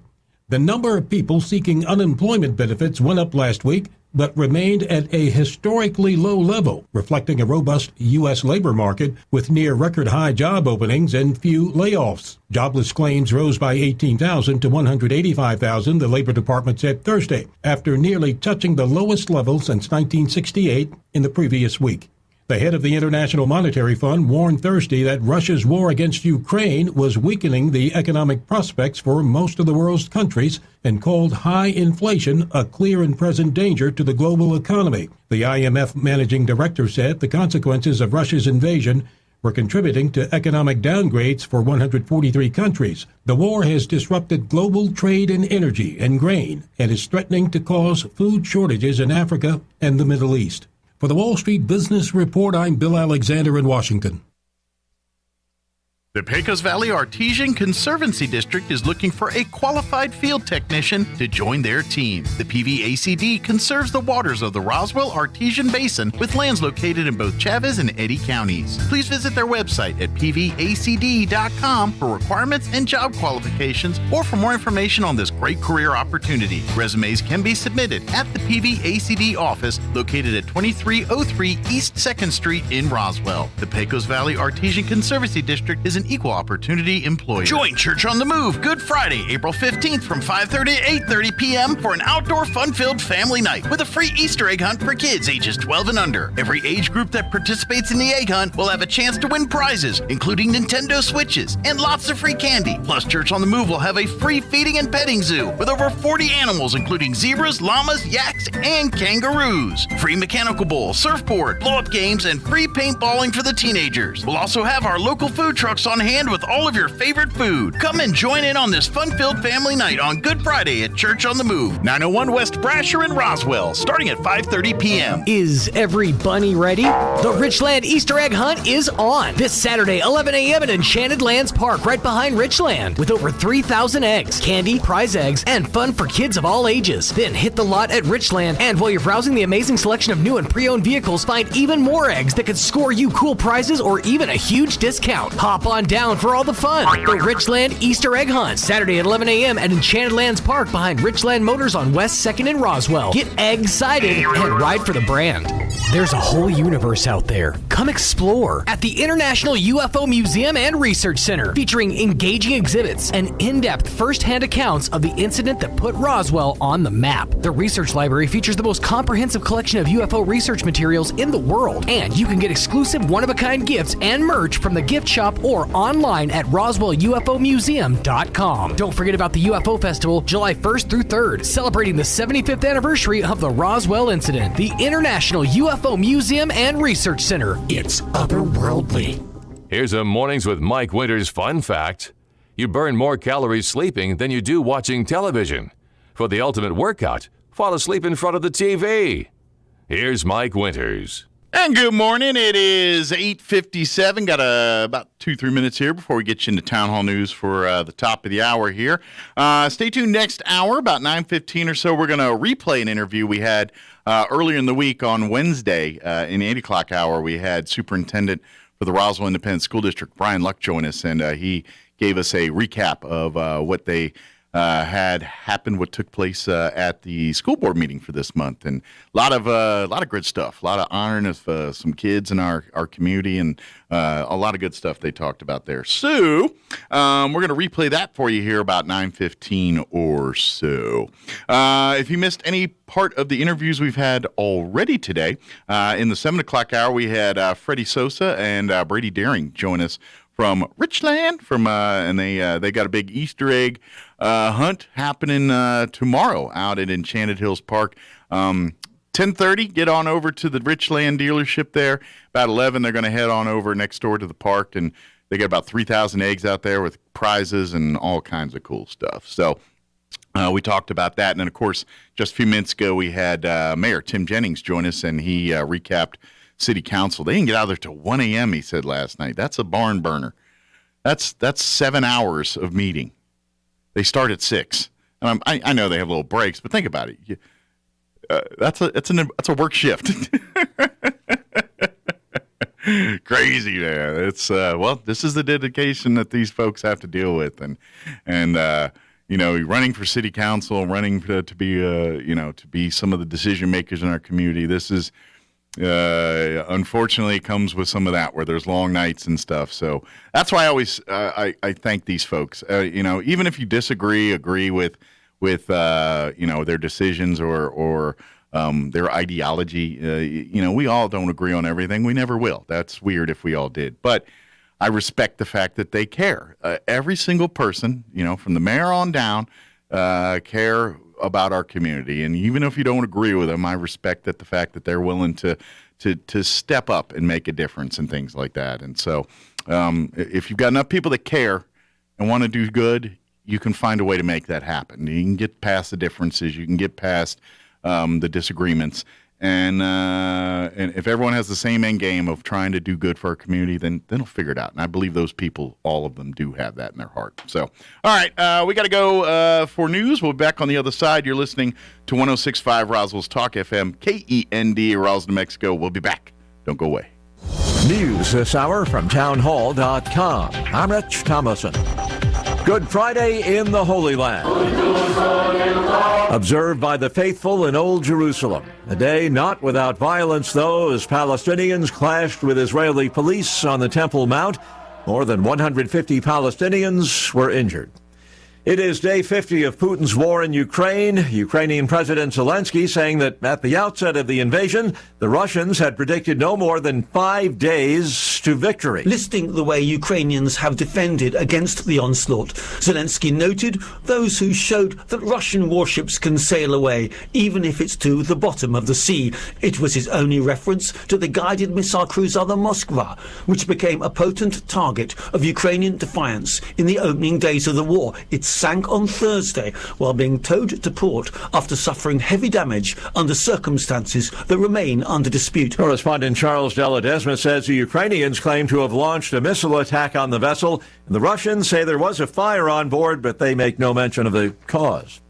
The number of people seeking unemployment benefits went up last week, but remained at a historically low level, reflecting a robust U.S. labor market with near record high job openings and few layoffs. Jobless claims rose by 18,000 to 185,000, the Labor Department said Thursday, after nearly touching the lowest level since 1968 in the previous week. The head of the International Monetary Fund warned Thursday that Russia's war against Ukraine was weakening the economic prospects for most of the world's countries and called high inflation a clear and present danger to the global economy. The IMF managing director said the consequences of Russia's invasion were contributing to economic downgrades for 143 countries. The war has disrupted global trade in energy and grain and is threatening to cause food shortages in Africa and the Middle East. For the Wall Street Business Report, I'm Bill Alexander in Washington. The Pecos Valley Artesian Conservancy District is looking for a qualified field technician to join their team. The PVACD conserves the waters of the Roswell Artesian Basin with lands located in both Chavez and Eddy counties. Please visit their website at pvacd.com for requirements and job qualifications or for more information on this great career opportunity. Resumes can be submitted at the PVACD office located at 2303 East 2nd Street in Roswell. The Pecos Valley Artesian Conservancy District is an equal opportunity employer. Join Church on the Move Good Friday, April 15th from 5:30 to 8:30 p.m. for an outdoor fun-filled family night with a free Easter egg hunt for kids ages 12 and under. Every age group that participates in the egg hunt will have a chance to win prizes, including Nintendo Switches and lots of free candy. Plus, Church on the Move will have a free feeding and petting zoo with over 40 animals, including zebras, llamas, yaks, and kangaroos. Free mechanical bull, surfboard, blow-up games, and free paintballing for the teenagers. We'll also have our local food trucks on hand with all of your favorite food. Come and join in on this fun-filled family night on Good Friday at Church on the Move, 901 West Brasher in Roswell, starting at 5:30 p.m. Is every bunny ready? The Richland Easter egg hunt is on this Saturday, 11 a.m. at Enchanted Lands Park, right behind Richland, with over 3,000 eggs, candy, prize eggs, and fun for kids of all ages. Then hit the lot at Richland, and while you're browsing the amazing selection of new and pre-owned vehicles, find even more eggs that could score you cool prizes or even a huge discount. Hop on down for all the fun. The Richland Easter Egg Hunt, Saturday at 11 a.m. at Enchanted Lands Park behind Richland Motors on West 2nd in Roswell. Get egg-cited and ride for the brand. There's a whole universe out there. Come explore at the International UFO Museum and Research Center, featuring engaging exhibits and in-depth first-hand accounts of the incident that put Roswell on the map. The research library features the most comprehensive collection of UFO research materials in the world, and you can get exclusive one-of-a-kind gifts and merch from the gift shop or online at RoswellUFOmuseum.com. Don't forget about the UFO Festival, July 1st through 3rd, celebrating the 75th anniversary of the Roswell incident. The International UFO Museum and Research Center. It's otherworldly. Here's a Mornings with Mike Winters fun fact. You burn more calories sleeping than you do watching television. For the ultimate workout, fall asleep in front of the TV. Here's Mike Winters. And good morning. It is 8:57. Got about 2-3 minutes here before we get you into Town Hall News for the top of the hour here. Stay tuned next hour, about 9:15 or so. We're going to replay an interview we had earlier in the week on Wednesday in the 8 o'clock hour. We had Superintendent for the Roswell Independent School District, Brian Luck, join us, and he gave us a recap of what they had happened, what took place at the school board meeting for this month, and a lot of good stuff, a lot of honoring of some kids in our community, and a lot of good stuff they talked about there. So we're going to replay that for you here about 9:15 or so. If you missed any part of the interviews we've had already today, in the 7 o'clock hour we had Freddie Sosa and Brady Daring join us from Richland, and they got a big Easter egg hunt happening tomorrow out at Enchanted Hills Park. 10:30, get on over to the Richland dealership there. About 11, they're going to head on over next door to the park, and they got about 3,000 eggs out there with prizes and all kinds of cool stuff. So we talked about that, and then, of course, just a few minutes ago, we had Mayor Tim Jennings join us, and he recapped City Council. They didn't get out of there till 1 a.m., he said last night. That's a barn burner. That's 7 hours of meeting. They start at 6. And I know they have little breaks, but think about it. That's a work shift. Crazy, man. It's this is the dedication that these folks have to deal with, and running for city council, running to be some of the decision makers in our community. This is unfortunately comes with some of that where there's long nights and stuff. So that's why I always I thank these folks. Even if you agree with their decisions or their ideology, we all don't agree on everything. We never will. That's weird if we all did. But I respect the fact that they care. Every single person, from the mayor on down, care about our community, and even if you don't agree with them, I respect the fact that they're willing to step up and make a difference and things like that. And so, if you've got enough people that care and want to do good, you can find a way to make that happen. You can get past the differences, you can get past the disagreements, and if everyone has the same end game of trying to do good for our community, then they'll figure it out. And I believe those people, all of them, do have that in their heart. So, all right, we got to go for news. We'll be back on the other side. You're listening to 106.5 Roswell's Talk FM, KEND, Roswell, New Mexico. We'll be back. Don't go away. News this hour from townhall.com. I'm Rich Thomason. Good Friday in the Holy Land. Observed by the faithful in Old Jerusalem. A day not without violence, though, as Palestinians clashed with Israeli police on the Temple Mount. More than 150 Palestinians were injured. It is day 50 of Putin's war in Ukraine. Ukrainian President Zelensky saying that at the outset of the invasion, the Russians had predicted no more than 5 days to victory. Listing the way Ukrainians have defended against the onslaught, Zelensky noted those who showed that Russian warships can sail away, even if it's to the bottom of the sea. It was his only reference to the guided missile cruiser the Moskva, which became a potent target of Ukrainian defiance in the opening days of the war. It sank on Thursday while being towed to port after suffering heavy damage under circumstances that remain under dispute. Correspondent Charles Deladesma says the Ukrainians claim to have launched a missile attack on the vessel. The Russians say there was a fire on board, but they make no mention of the cause.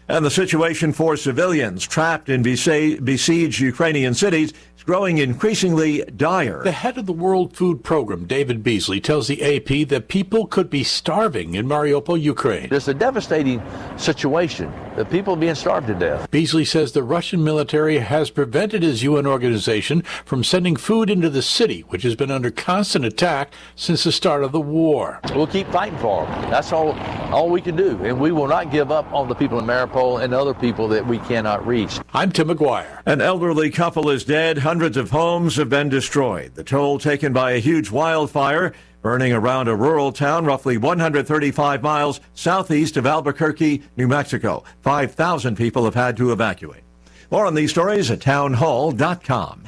And the situation for civilians trapped in besieged Ukrainian cities is growing increasingly dire. The head of the World Food Program, David Beasley, tells the AP that people could be starving in Mariupol, Ukraine. It's a devastating situation. The people are being starved to death. Beasley says the Russian military has prevented his UN organization from sending food into the city, which has been under constant attack since the start of the war. We'll keep fighting for them. That's all we can do, and we will not give up on the people in Mariupol and other people that we cannot reach. I'm Tim McGuire. An elderly couple is dead. Hundreds of homes have been destroyed. The toll taken by a huge wildfire burning around a rural town roughly 135 miles southeast of Albuquerque, New Mexico. 5,000 people have had to evacuate. More on these stories at townhall.com.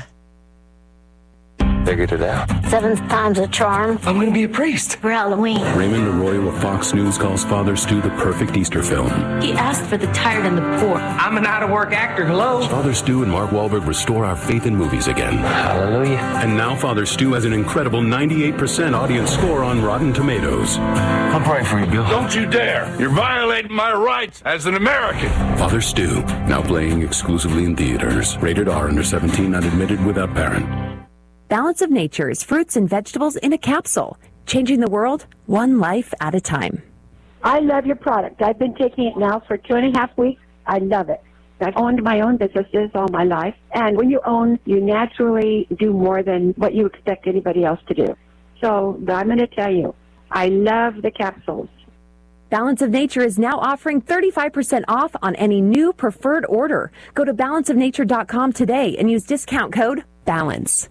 Figured it out. 7th time's a charm. I'm going to be a priest. For Halloween. Raymond Arroyo of Fox News calls Father Stu the perfect Easter film. He asked for the tired and the poor. I'm an out-of-work actor. Hello. Father Stu and Mark Wahlberg restore our faith in movies again. Hallelujah. And now Father Stu has an incredible 98% audience score on Rotten Tomatoes. I'm praying for you, Bill. Don't you dare. You're violating my rights as an American. Father Stu, now playing exclusively in theaters. Rated R, under 17, not admitted without parent. Balance of Nature is fruits and vegetables in a capsule, changing the world one life at a time. I love your product. I've been taking it now for 2.5 weeks. I love it. I've owned my own businesses all my life, and when you own, you naturally do more than what you expect anybody else to do. So I'm going to tell you, I love the capsules. Balance of Nature is now offering 35% off on any new preferred order. Go to balanceofnature.com today and use discount code BALANCE.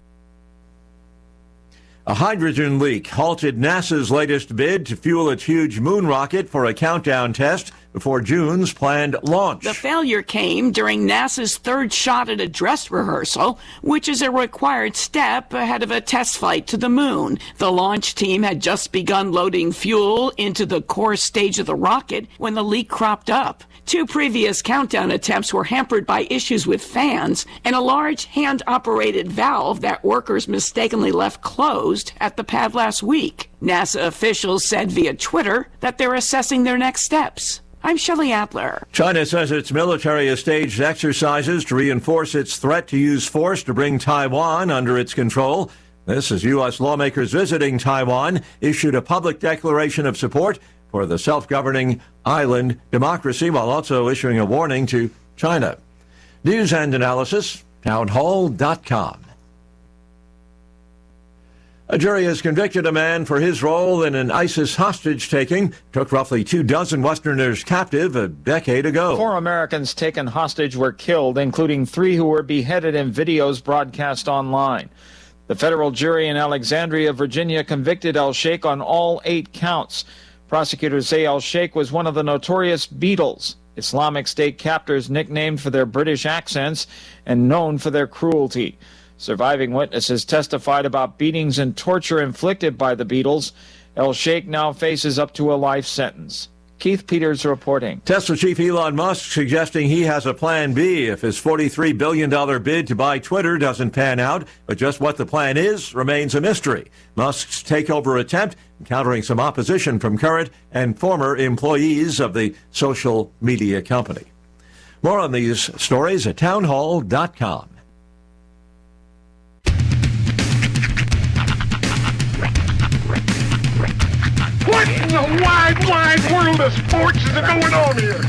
A hydrogen leak halted NASA's latest bid to fuel its huge moon rocket for a countdown test before June's planned launch. The failure came during NASA's third shot at a dress rehearsal, which is a required step ahead of a test flight to the moon. The launch team had just begun loading fuel into the core stage of the rocket when the leak cropped up. 2 previous countdown attempts were hampered by issues with fans and a large hand-operated valve that workers mistakenly left closed at the pad last week. NASA officials said via Twitter that they're assessing their next steps. I'm Shelley Adler. China says its military has staged exercises to reinforce its threat to use force to bring Taiwan under its control. This as U.S. lawmakers visiting Taiwan issued a public declaration of support for the self-governing island democracy while also issuing a warning to China. News and analysis, townhall.com. A jury has convicted a man for his role in an ISIS hostage-taking. Took roughly 24 Westerners captive a decade ago. 4 Americans taken hostage were killed, including 3 who were beheaded in videos broadcast online. The federal jury in Alexandria, Virginia, convicted al-Sheikh on all 8 counts. Prosecutors say al-Sheikh was one of the notorious Beatles, Islamic State captors nicknamed for their British accents and known for their cruelty. Surviving witnesses testified about beatings and torture inflicted by the Beatles. El-Sheikh now faces up to a life sentence. Keith Peters reporting. Tesla chief Elon Musk suggesting he has a plan B if his $43 billion bid to buy Twitter doesn't pan out, but just what the plan is remains a mystery. Musk's takeover attempt encountering some opposition from current and former employees of the social media company. More on these stories at townhall.com. What in the wide, wide world of sports is going on here?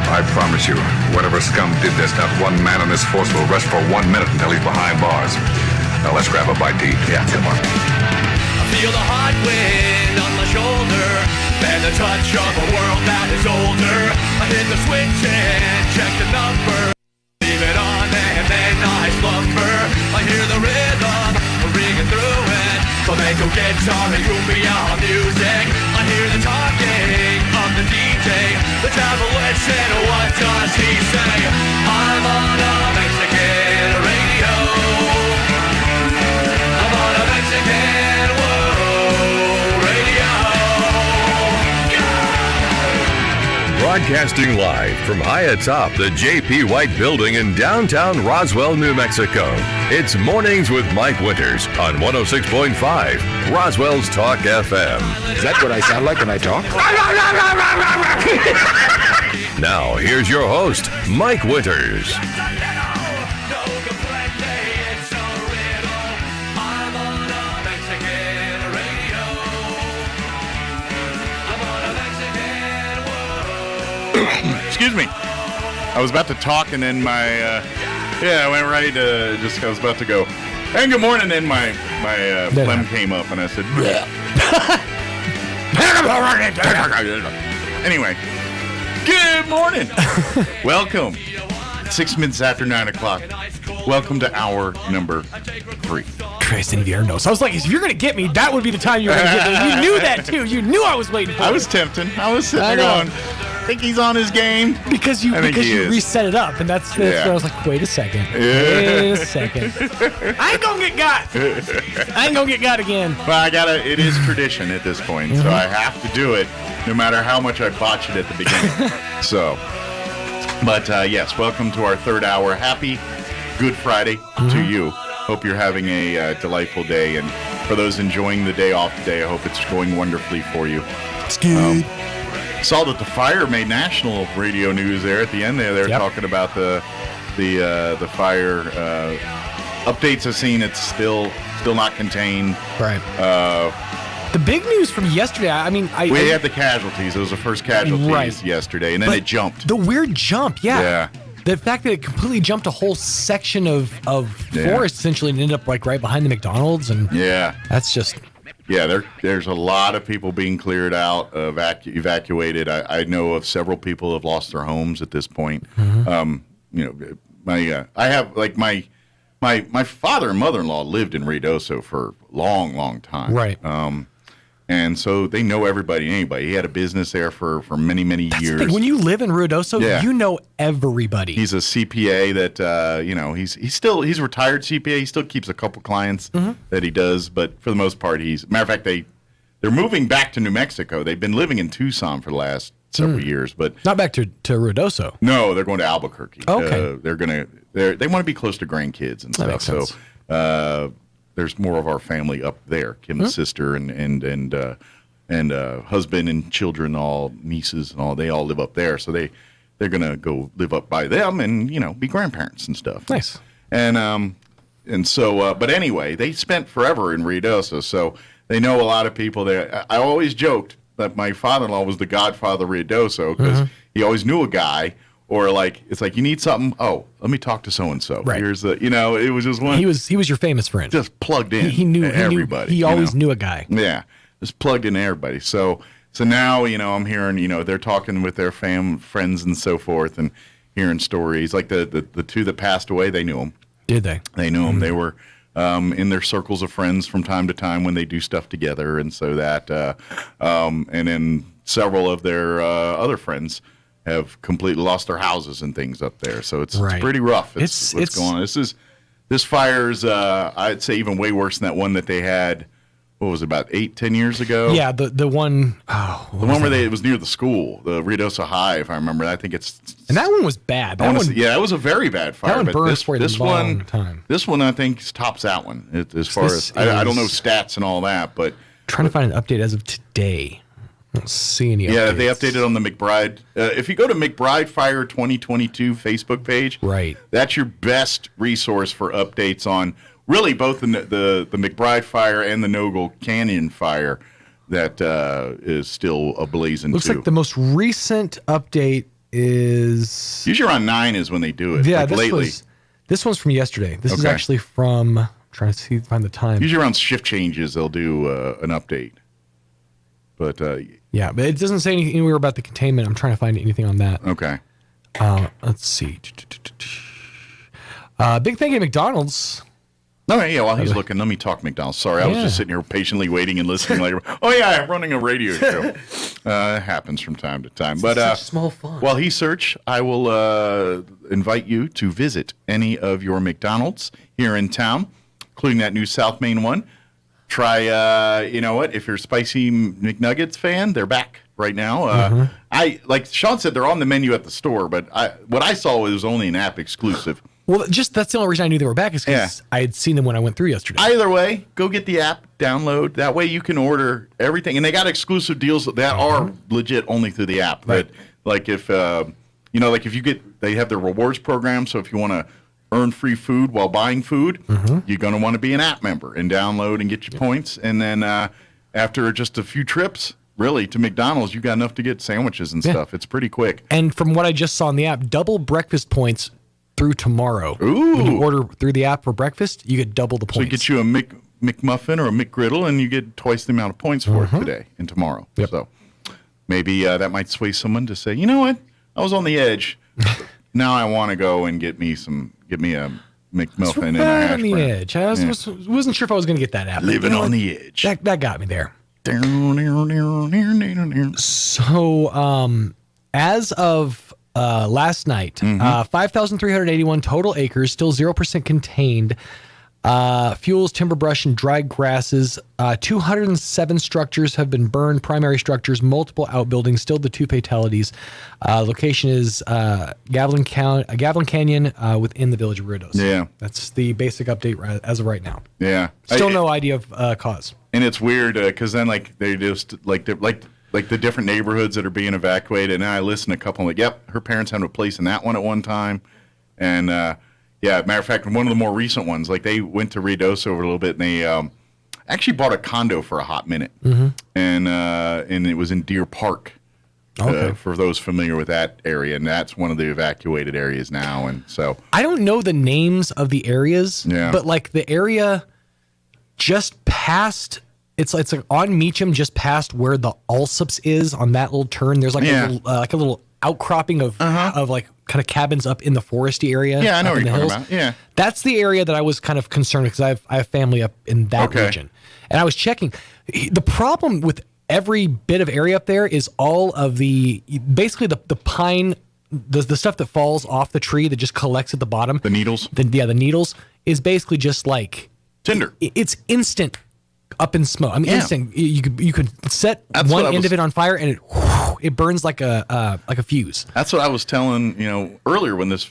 I promise you, whatever scum did this, not one man in this force will rest for 1 minute until he's behind bars. Now let's grab a bite to eat. Yeah, come on. I feel the hot wind on my shoulder and the touch of a world that is older. I hit the switch and check the number. Leave it on and then I slumber. I hear the rhythm ringing through it. Flamenco guitar and cumbia music. I hear the talking of the DJ. The travel listen, what does he say? I'm on a Mexican radio. I'm on a Mexican radio. Broadcasting live from high atop the J.P. White Building in downtown Roswell, New Mexico. It's Mornings with Mike Winters on 106.5 Roswell's Talk FM. Is that what I sound like when I talk? Now, here's your host, Mike Winters. Excuse me. I was about to talk and then I went right to I was about to go. And good morning, then my phlegm came up and I said, anyway, good morning. Welcome. 6 minutes after 9 o'clock. Welcome to hour number 3. Tres Inviernos. I was like, if you're going to get me, that would be the time you were going to get me. You knew that, too. You knew I was waiting for it. I was tempting. I was sitting there going, think he's on his game? Because you reset it up, and that's where I was like, wait a second. Wait a second. I ain't gonna get got. I ain't gonna get got again. Well, it is tradition at this point, so I have to do it no matter how much I botch it at the beginning. But yes, welcome to our third hour. Happy Good Friday to you. Hope you're having a delightful day, and for those enjoying the day off today, I hope it's going wonderfully for you. It's good. Saw that the fire made national radio news there at the end. They're talking about the fire updates. I've seen it's still not contained. Right. The big news from yesterday, we had the casualties. It was the first casualties yesterday, and then it jumped. The weird jump, yeah. The fact that it completely jumped a whole section of forest essentially and ended up like right behind the McDonald's, and that's just there's a lot of people being cleared out, evacuated. I know of several people who have lost their homes at this point. I have like my father and mother-in-law lived in Ruidoso for a long time, right? And so they know everybody and anybody. He had a business there for many years. When you live in Ruidoso, you know everybody. He's a CPA that he's a retired CPA. He still keeps a couple clients that he does, but for the most part, matter of fact, they're moving back to New Mexico. They've been living in Tucson for the last several years, but not back to Ruidoso. No, they're going to Albuquerque. Okay, they want to be close to grandkids and stuff. That makes sense. So. There's more of our family up there. Kim's sister and husband and children, all nieces and all, they all live up there. So they're gonna go live up by them and be grandparents and stuff. Nice. And so but anyway, they spent forever in Ruidoso, so they know a lot of people there. I always joked that my father-in-law was the godfather of Ruidoso because he always knew a guy. Or it's like you need something. Oh, let me talk to so and so. Right. Here's it was just one. He was your famous friend. Just plugged in. He knew everybody. He always knew a guy. Yeah, just plugged in everybody. So now I'm hearing they're talking with their friends and so forth, and hearing stories like the two that passed away. They knew them. Did they? They knew them. They were in their circles of friends from time to time when they do stuff together, and so that and then several of their other friends have completely lost their houses and things up there. So it's pretty rough. It's what's going on. This fire's, I'd say, even way worse than that one that they had, what was it, about 8-10 years ago? Yeah, the one... the one where it was near the school, the Ruidoso High, if I remember. I think it's... And that one was bad. That was a very bad fire. That one burned for a long time. This one, I think, tops that one as far as... I don't know stats and all that, but... Trying to find an update as of today. I don't see any updates. Yeah, they updated on the McBride. If you go to McBride Fire 2022 Facebook page, right, that's your best resource for updates on really both the McBride Fire and the Nogle Canyon Fire that is still ablazing. Looks like the most recent update is... Usually around 9 is when they do it. Yeah, lately. This one's from yesterday. This is actually from... I'm trying to find the time. Usually around shift changes, they'll do an update. But yeah, but it doesn't say anything anywhere about the containment. I'm trying to find anything on that. Okay. Let's see. Big thank you to McDonald's. All right, while he's looking, let me talk McDonald's. Sorry, I was just sitting here patiently waiting and listening. I'm running a radio show. It happens from time to time. But such small fun. While he search, I will invite you to visit any of your McDonald's here in town, including that new South Main one. Try, if you're a spicy McNuggets fan, they're back right now. Like Sean said, they're on the menu at the store, but what I saw was only an app exclusive. Well, that's the only reason I knew they were back is because I had seen them when I went through yesterday. Either way, go get the app, download. That way you can order everything. And they got exclusive deals that are legit only through the app. Right. But if you get, they have their rewards program. So if you want to earn free food while buying food, you're going to want to be an app member and download and get your points. And then after just a few trips, really, to McDonald's, you got enough to get sandwiches and stuff. It's pretty quick. And from what I just saw on the app, double breakfast points through tomorrow. Ooh. When you order through the app for breakfast, you get double the points. So you get you a McMuffin or a McGriddle, and you get twice the amount of points for it today and tomorrow. Yep. So maybe that might sway someone to say, you know what? I was on the edge. Now I want to go and get me a McMuffin and a hash brown. On the edge. I wasn't sure if I was going to get that app. Living on the edge. That got me there. So, As of last night, 5,381 total acres, still 0% contained. Fuels, timber brush, and dried grasses. 207 structures have been burned, primary structures, multiple outbuildings, still the 2 fatalities. Location is Gavilan Canyon within the village of Ridos. Yeah. That's the basic update as of right now. Yeah. Still no idea of cause. And it's weird because then they just like the different neighborhoods that are being evacuated. And I listened to a couple. I'm like, yep, her parents had a place in that one at one time, and matter of fact, one of the more recent ones, like they went to Ruidoso over a little bit, and they actually bought a condo for a hot minute, and it was in Deer Park. For those familiar with that area, and that's one of the evacuated areas now. And so I don't know the names of the areas, but like the area just past. It's like on Meacham, just past where the Allsups is on that little turn. There's like a little outcropping of like kind of cabins up in the foresty area. Yeah, I know what you're talking about. Yeah, that's the area that I was kind of concerned with because I have family up in that region, and I was checking. The problem with every bit of area up there is all of basically the pine, the stuff that falls off the tree that just collects at the bottom. The needles. The needles is basically just like tinder. It's instant. Up in smoke. I mean, instant. You could set one end of it on fire and it burns like a fuse. That's what I was telling earlier when this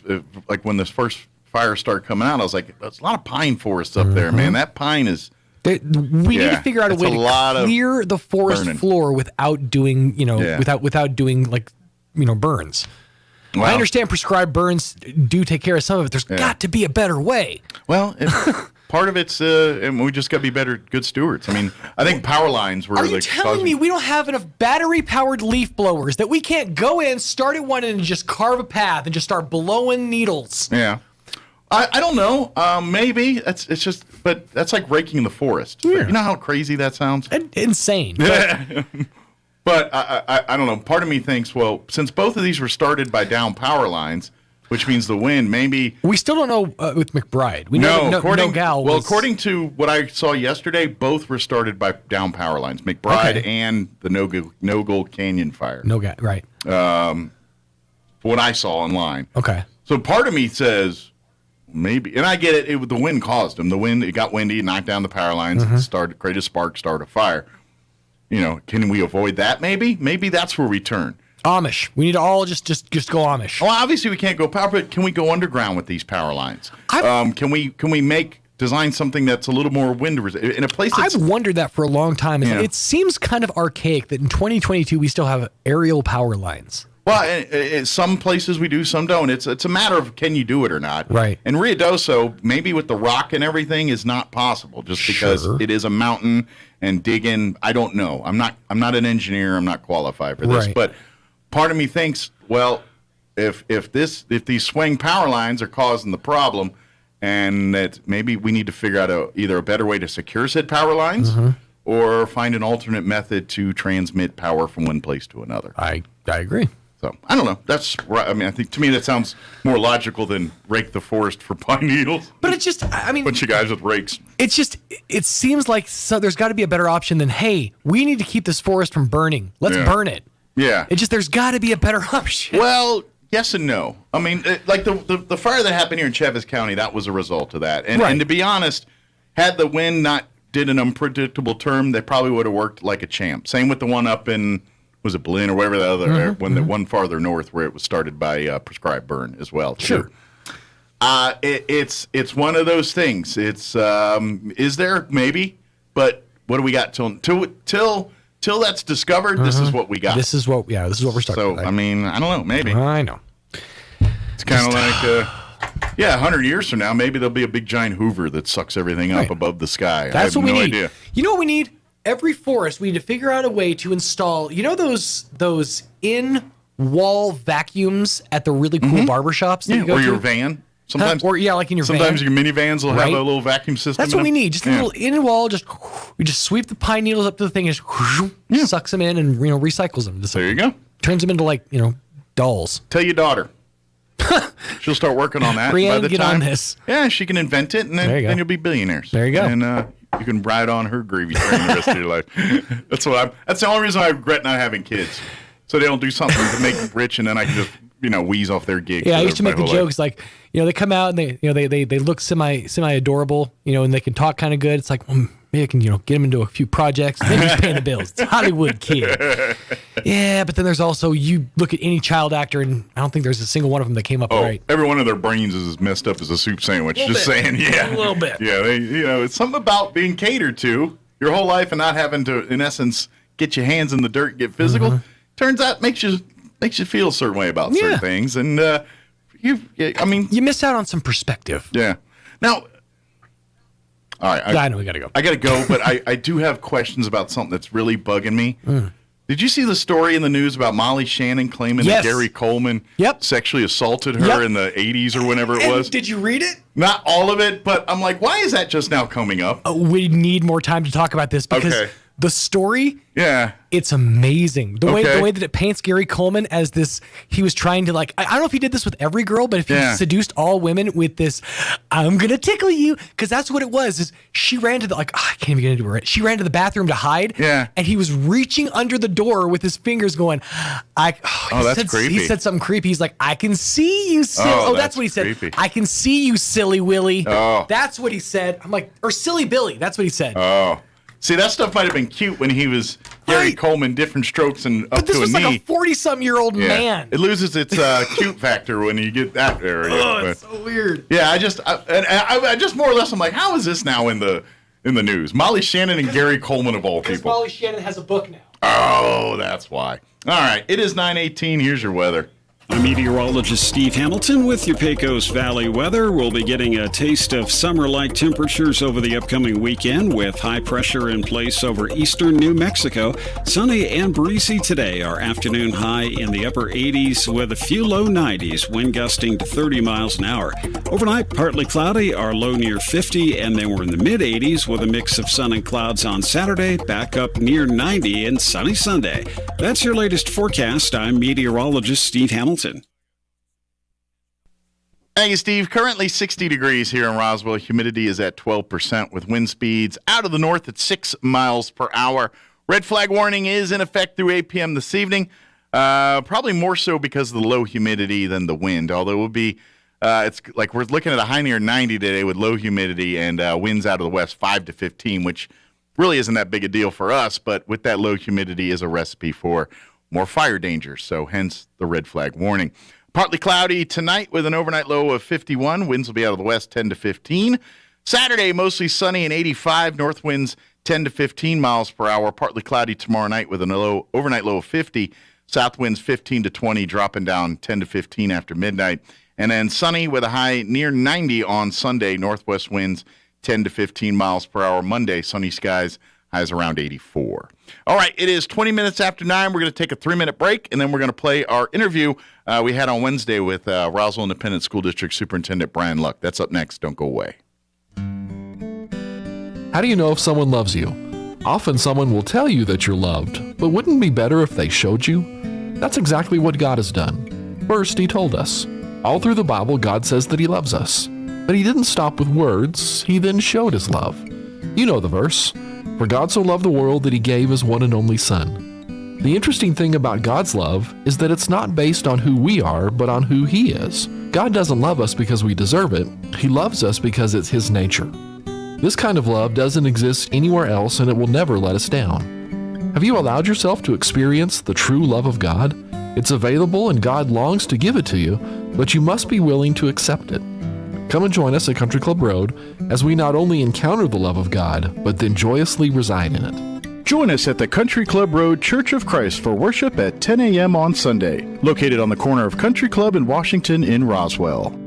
first fire started coming out. I was like, there's a lot of pine forests up there, man. That pine is. We need to figure out a way to clear the forest floor without doing without doing burns. Well, I understand prescribed burns do take care of some of it. There's got to be a better way. Well. Part of it's, and we just got to be good stewards. I mean, I think power lines were. Are you telling me we don't have enough battery-powered leaf blowers that we can't go in, start at one end, and just carve a path and just start blowing needles? Yeah, I don't know. Maybe it's just, but that's like raking the forest. Yeah. You know how crazy that sounds? Insane. But I don't know. Part of me thinks, well, since both of these were started by down power lines. Which means the wind, maybe... We still don't know with McBride. We know according to what I saw yesterday, both were started by down power lines. McBride and the No-Go Canyon fire. Right. What I saw online. Okay. So part of me says, maybe... And I get it, the wind caused them. It got windy, it knocked down the power lines, created a spark, started a fire. Can we avoid that maybe? Maybe that's where we turn. Amish. We need to all just go Amish. Well, obviously we can't go power, but can we go underground with these power lines? Can we design something that's a little more wind resistant in a place? I've wondered that for a long time. It seems kind of archaic that in 2022 we still have aerial power lines. Well, some places we do, some don't. It's a matter of can you do it or not. Right. And Ruidoso, maybe with the rock and everything, is not possible just because it is a mountain and digging. I don't know. I'm not an engineer. I'm not qualified for this, but. Part of me thinks, well, if these swing power lines are causing the problem, and that maybe we need to figure out either a better way to secure said power lines, or find an alternate method to transmit power from one place to another. I agree. So I don't know. That's right. I mean, I think to me that sounds more logical than rake the forest for pine needles. But it's just, I mean, bunch of guys with rakes. It's just, it seems like there's got to be a better option than, hey, we need to keep this forest from burning. Let's burn it. Yeah. There's got to be a better option. Well, yes and no. I mean, like the fire that happened here in Chaves County, that was a result of that. And to be honest, had the wind not did an unpredictable term, they probably would have worked like a champ. Same with the one up in, was it Berlin or wherever the other, the one farther north where it was started by prescribed burn as well. Sure. It's one of those things. It's is there maybe, but what do we got till that's discovered? This is what we got. This is what we're stuck with. So right? I mean, I don't know. Maybe I know. It's kind of like 100 years from now, maybe there'll be a big giant Hoover that sucks everything up above the sky. That's what we need. Idea. You know what we need? Every forest, we need to figure out a way to install. You know those in-wall vacuums at the really cool barbershops that you go to? Or your van. Sometimes, like in your van. Sometimes your minivans will have a little vacuum system. That's what we need. Just a little in-wall. We just sweep the pine needles up to the thing and just sucks them in and recycles them. There you go. Turns them into dolls. Tell your daughter. She'll start working on that. Brienne, get on this. Yeah, she can invent it, and then you'll be billionaires. There you go. And you can ride on her gravy train the rest of your life. That's the only reason I regret not having kids. so they don't do something to make them rich, and then I can just wheeze off their gigs. Yeah, I used to make the jokes like, they come out and they look semi adorable, and they can talk kind of good. It's like, well, maybe I can get them into a few projects. Maybe just paying the bills. It's a Hollywood kid. Yeah, but then there's also, you look at any child actor, and I don't think there's a single one of them that came up right. Every one of their brains is as messed up as a soup sandwich. Just saying, yeah, a little bit. Yeah, it's something about being catered to your whole life and not having to, in essence, get your hands in the dirt, get physical. Mm-hmm. Turns out makes you feel a certain way about certain things, and you miss out on some perspective. Yeah. Now, all right, I know we gotta go. I gotta go, but I do have questions about something that's really bugging me. Did you see the story in the news about Molly Shannon claiming that Gary Coleman sexually assaulted her in the 80s or whenever it was? Did you read it? Not all of it, but I'm like, why is that just now coming up? We need more time to talk about this because the story, it's amazing. The way that it paints Gary Coleman as this, he was trying to I don't know if he did this with every girl, but if he seduced all women with this, I'm going to tickle you, because that's what it was, is she ran to I can't even get into it. She ran to the bathroom to hide, and he was reaching under the door with his fingers going, that's creepy. He said something creepy. He's like, I can see you, silly. That's what he said. Creepy. I can see you, silly Willy. That's what he said. I'm like, or silly Billy. That's what he said. See, that stuff might have been cute when he was Gary Coleman, different strokes and up to a knee. But this was like a 40-something-year-old man. It loses its cute factor when you get that area. It's so weird. Yeah, I just more or less, I'm like, how is this now in the news? Molly Shannon and Gary Coleman of all people. Because Molly Shannon has a book now. Oh, that's why. All right, it is 9:18. Here's your weather. I'm meteorologist Steve Hamilton with your Pecos Valley weather. We'll be getting a taste of summer-like temperatures over the upcoming weekend with high pressure in place over eastern New Mexico. Sunny and breezy today. Our afternoon high in the upper 80s with a few low 90s, wind gusting to 30 miles an hour. Overnight, partly cloudy, our low near 50, and then we're in the mid-80s with a mix of sun and clouds on Saturday, back up near 90 and sunny Sunday. That's your latest forecast. I'm meteorologist Steve Hamilton. Thank you, Steve. Currently 60 degrees here in Roswell. Humidity is at 12% with wind speeds out of the north at 6 miles per hour. Red flag warning is in effect through 8 p.m. this evening. Probably more so because of the low humidity than the wind, although it would be, it's like we're looking at a high near 90 today with low humidity and winds out of the west 5 to 15, which really isn't that big a deal for us, but with that low humidity is a recipe for more fire danger, so hence the red flag warning. Partly cloudy tonight with an overnight low of 51. Winds will be out of the west 10 to 15. Saturday, mostly sunny and 85. North winds 10 to 15 miles per hour. Partly cloudy tomorrow night with an overnight low of 50. South winds 15 to 20, dropping down 10 to 15 after midnight. And then sunny with a high near 90 on Sunday. Northwest winds 10 to 15 miles per hour. Monday, sunny skies. Highs around 84. All right, it is 20 minutes after 9. We're going to take a 3-minute break, and then we're going to play our interview we had on Wednesday with Roswell Independent School District Superintendent Brian Luck. That's up next. Don't go away. How do you know if someone loves you? Often someone will tell you that you're loved, but wouldn't it be better if they showed you? That's exactly what God has done. First, He told us. All through the Bible, God says that He loves us. But He didn't stop with words. He then showed His love. You know the verse. For God so loved the world that He gave His one and only Son. The interesting thing about God's love is that it's not based on who we are, but on who He is. God doesn't love us because we deserve it. He loves us because it's His nature. This kind of love doesn't exist anywhere else, and it will never let us down. Have you allowed yourself to experience the true love of God? It's available, and God longs to give it to you, but you must be willing to accept it. Come and join us at Country Club Road as we not only encounter the love of God, but then joyously reside in it. Join us at the Country Club Road Church of Christ for worship at 10 a.m. on Sunday, located on the corner of Country Club and Washington in Roswell.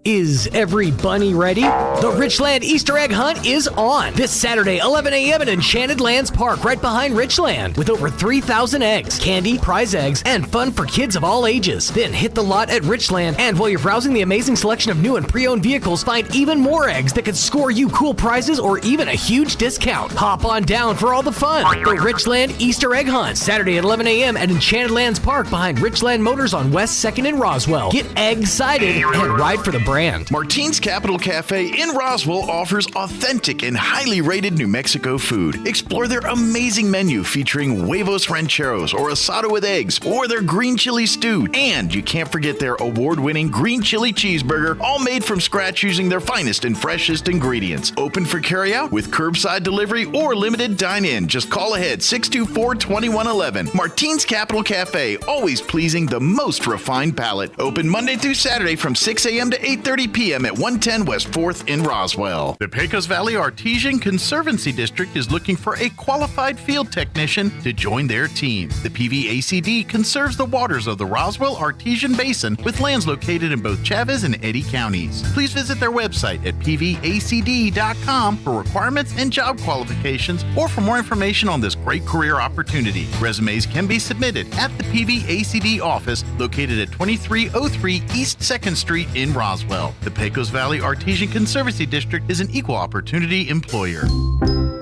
Is every bunny ready? The Richland Easter egg hunt is on this Saturday, 11 a.m. at Enchanted Lands Park, right behind Richland, with over 3,000 eggs, candy, prize eggs, and fun for kids of all ages. Then hit the lot at Richland, and while you're browsing the amazing selection of new and pre-owned vehicles, find even more eggs that could score you cool prizes or even a huge discount. Hop on down for all the fun. The Richland Easter egg hunt, Saturday at 11 a.m. at Enchanted Lands Park behind Richland Motors on West 2nd in Roswell. Get egg-cited and ride for the brand. Martine's Capital Cafe in Roswell offers authentic and highly rated New Mexico food. Explore their amazing menu featuring huevos rancheros or asado with eggs or their green chili stew. And you can't forget their award-winning green chili cheeseburger, all made from scratch using their finest and freshest ingredients. Open for carryout with curbside delivery or limited dine-in. Just call ahead 624-2111. Martine's Capital Cafe, always pleasing the most refined palate. Open Monday through Saturday from 6 a.m. to 8:30 p.m. at 110 West 4th in Roswell. The Pecos Valley Artesian Conservancy District is looking for a qualified field technician to join their team. The PVACD conserves the waters of the Roswell Artesian Basin with lands located in both Chavez and Eddy counties. Please visit their website at pvacd.com for requirements and job qualifications or for more information on this great career opportunity. Resumes can be submitted at the PVACD office located at 2303 East 2nd Street in Roswell. The Pecos Valley Artesian Conservancy District is an equal opportunity employer.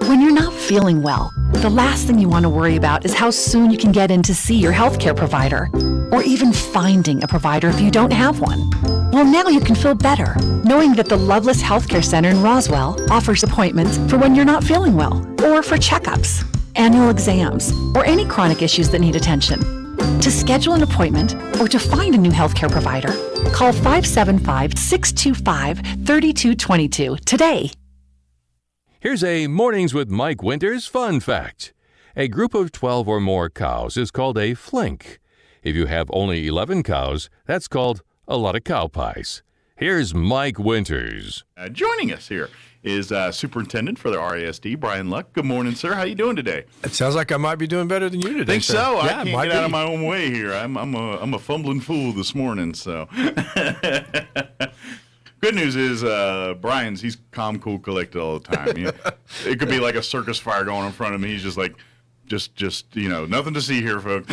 When you're not feeling well, the last thing you want to worry about is how soon you can get in to see your healthcare provider, or even finding a provider if you don't have one. Well, now you can feel better, knowing that the Loveless Healthcare Center in Roswell offers appointments for when you're not feeling well, or for checkups, annual exams, or any chronic issues that need attention. To schedule an appointment or to find a new healthcare provider, call 575-625-3222 today. Here's a Mornings with Mike Winters fun fact. A group of 12 or more cows is called a flink. If you have only 11 cows, that's called a lot of cow pies. Here's Mike Winters. Joining us here is Superintendent for the RASD, Brian Luck. Good morning, sir. How you doing today? It sounds like I might be doing better than you today. Think sir. so? Yeah, I can't get out of my own way here. I'm a fumbling fool this morning. So, good news is he's calm, cool, collected all the time. It could be like a circus fire going in front of me. He's just like, just nothing to see here, folks.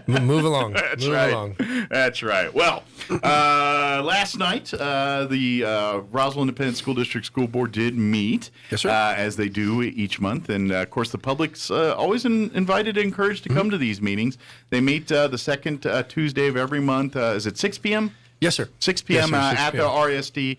Move along. That's Move right. along. That's right. Well, last night the Roswell Independent School District School Board did meet, yes, sir. As they do each month, and of course the public's always invited and encouraged to come to these meetings. They meet the second Tuesday of every month. Is it 6 p.m.? Yes, sir. 6 p.m. Yes, sir, 6 at the RSD.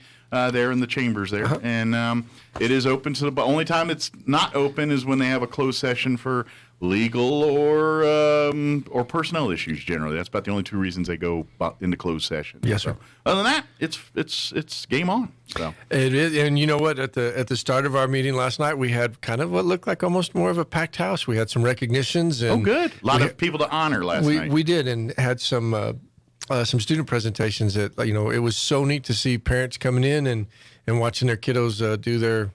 There in the chambers there, and it is open to the only time it's not open is when they have a closed session for legal or personnel issues. Generally, that's about the only two reasons they go into closed session. Yes, sir. Other than that, it's game on. So it is, and you know what? At the start of our meeting last night, we had kind of what looked like almost more of a packed house. We had some recognitions. And good. A lot of people to honor last night. We did, and had some student presentations that it was so neat to see parents coming in and watching their kiddos do their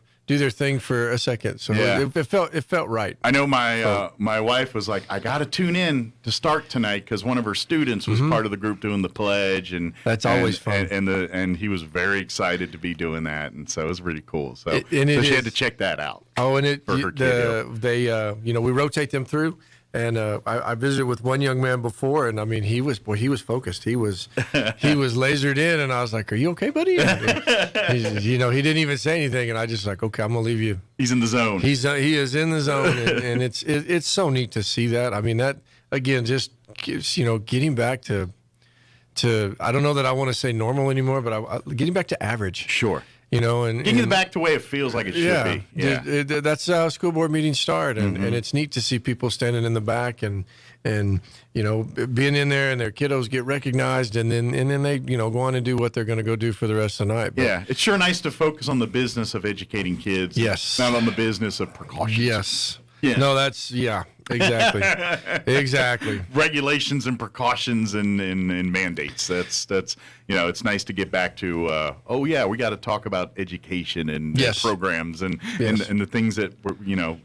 thing for a second. So it felt right. I know my wife was like, I got to tune in to start tonight because one of her students was part of the group doing the pledge, and that's always fun. And he was very excited to be doing that, and so it was really cool. So she had to check that out. Oh, and for her kid. we rotate them through. And I visited with one young man before, and I mean, he was focused. He was lasered in, and I was like, "Are you okay, buddy?" He didn't even say anything, and I just like, "Okay, I'm gonna leave you." He's in the zone. He is in the zone, and it's so neat to see that. I mean, that again, just getting back to I don't know that I want to say normal anymore, but getting back to average. Sure. And getting it back to the way it feels like it should be. Yeah, that's how school board meetings start, and it's neat to see people standing in the back and being in there, and their kiddos get recognized, and then they go on and do what they're going to go do for the rest of the night. But, it's sure nice to focus on the business of educating kids. Yes, not on the business of precautions. Yes. Yeah. No, that's exactly. Exactly. Regulations and precautions and mandates. That's it's nice to get back to we got to talk about education and programs and the things that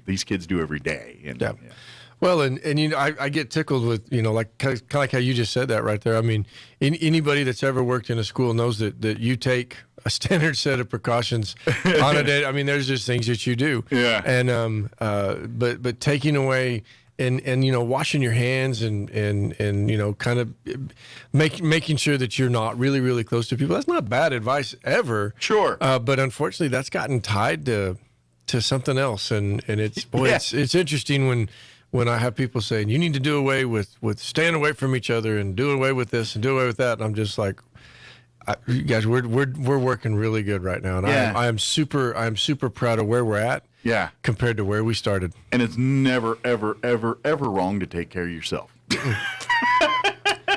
these kids do every day. And, Well, and I get tickled with kind of like how you just said that right there. I mean, anybody that's ever worked in a school knows that you take a standard set of precautions on a day. I mean, there's just things that you do. Yeah. And but taking away and washing your hands and kind of making sure that you're not really, really close to people. That's not bad advice ever. Sure. But unfortunately, that's gotten tied to something else, and it's it's interesting when I have people saying you need to do away with staying away from each other and do away with this and do away with that, and I'm just like, You guys, we're working really good right now, and I am super proud of where we're at. Yeah, compared to where we started. And it's never, ever, ever, ever wrong to take care of yourself.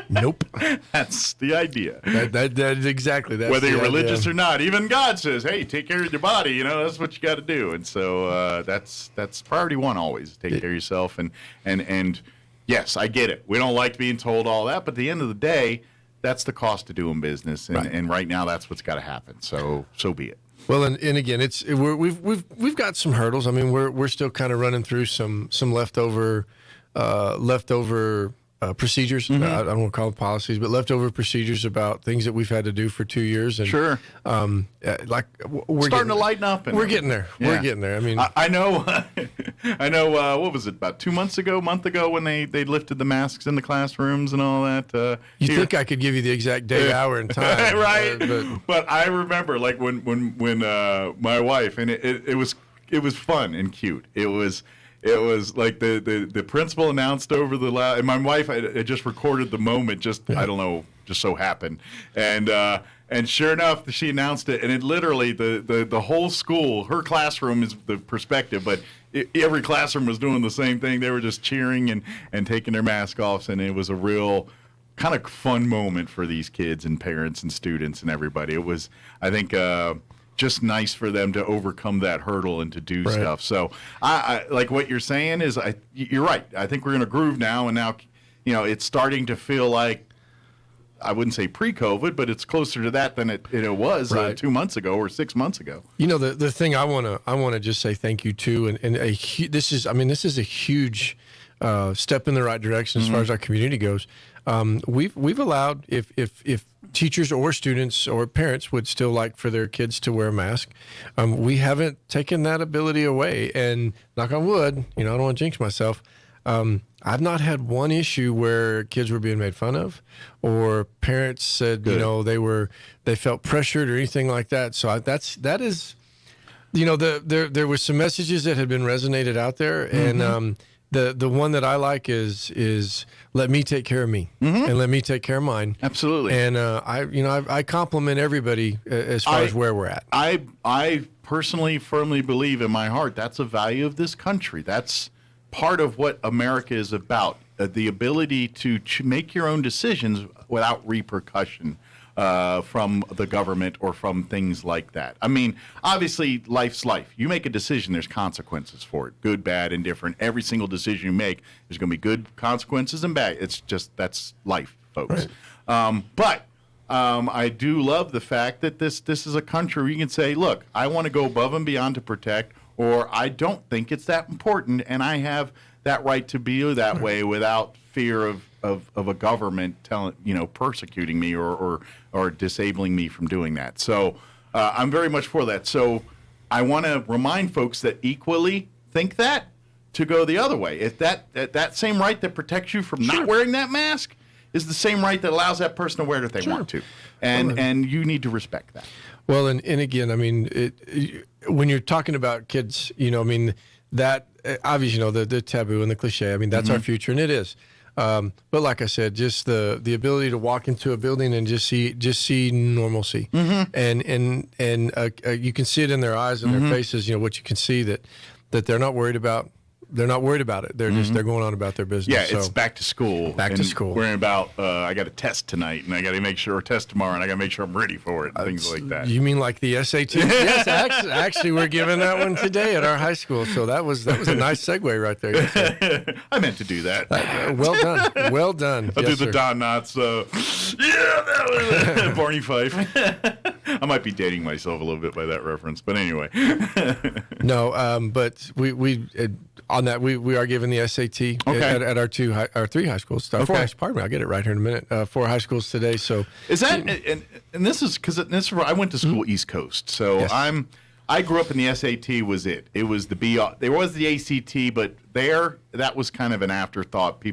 Nope. That's the idea. That's exactly that. Whether you're religious or not, even God says, "Hey, take care of your body." You know, that's what you got to do. And so that's priority one always. Take care of yourself. And yes, I get it. We don't like being told all that, but at the end of the day, that's the cost of doing business. And right now, that's what's got to happen. So be it. Well, and again, we've got some hurdles. I mean, we're still kind of running through some leftover procedures. I don't want to call them policies, but leftover procedures about things that we've had to do for 2 years. And, sure. Like we're starting to lighten up. We're getting there. Yeah. We're getting there. I mean, I know. I know. What was it? About 2 months ago, month ago, when they lifted the masks in the classrooms and all that. You think I could give you the exact day, hour, and time, right? But I remember, like when my wife, and it was fun and cute. It was like the principal announced over the loud, and my wife had just recorded the moment. I don't know, just so happened, and sure enough, she announced it, and it literally the whole school, her classroom is the perspective, but every classroom was doing the same thing. They were just cheering and taking their mask off, and it was a real kind of fun moment for these kids and parents and students and everybody. It was, I think. Just nice for them to overcome that hurdle and to do stuff. So I like what you're saying is you're right. I think we're in a groove now, and now, it's starting to feel like, I wouldn't say pre-COVID, but it's closer to that than it was 2 months ago or 6 months ago. The thing I want to just say thank you to, and this is a huge step in the right direction as far as our community goes. We've allowed if teachers or students or parents would still like for their kids to wear a mask, we haven't taken that ability away. And knock on wood, I don't want to jinx myself. I've not had one issue where kids were being made fun of, or parents said they felt pressured or anything like that. So that is, there were some messages that had been resonated out there, and the one that I like is let me take care of me and let me take care of mine. Absolutely. And I compliment everybody as far as where we're at. I personally firmly believe in my heart that's a value of this country. That's part of what America is about. The ability to make your own decisions without repercussion from the government or from things like that. I mean, obviously, life's life. You make a decision, there's consequences for it. Good, bad, indifferent. Every single decision you make, there's going to be good consequences and bad. It's just, that's life, folks. Right. But I do love the fact that this is a country where you can say, look, I want to go above and beyond to protect, or I don't think it's that important, and I have that right to be that way without fear of a government persecuting me or disabling me from doing that. So I'm very much for that. So I want to remind folks that equally think that to go the other way. If that same right that protects you from not wearing that mask is the same right that allows that person to wear it if they want to, and you need to respect that. Well, and again, I mean, when you're talking about kids, that obviously, the taboo and the cliche. I mean, that's our future, and it is. But like I said, just the ability to walk into a building and just see normalcy, and you can see it in their eyes and their faces. What you can see that they're not worried about. They're not worried about it. They're they're going on about their business. Yeah, it's back to school. Back to school. Worrying about I got a test tonight, and I got to make sure test tomorrow, and I got to make sure I'm ready for it. And things like that. You mean like the SAT? Yes, actually, we're giving that one today at our high school. So that was a nice segue right there. Yes, I meant to do that. Well done. Well done. I'll do the Don Knotts. That was Barney Fife. I might be dating myself a little bit by that reference, but anyway. No, but we on that we are giving the SAT at our three high schools. Pardon me, I'll get it right here in a minute. 4 high schools today. So is that and this is because I went to school East Coast, so yes. I grew up in the SAT was it. It was the there was the ACT, but that was kind of an afterthought.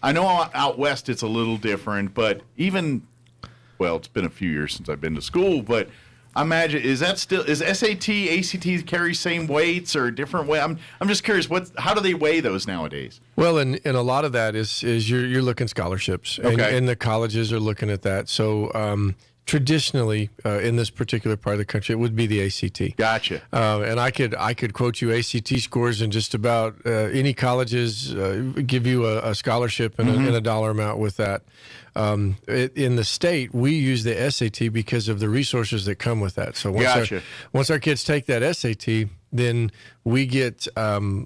I know out west it's a little different, but it's been a few years since I've been to school, but I imagine is SAT, ACT carry same weights or different way? I'm just curious, how do they weigh those nowadays? Well, and a lot of that is you're looking scholarships, and the colleges are looking at that. So traditionally in this particular part of the country, it would be the ACT. Gotcha. And I could quote you ACT scores in just about any colleges, give you a scholarship and, and a dollar amount with that. In the state, we use the SAT because of the resources that come with that. So once our kids take that SAT, then we get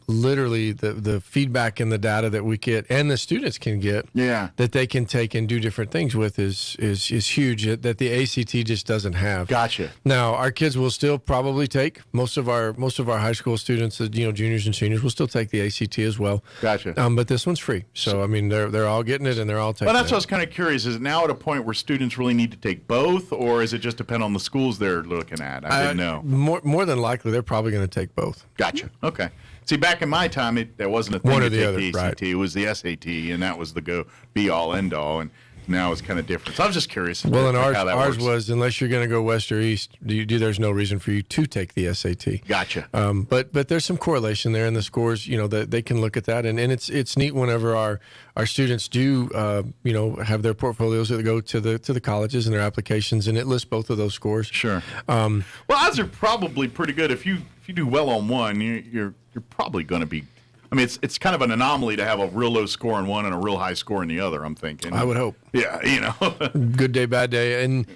literally the feedback and the data that we get and the students can get that they can take and do different things with is huge that the ACT just doesn't have. Gotcha. Now our kids will still probably take most of our high school students, juniors and seniors will still take the ACT as well. Gotcha. But this one's free. So I mean they're all getting it and they're all taking it. Well, that's what I was kind of curious. Is it now at a point where students really need to take both, or is it just depend on the schools they're looking at? I didn't know. More than likely, they're probably going to take both. Gotcha. Okay. See, back in my time, there wasn't a thing One or to the take other, the ACT. right. It was the SAT, and that was the be-all, end-all. And now it's kind of different. So I was just curious. Well, and how that ours works. was, unless you're going to go west or east, there's no reason for you to take the SAT. Gotcha. But there's some correlation there in the scores. That they can look at that, and it's neat whenever our students do have their portfolios that go to the colleges and their applications, and it lists both of those scores. Sure. Well, odds are probably pretty good. If you do well on one, you're probably going to be. I mean, it's kind of an anomaly to have a real low score in one and a real high score in the other, I'm thinking. I would hope. Yeah, Good day, bad day. And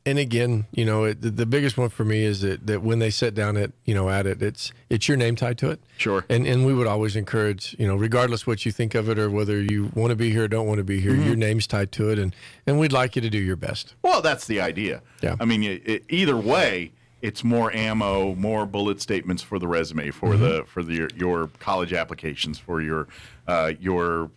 again, the biggest one for me is that when they sit down at it, it's your name tied to it. Sure. And we would always encourage, regardless what you think of it or whether you want to be here or don't want to be here, your name's tied to it, and we'd like you to do your best. Well, that's the idea. Yeah. I mean, either way, it's more ammo, more bullet statements for the resume, for your college applications, for your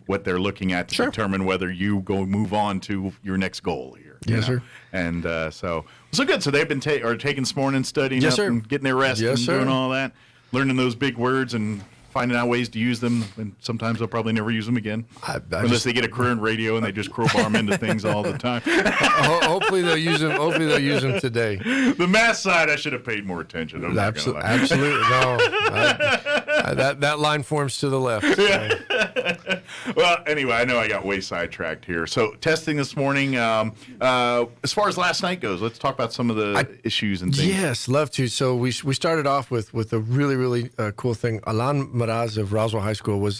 what they're looking at to determine whether you move on to your next goal here. Yes, sir. And so good. So they've been taking this morning, studying Yes, up sir. and getting their rest Yes, and sir. doing all that, learning those big words and finding out ways to use them, and sometimes they'll probably never use them again, unless they get a career in radio and they just crowbar them into things all the time. Hopefully they'll use them. Hopefully they'll use them today. The math side, I should have paid more attention. I'm not gonna lie. Absolutely, no. That line forms to the left. So. Well, anyway, I know I got way sidetracked here. So testing this morning. As far as last night goes, let's talk about some of the issues and things. Yes, love to. So we started off with a really, really cool thing. Alan Maraz of Roswell High School was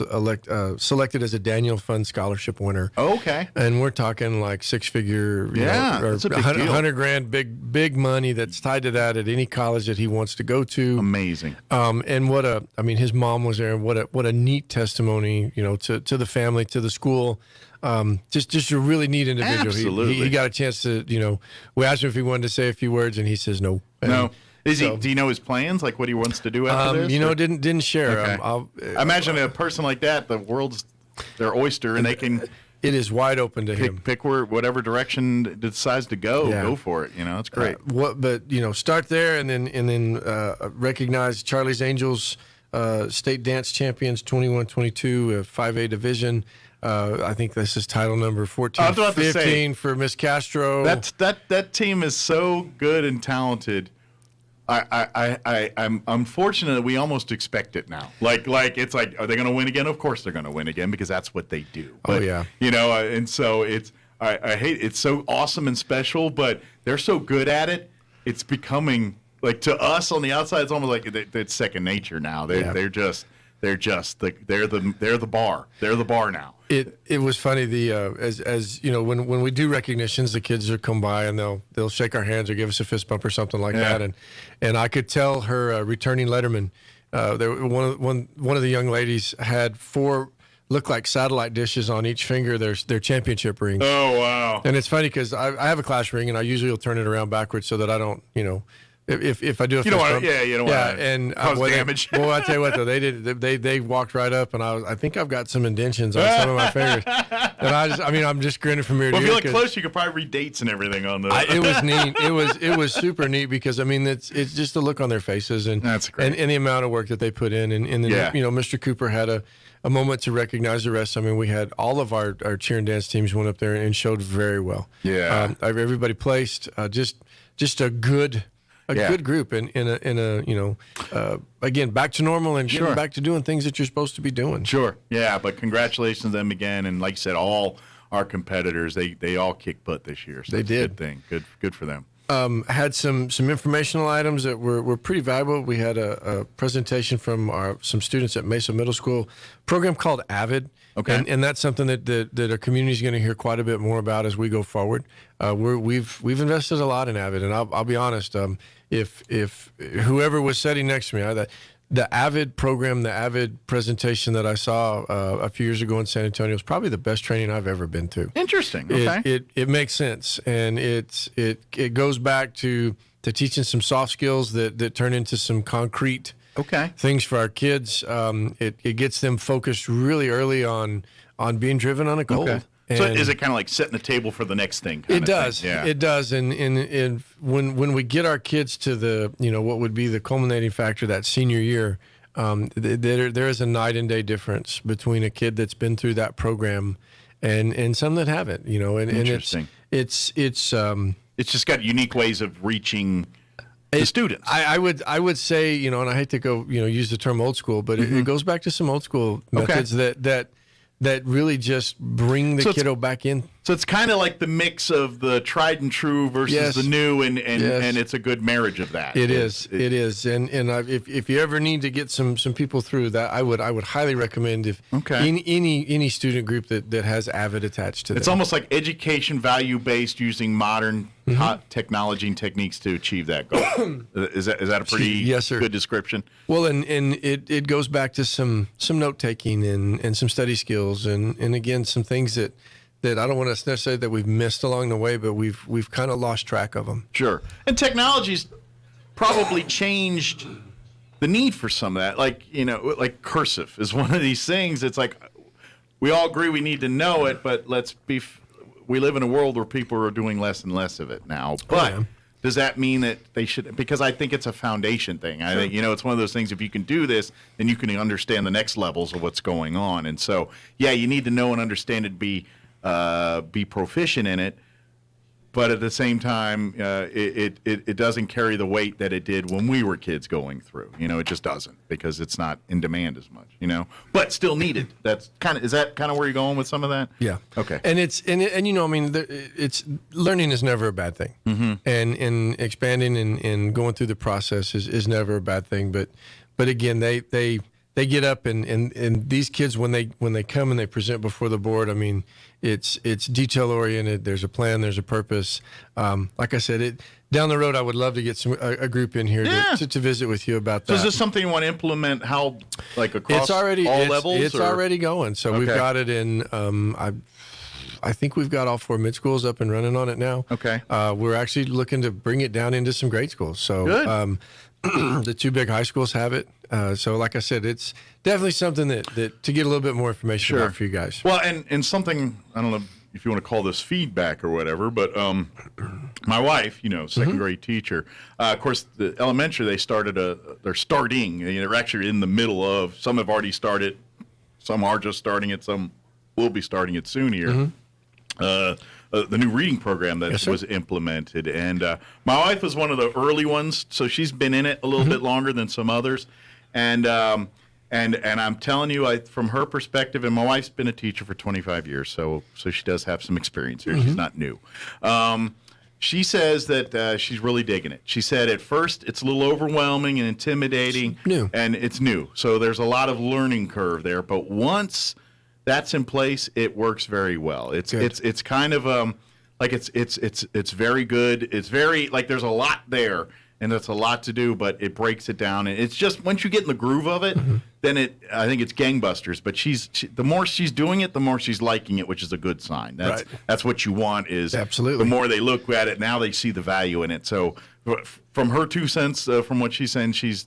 selected as a Daniel Fund Scholarship winner. Oh, okay. And we're talking like six-figure, that's a big deal. $100,000, big money that's tied to that at any college that he wants to go to. Amazing. And his mom was there. What a neat testimony, to the family, to the school. Just a really neat individual. Absolutely. He got a chance to, we asked him if he wanted to say a few words, and he says no. No. Do you know his plans, like what he wants to do after this? Didn't share. Okay. I imagine a person like that, the world's their oyster, and they can. It is wide open to him. Pick whatever direction it decides to go. Yeah. Go for it. That's great. Start there, and then recognize Charlie's Angels, state dance champions, 21-22, 5A division. I think this is title number 14, 15 for Miss Castro. That team is so good and talented. I'm unfortunate that we almost expect it now. Like it's like, are they going to win again? Of course they're going to win again because that's what they do. But, and so it's I hate it's so awesome and special, but they're so good at it. It's becoming like to us on the outside, it's almost like it's second nature now. They're the bar. They're the bar now. It was funny. As when we do recognitions, the kids will come by and they'll shake our hands or give us a fist bump or something like that. And I could tell her returning letterman. One of the young ladies had 4 look like satellite dishes on each finger. Their championship rings. Oh wow! And it's funny because I have a class ring and I usually will turn it around backwards so that I don't If I do a fist bump, you don't want to cause damage. I tell you what though, they walked right up, and I think I've got some indentions on some of my fingers, and I'm just grinning from ear to ear. Well, if you look close, you could probably read dates and everything on those. It was neat. It was super neat because it's just the look on their faces and that's great. And the amount of work that they put in, and then Mr. Cooper had a moment to recognize the rest. I mean, we had all of our cheer and dance teams went up there and showed very well. Yeah, everybody placed just a good. Good group in a again back to normal and getting back to doing things that you're supposed to be doing. Sure. Yeah, but congratulations to them again, and like you said, all our competitors. They all kicked butt this year. So They it's did. a good thing. Good for them. Had some informational items that were pretty valuable. We had a presentation from some students at Mesa Middle School, program called AVID. Okay. And that's something that our community is going to hear quite a bit more about as we go forward. We've invested a lot in AVID, and I'll be honest. If whoever was sitting next to me, the AVID program, the AVID presentation that I saw a few years ago in San Antonio was probably the best training I've ever been to. Interesting. Okay. It makes sense, and it goes back to teaching some soft skills that turn into some concrete things for our kids. It gets them focused really early on being driven on a goal. Okay. So is it kind of like setting the table for the next thing? It does. Thing? Yeah. It does. And when we get our kids to the, what would be the culminating factor that senior year, there is a night and day difference between a kid that's been through that program and some that haven't. Interesting. It's just got unique ways of reaching the students. I would say, and I hate to go, use the term old school, but it goes back to some old school methods that really just bring the kiddo back in. So it's kind of like the mix of the tried and true versus the new, and it's a good marriage of that. It is. And if you ever need to get some people through that, I would highly recommend if any student group that has AVID attached to them. It's almost like education value based, using modern hot technology and techniques to achieve that goal. Is that a pretty good description? Well, and it goes back to some note taking and some study skills and again some things that I don't want to necessarily that we've missed along the way, but we've kind of lost track of them. Sure. And technology's probably changed the need for some of that. Like cursive is one of these things. It's like we all agree we need to know it, but we live in a world where people are doing less and less of it now. But does that mean that they should? Because I think it's a foundation thing. I think, it's one of those things, if you can do this, then you can understand the next levels of what's going on. And so, you need to know and understand it, be proficient in it, but at the same time, it doesn't carry the weight that it did when we were kids going through. It just doesn't, because it's not in demand as much. But still needed. Is that kind of where you're going with some of that? Yeah. Okay. And it's learning is never a bad thing, and expanding and going through the process is never a bad thing. But again, they get up and these kids when they come and they present before the board, it's detail oriented. There's a plan. There's a purpose. Like I said, down the road, I would love to get a group in here to visit with you about that. So is this something you want to implement? Across all levels? It's already going. So we've got it in. I think we've got all 4 mid schools up and running on it now. Okay. We're actually looking to bring it down into some grade schools. So good. The 2 big high schools have it. So like I said, it's definitely something that to get a little bit more information about for you guys. Well, and something, I don't know if you want to call this feedback or whatever, but my wife, second grade teacher, of course, the elementary, they're starting, they're actually in the middle of, some have already started, some are just starting it, some will be starting it soon here. The new reading program that was implemented. And my wife was one of the early ones, so she's been in it a little bit longer than some others. And I'm telling you, from her perspective, and my wife's been a teacher for 25 years, so she does have some experience here. She's not new. She says that she's really digging it. She said at first it's a little overwhelming and intimidating. And it's new. So there's a lot of learning curve there. But once that's in place, it works very well. It's kind of it's very good. It's very there's a lot there, and it's a lot to do, but it breaks it down. And it's just once you get in the groove of it, then I think it's gangbusters. But the more she's doing it, the more she's liking it, which is a good sign. That's what you want. Is absolutely the more they look at it, now they see the value in it. So from her 2 cents, from what she's saying, she's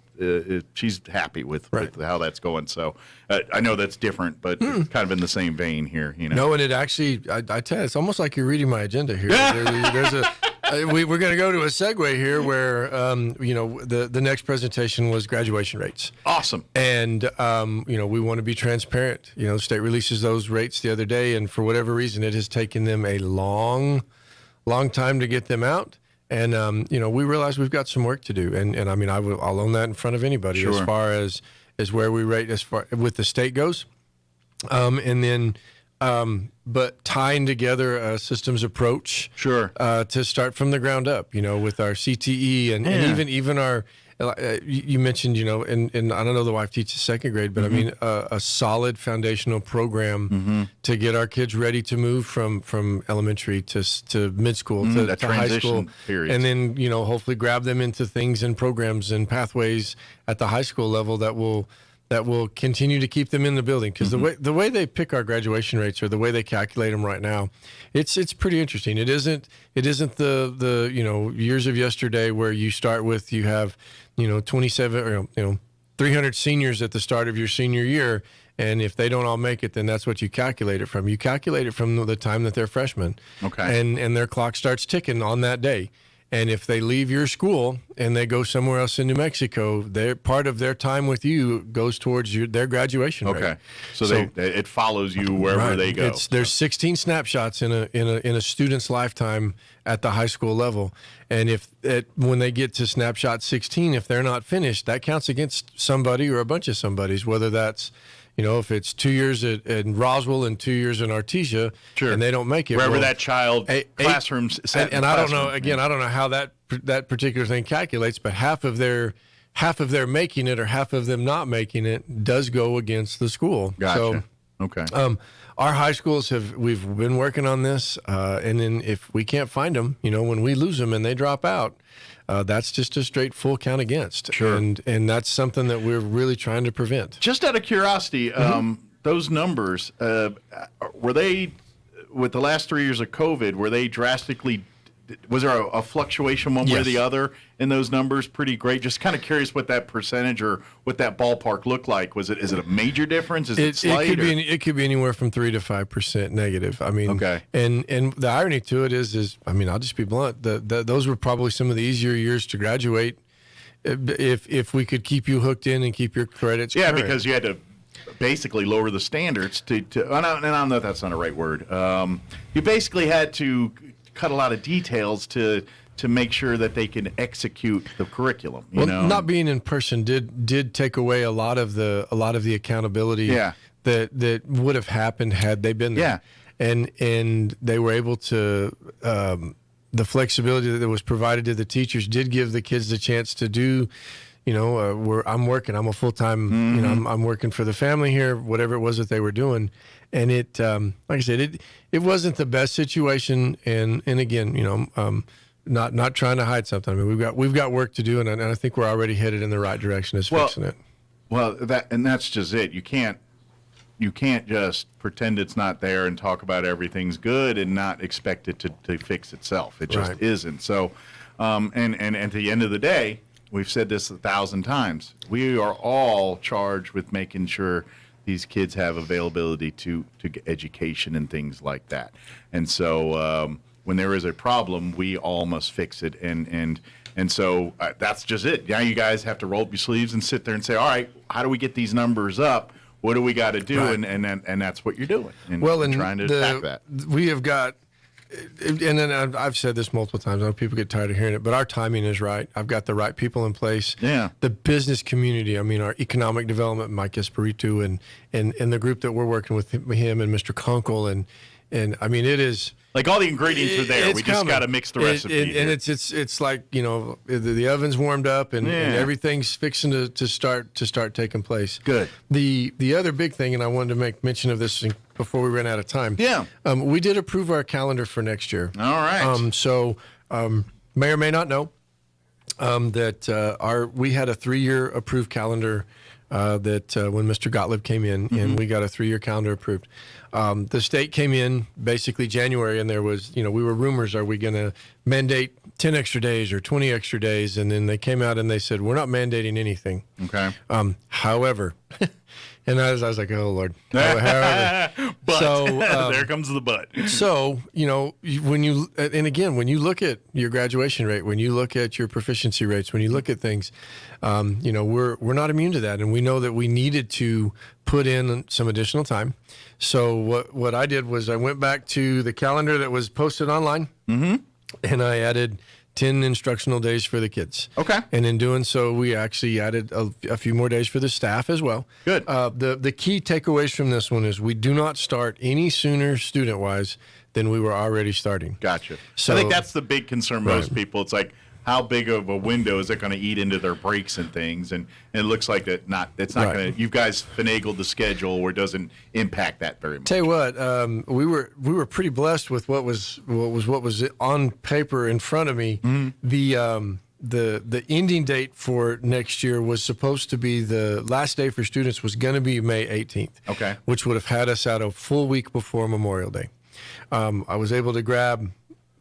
happy with how that's going. So I know that's different, but it's kind of in the same vein here. No, and it actually, I tell you, it's almost like you're reading my agenda here. We're going to go to a segue here where the next presentation was graduation rates. Awesome. And we want to be transparent. The state releases those rates the other day, and for whatever reason, it has taken them a long time to get them out. And we realize we've got some work to do, and I'll own that in front of anybody as far as where we rate as far with the state goes, and then but tying together a systems approach, to start from the ground up, with our CTE and even our. You mentioned, and I don't know, the wife teaches second grade, but I mean, a solid foundational program to get our kids ready to move from elementary to mid school to high school, period. and then hopefully grab them into things and programs and pathways at the high school level that will continue to keep them in the building, because the way they pick our graduation rates, or the way they calculate them right now, it's pretty interesting. It isn't the years of yesterday where you start with, you have 27 or 300 seniors at the start of your senior year, and if they don't all make it, then that's what you calculate it from. You calculate it from the time that they're freshmen, and their clock starts ticking on that day. And if they leave your school and they go somewhere else in New Mexico, part of their time with you goes towards their graduation rate. So it follows you wherever they go. There's 16 snapshots in a student's lifetime at the high school level, and when they get to snapshot 16, if they're not finished, that counts against somebody or a bunch of somebodies, whether that's if it's 2 years in Roswell and 2 years in Artesia, and they don't make it, wherever that child classroom set. And I don't know. Again, I don't know how that particular thing calculates, but half of their making it or half of them not making it does go against the school. Gotcha. So, our high schools we've been working on this, and then if we can't find them, when we lose them and they drop out, that's just a straight full count against. And that's something that we're really trying to prevent. Just out of curiosity, those numbers, were they, with the last 3 years of COVID, were they drastically, was there a fluctuation one way or the other in those numbers? Pretty great. Just kind of curious what that percentage or what that ballpark looked like. Is it a major difference? Is it slight? It could be anywhere from 3 to 5% negative. I mean, and the irony to it is I mean, I'll just be blunt. Those were probably some of the easier years to graduate if we could keep you hooked in and keep your credits current. Because you had to basically lower the standards and I don't know if that's not a right word. You basically had to cut a lot of details to make sure that they can execute the curriculum. Not being in person did take away a lot of the accountability that would have happened had they been there. And they were able to the flexibility that was provided to the teachers did give the kids the chance to do. I'm working. I'm a full-time. I'm working for the family here. Whatever it was that they were doing, and it, like I said, it wasn't the best situation. And again, not trying to hide something. I mean, we've got work to do, and I think we're already headed in the right direction as fixing it. Well, that's just it. You can't just pretend it's not there and talk about everything's good and not expect it to fix itself. It just isn't. So, and at the end of the day. We've said this 1,000 times. We are all charged with making sure these kids have availability to education and things like that. And so when there is a problem, we all must fix it. And so that's just it. Now you guys have to roll up your sleeves and sit there and say, all right, how do we get these numbers up? What do we got to do? Right. And that's what you're doing. And trying to attack that. We have got. And then I've said this multiple times. I know people get tired of hearing it, but our timing is right. I've got the right people in place. Yeah. The business community, I mean, our economic development, Mike Espiritu, and the group that we're working with him and Mr. Conkle, and I mean, it is. Like all the ingredients are there. We just got to mix the recipe. And it's like, the oven's warmed up and everything's fixing to start taking place. Good. The other big thing, and I wanted to make mention of this before we ran out of time. Yeah. We did approve our calendar for next year. All right. So may or may not know that we had a 3-year approved calendar that when Mr. Gottlieb came in, and we got a 3-year calendar approved. The state came in basically January, and there was, we were rumors, are we going to mandate 10 extra days or 20 extra days? And then they came out and they said, we're not mandating anything. Okay. However, and I was like, oh, Lord. However, but there comes the but. So, when you look at your graduation rate, when you look at your proficiency rates, when you look at things, we're not immune to that. And we know that we needed to put in some additional time. So what I did was I went back to the calendar that was posted online, and I added 10 instructional days for the kids. Okay. And in doing so, we actually added a few more days for the staff as well. Good. The key takeaways from this one is we do not start any sooner student-wise than we were already starting. Gotcha. So, I think that's the big concern for most Right. people. It's like, how big of a window is it going to eat into their breaks and things? And it looks like it's not Right. going to. You guys finagled the schedule where it doesn't impact that very much. Tell you what, we were pretty blessed with what was on paper in front of me. The ending date for next year was supposed to be the last day for students was going to be May 18th. Okay. Which would have had us out a full week before Memorial Day. I was able to grab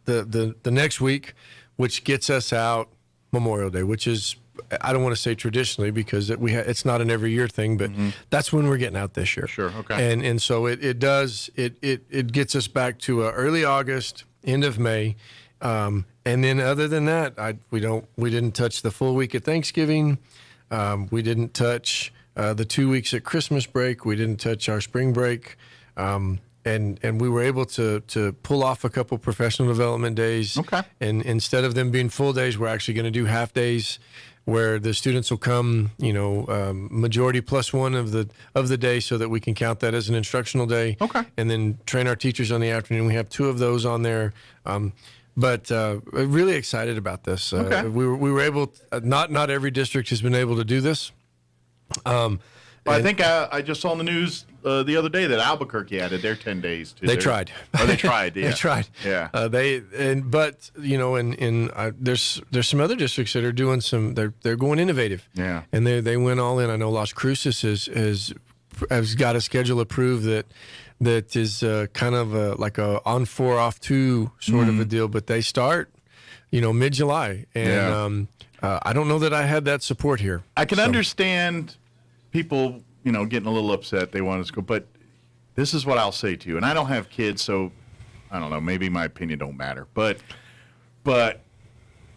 the next week, which gets us out Memorial Day, which is, I don't want to say traditionally because it's not an every year thing, but that's when we're getting out this year. Sure. Okay. And so it gets us back to early August, end of May, and then other than that, we didn't touch the full week at Thanksgiving, we didn't touch the 2 weeks at Christmas break, we didn't touch our spring break, and we were able to pull off a couple professional development days. Okay. And instead of them being full days, we're actually going to do half days, where the students will come, majority plus one of the day, so that we can count that as an instructional day. Okay. And then train our teachers on the afternoon. We have 2 of those on there. But really excited about this. Okay. We were able. Not every district has been able to do this. I think I just saw on the news the other day that Albuquerque added their 10 days to They tried. Oh, they tried. Yeah. They tried. Yeah. There's some other districts that are doing they're going innovative. Yeah. And they went all in. I know Las Cruces has got a schedule approved that is kind of like a on 4 off 2 sort of a deal, but they start mid-July, and I don't know that I had that support here. I can understand people, getting a little upset. They want us to go, but this is what I'll say to you. And I don't have kids, so I don't know. Maybe my opinion don't matter. But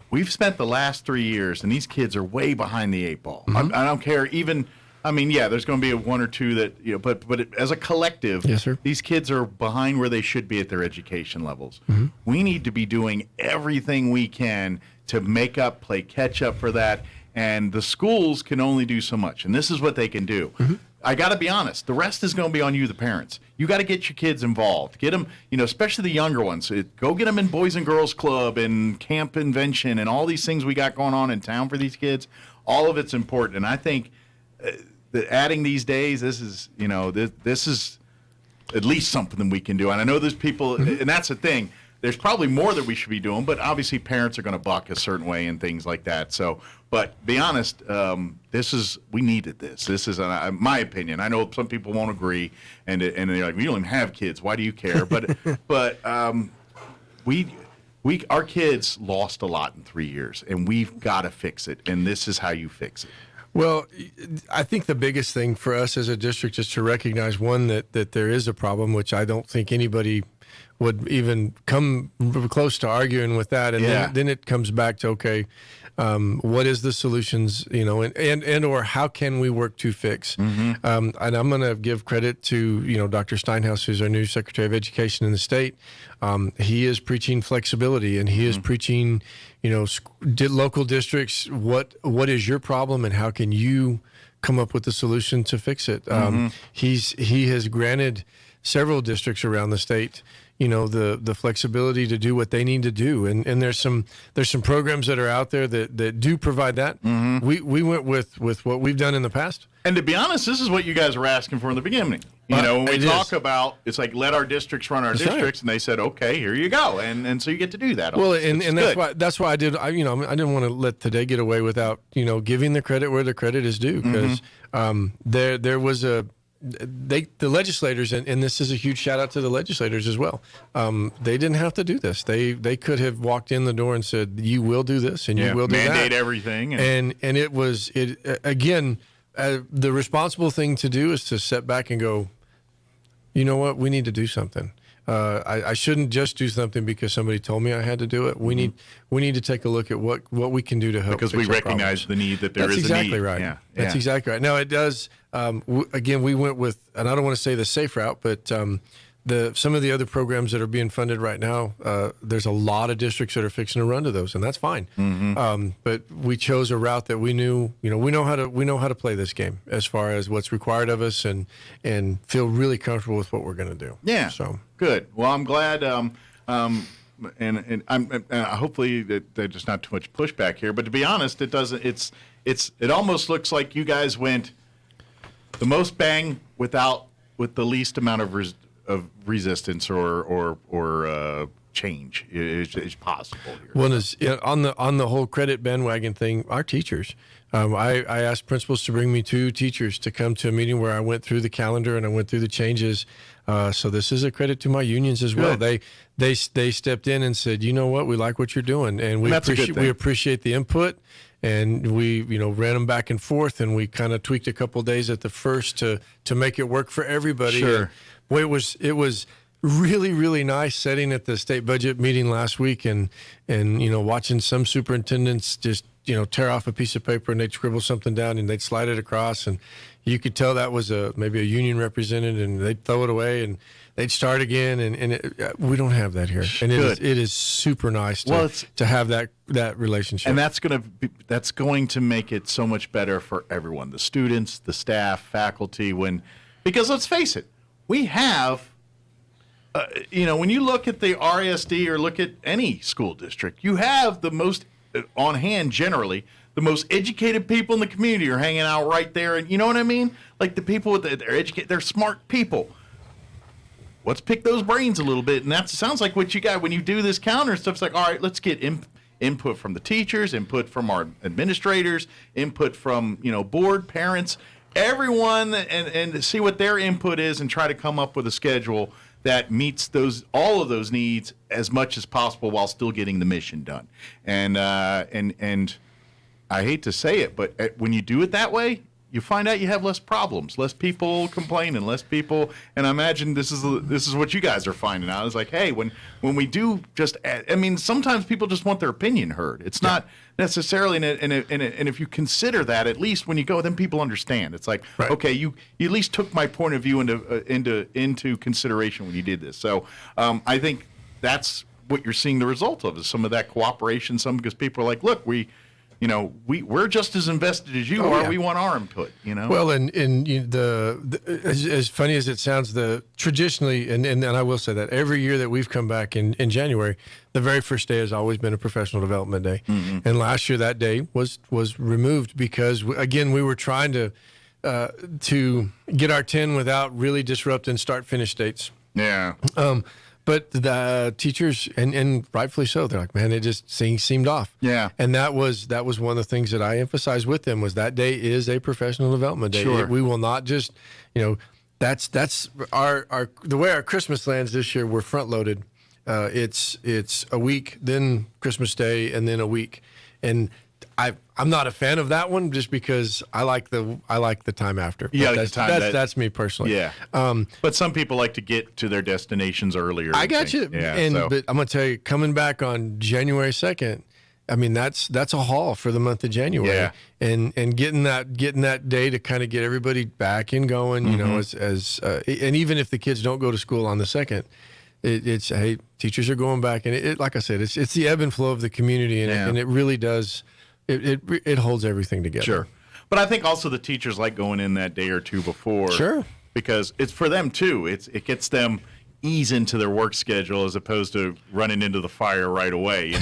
we've spent the last 3 years, and these kids are way behind the 8 ball. I don't care. Even, there's going to be 1 or 2 that but as a collective, yes, sir, these kids are behind where they should be at their education levels. We need to be doing everything we can to make up, play catch up for that. And the schools can only do so much, and this is what they can do. I got to be honest. The rest is going to be on you, the parents. You got to get your kids involved. Get them, especially the younger ones. Go get them in Boys and Girls Club and Camp Invention and all these things we got going on in town for these kids. All of it's important, and I think that adding these days, this is at least something that we can do. And I know there's people, and that's the thing. There's probably more that we should be doing, but obviously parents are going to buck a certain way and things like that. So, but be honest, we needed this. This is my opinion. I know some people won't agree, and they're like, we don't even have kids. Why do you care? But our kids lost a lot in 3 years, and we've got to fix it. And this is how you fix it. Well, I think the biggest thing for us as a district is to recognize, one, that there is a problem, which I don't think anybody would even come close to arguing with that. And then it comes back to, okay, what is the solutions, and or how can we work to fix? And I'm going to give credit to, Dr. Steinhaus, who's our new Secretary of Education in the state. He is preaching flexibility, and he is preaching, local districts, what is your problem and how can you come up with a solution to fix it? He has granted several districts around the state, the flexibility to do what they need to do. And there's some programs that are out there that do provide that. We went with what we've done in the past. And to be honest, this is what you guys were asking for in the beginning. When we talk about, it's like, let our districts run our districts, right. And they said, okay, here you go. And so you get to do that. Well, and that's why I did, I didn't want to let today get away without, giving the credit where the credit is due, because there was the legislators, and this is a huge shout out to the legislators as well. They didn't have to do this. They could have walked in the door and said, you will do this and you will do that. Mandate everything. And it was, again, the responsible thing to do is to step back and go, you know what, we need to do something. I shouldn't just do something because somebody told me I had to do it. We need to take a look at what we can do to help. Because we recognize the need that there is a need. That's exactly right. Yeah. That's exactly right. Now it does. Again, we went with, and I don't want to say the safe route, but some of the other programs that are being funded right now, there's a lot of districts that are fixing to run to those, and that's fine. But we chose a route that we knew, we know how to play this game as far as what's required of us, and feel really comfortable with what we're going to do. Yeah. So good. Well, I'm glad. And I'm hopefully that there's just not too much pushback here. But to be honest, it doesn't. It almost looks like you guys went the most bang with the least amount of resistance or change is possible here. Well, on the whole credit bandwagon thing, our teachers. I asked principals to bring me 2 teachers to come to a meeting where I went through the calendar and I went through the changes. So this is a credit to my unions as well. They stepped in and said, you know what, we like what you're doing, and we appreciate the input. And we, ran them back and forth, and we kind of tweaked a couple of days at the first to make it work for everybody. Sure. And it was really, really nice sitting at the state budget meeting last week and watching some superintendents just tear off a piece of paper and they'd scribble something down and they'd slide it across, and you could tell that was maybe a union representative, and they'd throw it away and they'd start again, and we don't have that here, and it is super nice to have that relationship, and that's going to make it so much better for everyone, the students, the staff, faculty, because let's face it, we have. When you look at the RASD or look at any school district, you have the most on hand, generally, the most educated people in the community are hanging out right there. And you know what I mean? Like the people they're educated, they're smart people. Let's pick those brains a little bit. And that sounds like what you got when you do this counter stuff. It's like, all right, let's get input from the teachers, input from our administrators, input from, board, parents, everyone, and see what their input is and try to come up with a schedule that meets all of those needs as much as possible while still getting the mission done. And I hate to say it, but when you do it that way, you find out you have less problems, less people complaining, less people. And I imagine this is what you guys are finding out. It's like, hey, when we do sometimes people just want their opinion heard. It's not necessarily, and if you consider that, at least when you go, then people understand. It's like, okay, you at least took my point of view into consideration when you did this. So I think that's what you're seeing the result of, is some of that cooperation. Because people are like, look, we're just as invested as you are. Yeah. We want our input, Well, and as funny as it sounds, traditionally, and I will say that every year that we've come back in January, the very first day has always been a professional development day. Mm-hmm. And last year that day was removed because, again, we were trying to get our 10 without really disrupting start-finish dates. Yeah. But the teachers, and rightfully so, they're like, man, it just seemed off. Yeah. And that was one of the things that I emphasized with them, was that day is a professional development day. Sure. We will not just, that's our the way our Christmas lands this year. We're front loaded. It's a week, then Christmas Day, and then a week. And I'm not a fan of that one, just because I like the time after. Yeah, that's me personally. Yeah. But some people like to get to their destinations earlier. I got you. Yeah, but I'm gonna tell you, coming back on January 2nd, I mean that's a haul for the month of January. Yeah. And getting that day to kind of get everybody back and going, and even if the kids don't go to school on the 2nd. It's hey, teachers are going back, and like I said, it's the ebb and flow of the community, and it really does. It holds everything together. Sure, but I think also the teachers like going in that day or two before. Sure, because it's for them too. It gets them ease into their work schedule as opposed to running into the fire right away. You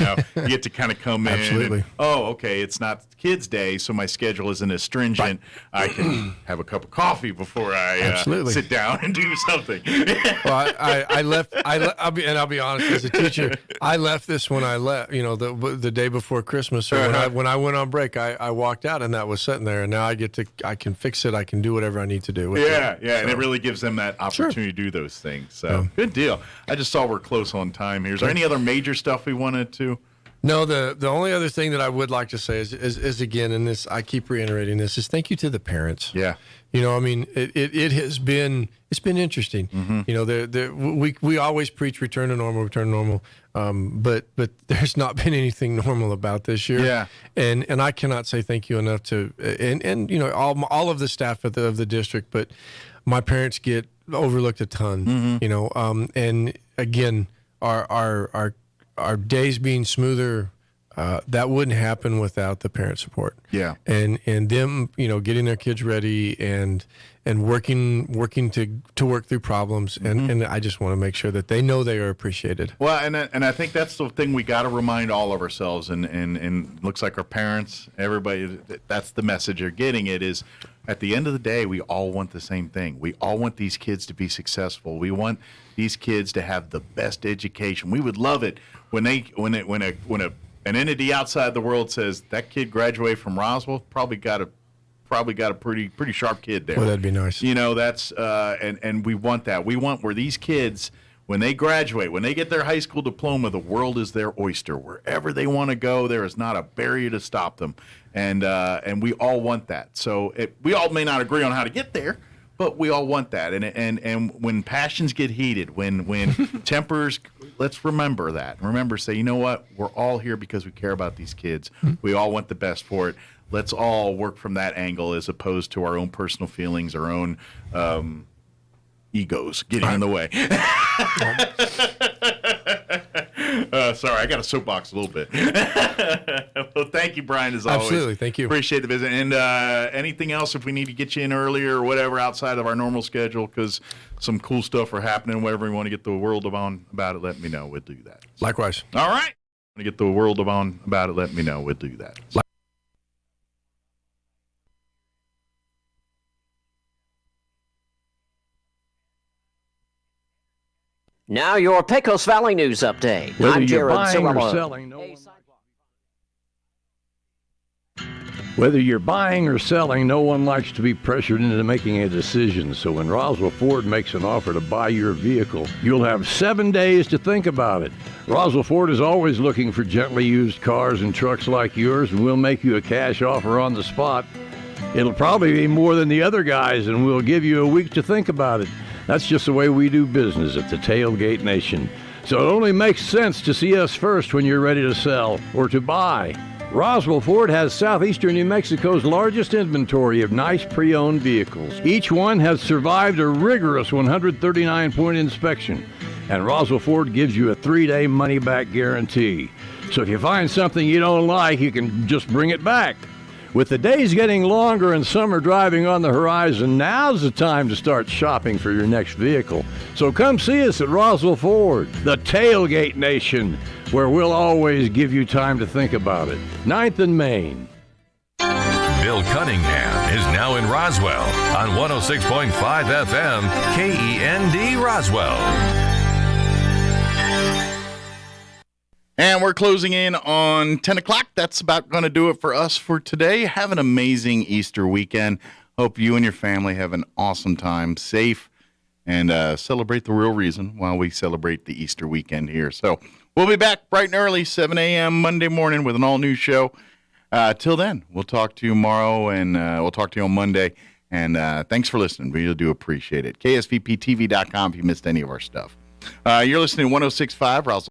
get to kind of come in. Absolutely. Okay, it's not kids' day, so my schedule isn't as stringent. Right. I can have a cup of coffee before I sit down and do something. Well, I left. I'll be honest, as a teacher, I left this when I left. The day before Christmas, or when I went on break, I walked out and that was sitting there, and now I can fix it. I can do whatever I need to do with it. Yeah, and it really gives them that opportunity to do those things. So. Good deal. I just saw we're close on time here. Is there any other major stuff we wanted to No, the only other thing that I would like to say is again, and this I keep reiterating this, is thank you to the parents. Yeah. You know, I mean, it has been interesting. Mm-hmm. You know, we always preach return to normal, but there's not been anything normal about this year. Yeah. And I cannot say thank you enough to and you know all of the staff of the district, but my parents get overlooked a ton. Mm-hmm. You know, and again, our days being smoother. That wouldn't happen without the parent support. Yeah. And them, you know, getting their kids ready and working to work through problems. And I just want to make sure that they know they are appreciated. Well, and I think that's the thing we got to remind all of ourselves. And it looks like our parents, everybody, that's the message you're getting. It is at the end of the day, we all want the same thing. We all want these kids to be successful. We want these kids to have the best education. We would love it when an entity outside the world says that kid graduated from Roswell, probably got a pretty sharp kid there. Well, that'd be nice. You know, that's and we want that. We want where these kids, when they graduate, when they get their high school diploma, the world is their oyster. Wherever they want to go, there is not a barrier to stop them, and we all want that. So we all may not agree on how to get there, but we all want that. And when passions get heated, when tempers, let's remember that. Remember, say, you know what? We're all here because we care about these kids. We all want the best for it. Let's all work from that angle as opposed to our own personal feelings, our own egos getting in the way. Sorry, I got a soapbox a little bit. Well, thank you, Brian, as always. Absolutely, thank you. Appreciate the visit. And anything else, if we need to get you in earlier or whatever outside of our normal schedule, because some cool stuff are happening, whatever you want to get the world on about it, let me know. We'll do that. Likewise. All right. Want to get the world on about it, let me know. We'll do that. Now your Pecos Valley News Update. Whether I'm you're Jared buying or Cirillo. selling, Whether you're buying or selling, no one likes to be pressured into making a decision. So when Roswell Ford makes an offer to buy your vehicle, you'll have 7 days to think about it. Roswell Ford is always looking for gently used cars and trucks like yours, and we'll make you a cash offer on the spot. It'll probably be more than the other guys, and we'll give you a week to think about it. That's just the way we do business at the Tailgate Nation. So it only makes sense to see us first when you're ready to sell or to buy. Roswell Ford has southeastern New Mexico's largest inventory of nice pre-owned vehicles. Each one has survived a rigorous 139-point inspection. And Roswell Ford gives you a 3-day money-back guarantee. So if you find something you don't like, you can just bring it back. With the days getting longer and summer driving on the horizon, now's the time to start shopping for your next vehicle. So come see us at Roswell Ford, the Tailgate Nation, where we'll always give you time to think about it. 9th and Main. Bill Cunningham is now in Roswell on 106.5 FM, KEND Roswell. And we're closing in on 10 o'clock. That's about going to do it for us for today. Have an amazing Easter weekend. Hope you and your family have an awesome time, safe, and celebrate the real reason while we celebrate the Easter weekend here. So we'll be back bright and early, 7 a.m. Monday morning with an all-new show. Till then, we'll talk to you tomorrow, and we'll talk to you on Monday. And thanks for listening. We really do appreciate it. KSVPTV.com if you missed any of our stuff. You're listening to 106.5 Roswell.